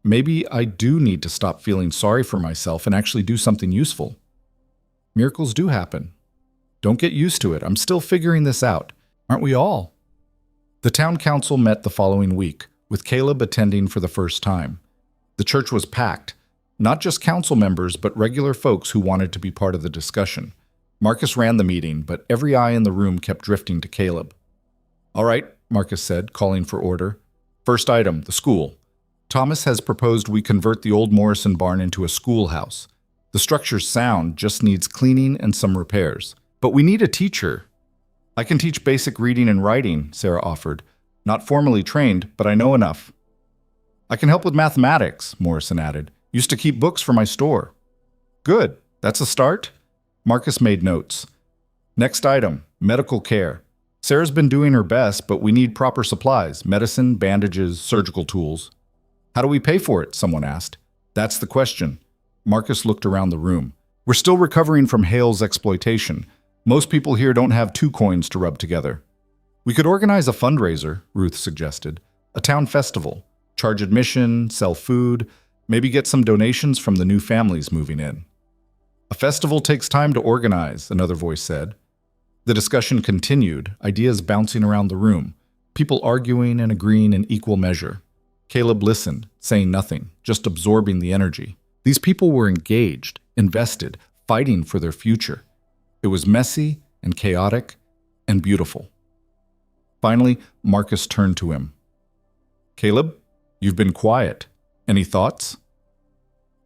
Maybe I do need to stop feeling sorry for myself and actually do something useful. Miracles do happen. Don't get used to it. I'm still figuring this out. Aren't we all? The town council met the following week, with Caleb attending for the first time. The church was packed, not just council members, but regular folks who wanted to be part of the discussion. Marcus ran the meeting, but every eye in the room kept drifting to Caleb. All right, Marcus said, calling for order. First item, the school. Thomas has proposed we convert the old Morrison barn into a schoolhouse. The structure's sound, just needs cleaning and some repairs. But we need a teacher. I can teach basic reading and writing, Sarah offered. Not formally trained, but I know enough. I can help with mathematics, Morrison added. Used to keep books for my store. Good, that's a start. Marcus made notes. Next item, medical care. Sarah's been doing her best, but we need proper supplies, medicine, bandages, surgical tools. How do we pay for it? Someone asked. That's the question. Marcus looked around the room. We're still recovering from Hale's exploitation. Most people here don't have 2 coins to rub together. We could organize a fundraiser, Ruth suggested. A town festival. Charge admission, sell food, maybe get some donations from the new families moving in. A festival takes time to organize, another voice said. The discussion continued, ideas bouncing around the room, people arguing and agreeing in equal measure. Caleb listened, saying nothing, just absorbing the energy. These people were engaged, invested, fighting for their future. It was messy and chaotic and beautiful. Finally, Marcus turned to him. Caleb, you've been quiet. Any thoughts?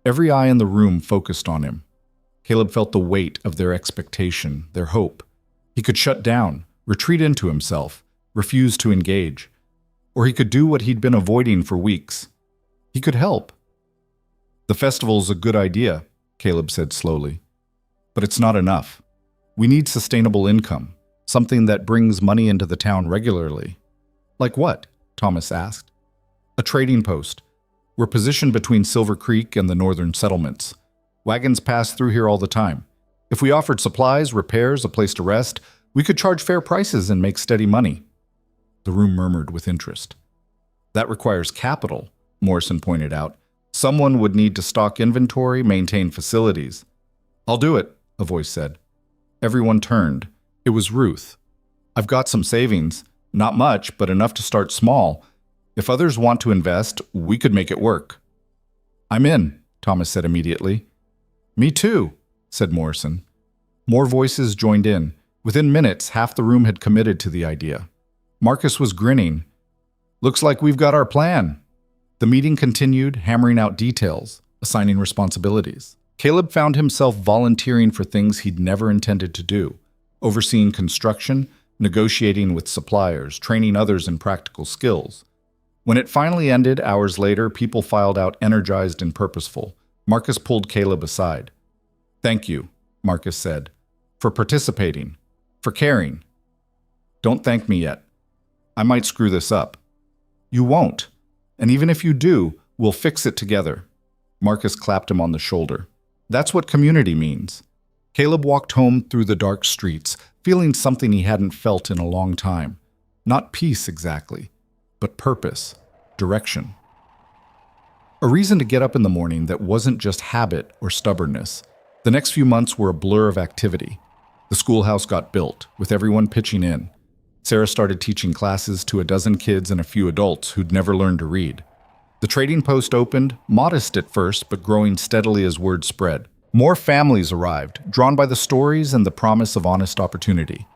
Every eye in the room focused on him. Caleb felt the weight of their expectation, their hope. He could shut down, retreat into himself, refuse to engage. Or he could do what he'd been avoiding for weeks. He could help. The festival's a good idea, Caleb said slowly. But it's not enough. We need sustainable income, something that brings money into the town regularly. Like what? Thomas asked. A trading post. We're positioned between Silver Creek and the northern settlements. Wagons pass through here all the time. If we offered supplies, repairs, a place to rest, we could charge fair prices and make steady money. The room murmured with interest. That requires capital, Morrison pointed out. Someone would need to stock inventory, maintain facilities. I'll do it, a voice said. Everyone turned. It was Ruth. I've got some savings. Not much, but enough to start small. If others want to invest, we could make it work. I'm in, Thomas said immediately. Me too, said Morrison. More voices joined in. Within minutes, half the room had committed to the idea. Marcus was grinning. Looks like we've got our plan. The meeting continued, hammering out details, assigning responsibilities. Caleb found himself volunteering for things he'd never intended to do, overseeing construction, negotiating with suppliers, training others in practical skills. When it finally ended, hours later, people filed out energized and purposeful. Marcus pulled Caleb aside. Thank you, Marcus said, for participating, for caring. Don't thank me yet. I might screw this up. You won't. And even if you do, we'll fix it together. Marcus clapped him on the shoulder. That's what community means. Caleb walked home through the dark streets, feeling something he hadn't felt in a long time. Not peace exactly, but purpose, direction. A reason to get up in the morning that wasn't just habit or stubbornness. The next few months were a blur of activity. The schoolhouse got built, with everyone pitching in. Sarah started teaching classes to a dozen kids and a few adults who'd never learned to read. The trading post opened, modest at first, but growing steadily as word spread. More families arrived, drawn by the stories and the promise of honest opportunity.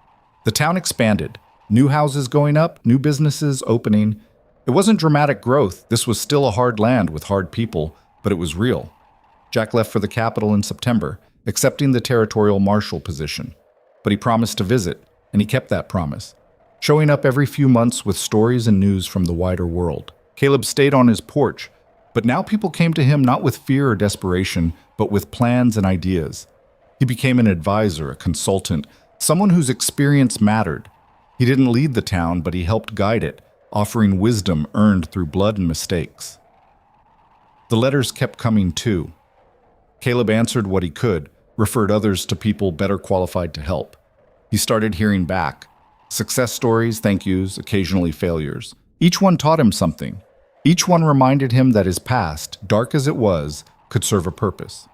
The town expanded, new houses going up, new businesses opening. It wasn't dramatic growth. This was still a hard land with hard people, but it was real. Jack left for the capital in September, accepting the territorial marshal position. But he promised to visit, and he kept that promise, showing up every few months with stories and news from the wider world. Caleb stayed on his porch, but now people came to him not with fear or desperation, but with plans and ideas. He became an advisor, a consultant, someone whose experience mattered. He didn't lead the town, but he helped guide it, offering wisdom earned through blood and mistakes. The letters kept coming too. Caleb answered what he could, referred others to people better qualified to help. He started hearing back. Success stories, thank yous, occasionally failures. Each one taught him something. Each one reminded him that his past, dark as it was, could serve a purpose.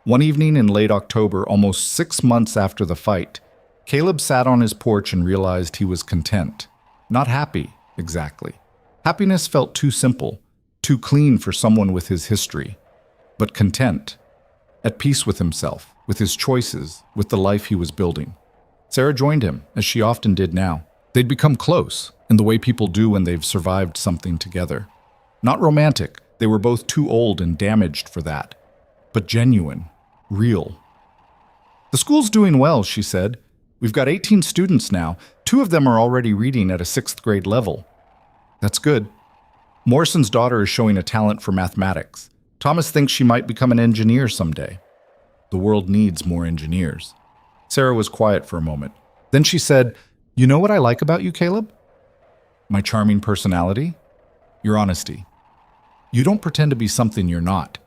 One evening in late October, almost 6 months after the fight, Caleb sat on his porch and realized he was content. Not happy, exactly. Happiness felt too simple, too clean for someone with his history. But content, at peace with himself, with his choices, with the life he was building. Sarah joined him, as she often did now. They'd become close, in the way people do when they've survived something together. Not romantic, they were both too old and damaged for that. But genuine, real. "The school's doing well," she said. "We've got 18 students now. 2 of them are already reading at a 6th grade level." "That's good." "Morrison's daughter is showing a talent for mathematics. Thomas thinks she might become an engineer someday." "The world needs more engineers." Sarah was quiet for a moment. Then she said, "You know what I like about you, Caleb?" "My charming personality?" "Your honesty. You don't pretend to be something you're not.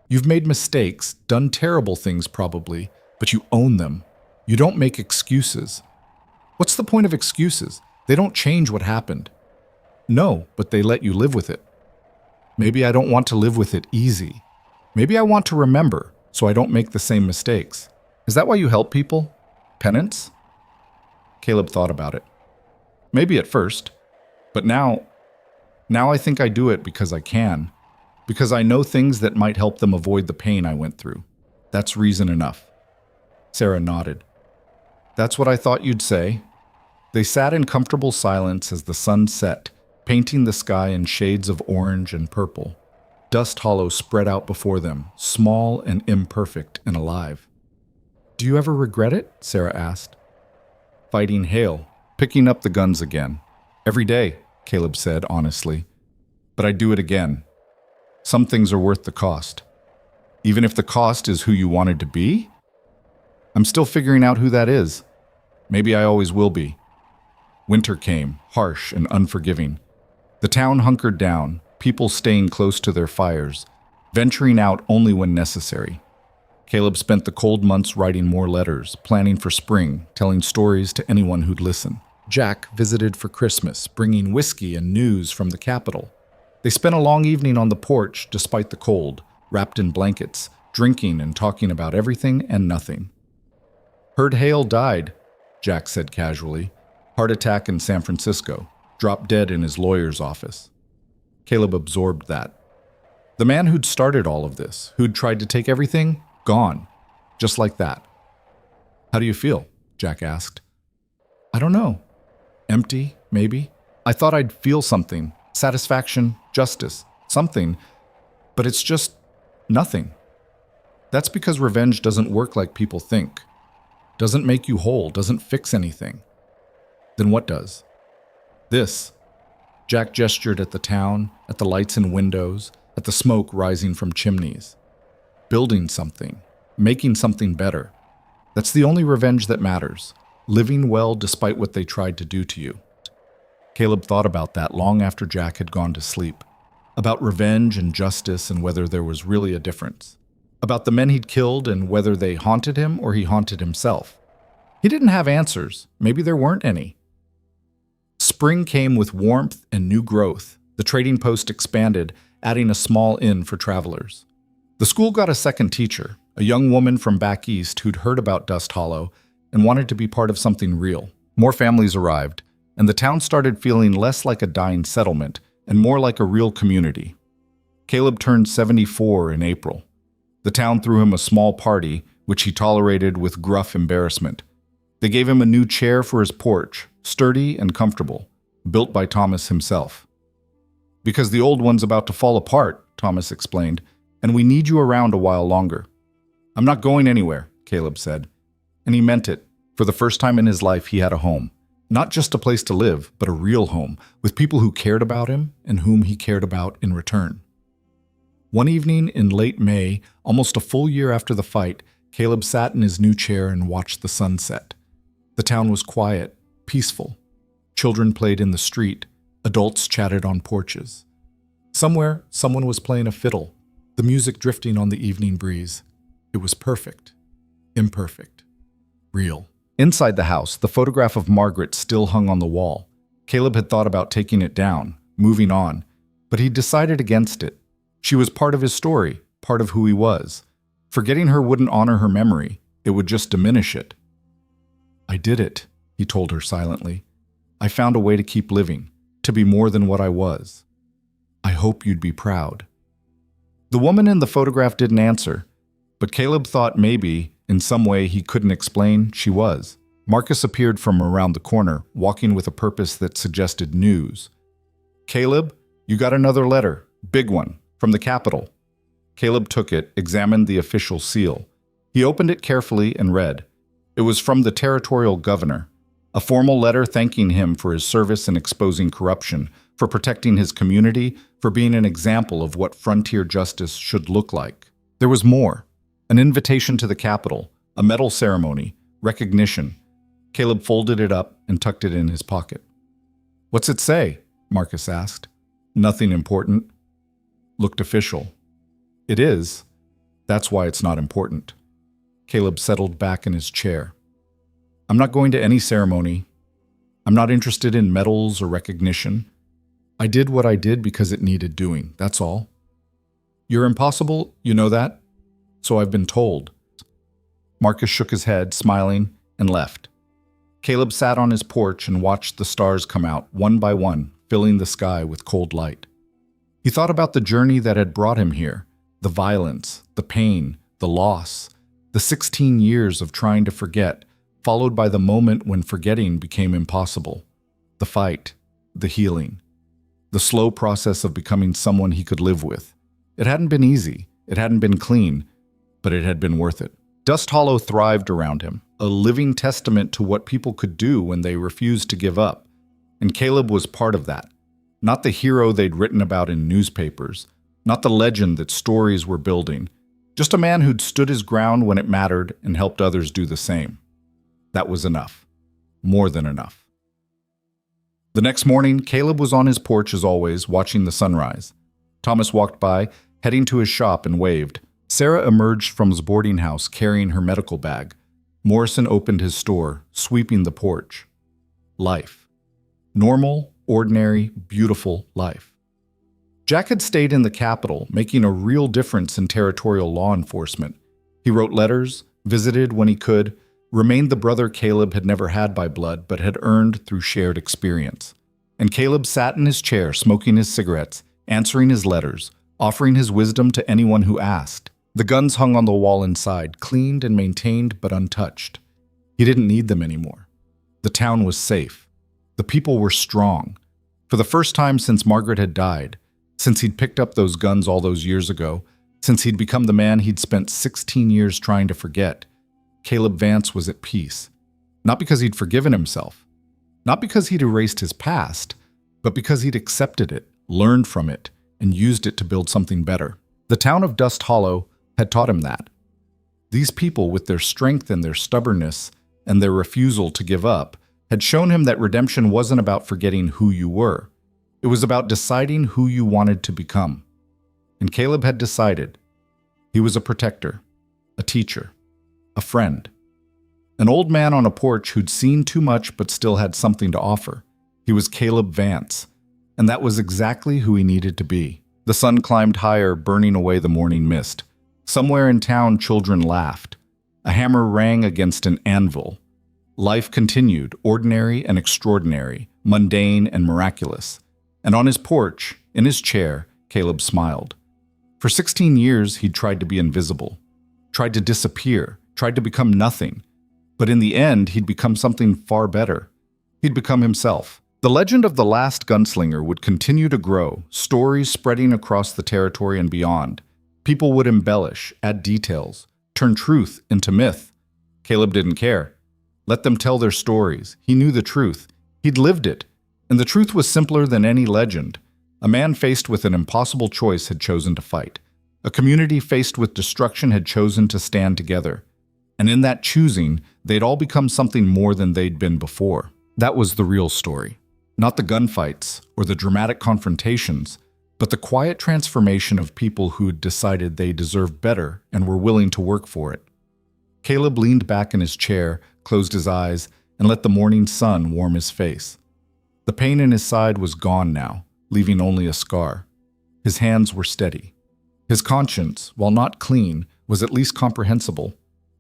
You've made mistakes, done terrible things probably, but you own them. You don't make excuses." "What's the point of excuses? They don't change what happened." "No, but they let you live with it." "Maybe I don't want to live with it easy. Maybe I want to remember, so I don't make the same mistakes. Is that why you help people? Penance?" Caleb thought about it. "Maybe at first. But now I think I do it because I can. Because I know things that might help them avoid the pain I went through. That's reason enough." Sarah nodded. "That's what I thought you'd say." They sat in comfortable silence as the sun set, painting the sky in shades of orange and purple. Dust Hollow spread out before them, small and imperfect and alive. "Do you ever regret it?" Sarah asked. "Fighting hail, picking up the guns again. Every day," Caleb said honestly. "But I'd do it again. Some things are worth the cost. Even if the cost is who you wanted to be? I'm still figuring out who that is. Maybe I always will be." Winter came, harsh and unforgiving. The town hunkered down, people staying close to their fires, venturing out only when necessary. Caleb spent the cold months writing more letters, planning for spring, telling stories to anyone who'd listen. Jack visited for Christmas, bringing whiskey and news from the capital. They spent a long evening on the porch, despite the cold, wrapped in blankets, drinking and talking about everything and nothing. "Heard Hale died," Jack said casually. "Heart attack in San Francisco. Dropped dead in his lawyer's office." Caleb absorbed that. The man who'd started all of this, who'd tried to take everything, gone. Just like that. "How do you feel?" Jack asked. "I don't know. Empty, maybe. I thought I'd feel something. Satisfaction, justice, something. But it's just nothing. That's because revenge doesn't work like people think. Doesn't make you whole, doesn't fix anything. Then what does? This." Jack gestured at the town, at the lights in windows, at the smoke rising from chimneys. "Building something, making something better. That's the only revenge that matters. Living well despite what they tried to do to you." Caleb thought about that long after Jack had gone to sleep. About revenge and justice and whether there was really a difference. About the men he'd killed and whether they haunted him or he haunted himself. He didn't have answers. Maybe there weren't any. Spring came with warmth and new growth. The trading post expanded, adding a small inn for travelers. The school got a second teacher, a young woman from back east who'd heard about Dust Hollow and wanted to be part of something real. More families arrived, and the town started feeling less like a dying settlement and more like a real community. Caleb turned 74 in April. The town threw him a small party, which he tolerated with gruff embarrassment. They gave him a new chair for his porch, sturdy and comfortable, built by Thomas himself. "Because the old one's about to fall apart," Thomas explained, "and we need you around a while longer." "I'm not going anywhere," Caleb said. And he meant it. For the first time in his life, he had a home. Not just a place to live, but a real home, with people who cared about him and whom he cared about in return. One evening in late May, almost a full year after the fight, Caleb sat in his new chair and watched the sunset. The town was quiet, peaceful. Children played in the street. Adults chatted on porches. Somewhere, someone was playing a fiddle, the music drifting on the evening breeze. It was perfect. Imperfect. Real. Inside the house, the photograph of Margaret still hung on the wall. Caleb had thought about taking it down, moving on, but he decided against it. She was part of his story, part of who he was. Forgetting her wouldn't honor her memory. It would just diminish it. "I did it," he told her silently. "I found a way to keep living, to be more than what I was. I hope you'd be proud." The woman in the photograph didn't answer, but Caleb thought maybe, in some way he couldn't explain, she was. Marcus appeared from around the corner, walking with a purpose that suggested news. "Caleb, you got another letter, big one, from the capital." Caleb took it, examined the official seal. He opened it carefully and read. It was from the territorial governor, a formal letter thanking him for his service in exposing corruption, for protecting his community, for being an example of what frontier justice should look like. There was more. An invitation to the capital, a medal ceremony, recognition. Caleb folded it up and tucked it in his pocket. "What's it say?" Marcus asked. "Nothing important." Looked official. "It is. That's why it's not important." Caleb settled back in his chair. "I'm not going to any ceremony. I'm not interested in medals or recognition. I did what I did because it needed doing, that's all. You're impossible, you know that? So I've been told." Marcus shook his head, smiling, and left. Caleb sat on his porch and watched the stars come out, one by one, filling the sky with cold light. He thought about the journey that had brought him here, the violence, the pain, the loss, the 16 years of trying to forget, followed by the moment when forgetting became impossible. The fight, the healing, the slow process of becoming someone he could live with. It hadn't been easy, it hadn't been clean, but it had been worth it. Dust Hollow thrived around him, a living testament to what people could do when they refused to give up. And Caleb was part of that. Not the hero they'd written about in newspapers, not the legend that stories were building, just a man who'd stood his ground when it mattered and helped others do the same. That was enough. More than enough. The next morning, Caleb was on his porch as always, watching the sunrise. Thomas walked by, heading to his shop, and waved. Sarah emerged from his boarding house carrying her medical bag. Morrison opened his store, sweeping the porch. Life. Normal, ordinary, beautiful life. Jack had stayed in the capital, making a real difference in territorial law enforcement. He wrote letters, visited when he could, remained the brother Caleb had never had by blood but had earned through shared experience. And Caleb sat in his chair, smoking his cigarettes, answering his letters, offering his wisdom to anyone who asked. The guns hung on the wall inside, cleaned and maintained but untouched. He didn't need them anymore. The town was safe. The people were strong. For the first time since Margaret had died, since he'd picked up those guns all those years ago, since he'd become the man he'd spent 16 years trying to forget, Caleb Vance was at peace. Not because he'd forgiven himself, not because he'd erased his past, but because he'd accepted it, learned from it, and used it to build something better. The town of Dust Hollow had taught him that. These people, with their strength and their stubbornness and their refusal to give up, had shown him that redemption wasn't about forgetting who you were. It was about deciding who you wanted to become. And Caleb had decided. He was a protector, a teacher, a friend. An old man on a porch who'd seen too much but still had something to offer. He was Caleb Vance, and that was exactly who he needed to be. The sun climbed higher, burning away the morning mist. Somewhere in town, children laughed. A hammer rang against an anvil. Life continued, ordinary and extraordinary, mundane and miraculous. And on his porch, in his chair, Caleb smiled. For 16 years, he'd tried to be invisible, tried to disappear, tried to become nothing. But in the end, he'd become something far better. He'd become himself. The legend of the last gunslinger would continue to grow, stories spreading across the territory and beyond. People would embellish, add details, turn truth into myth. Caleb didn't care. Let them tell their stories. He knew the truth. He'd lived it. And the truth was simpler than any legend. A man faced with an impossible choice had chosen to fight. A community faced with destruction had chosen to stand together. And in that choosing, they'd all become something more than they'd been before. That was the real story. Not the gunfights or the dramatic confrontations, but the quiet transformation of people who'd decided they deserved better and were willing to work for it. Caleb leaned back in his chair, closed his eyes, and let the morning sun warm his face. The pain in his side was gone now, leaving only a scar. His hands were steady. His conscience, while not clean, was at least comprehensible.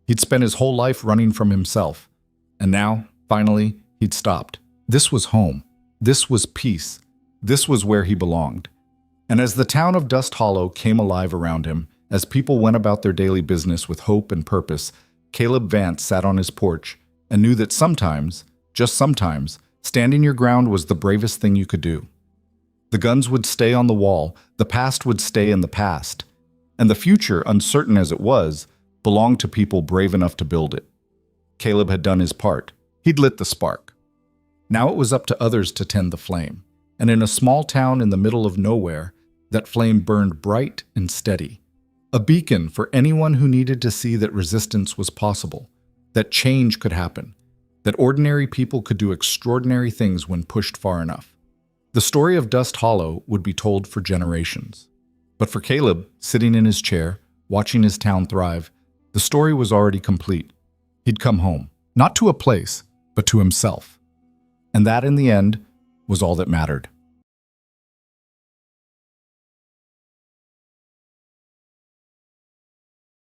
He'd spent his whole life running from himself. And now, finally, he'd stopped. This was home. This was peace. This was where he belonged. And as the town of Dust Hollow came alive around him, as people went about their daily business with hope and purpose, Caleb Vance sat on his porch and knew that sometimes, just sometimes, standing your ground was the bravest thing you could do. The guns would stay on the wall, the past would stay in the past, and the future, uncertain as it was, belonged to people brave enough to build it. Caleb had done his part. He'd lit the spark. Now it was up to others to tend the flame, and in a small town in the middle of nowhere, that flame burned bright and steady. A beacon for anyone who needed to see that resistance was possible, that change could happen, that ordinary people could do extraordinary things when pushed far enough. The story of Dust Hollow would be told for generations. But for Caleb, sitting in his chair, watching his town thrive, the story was already complete. He'd come home, not to a place, but to himself. And that, in the end, was all that mattered.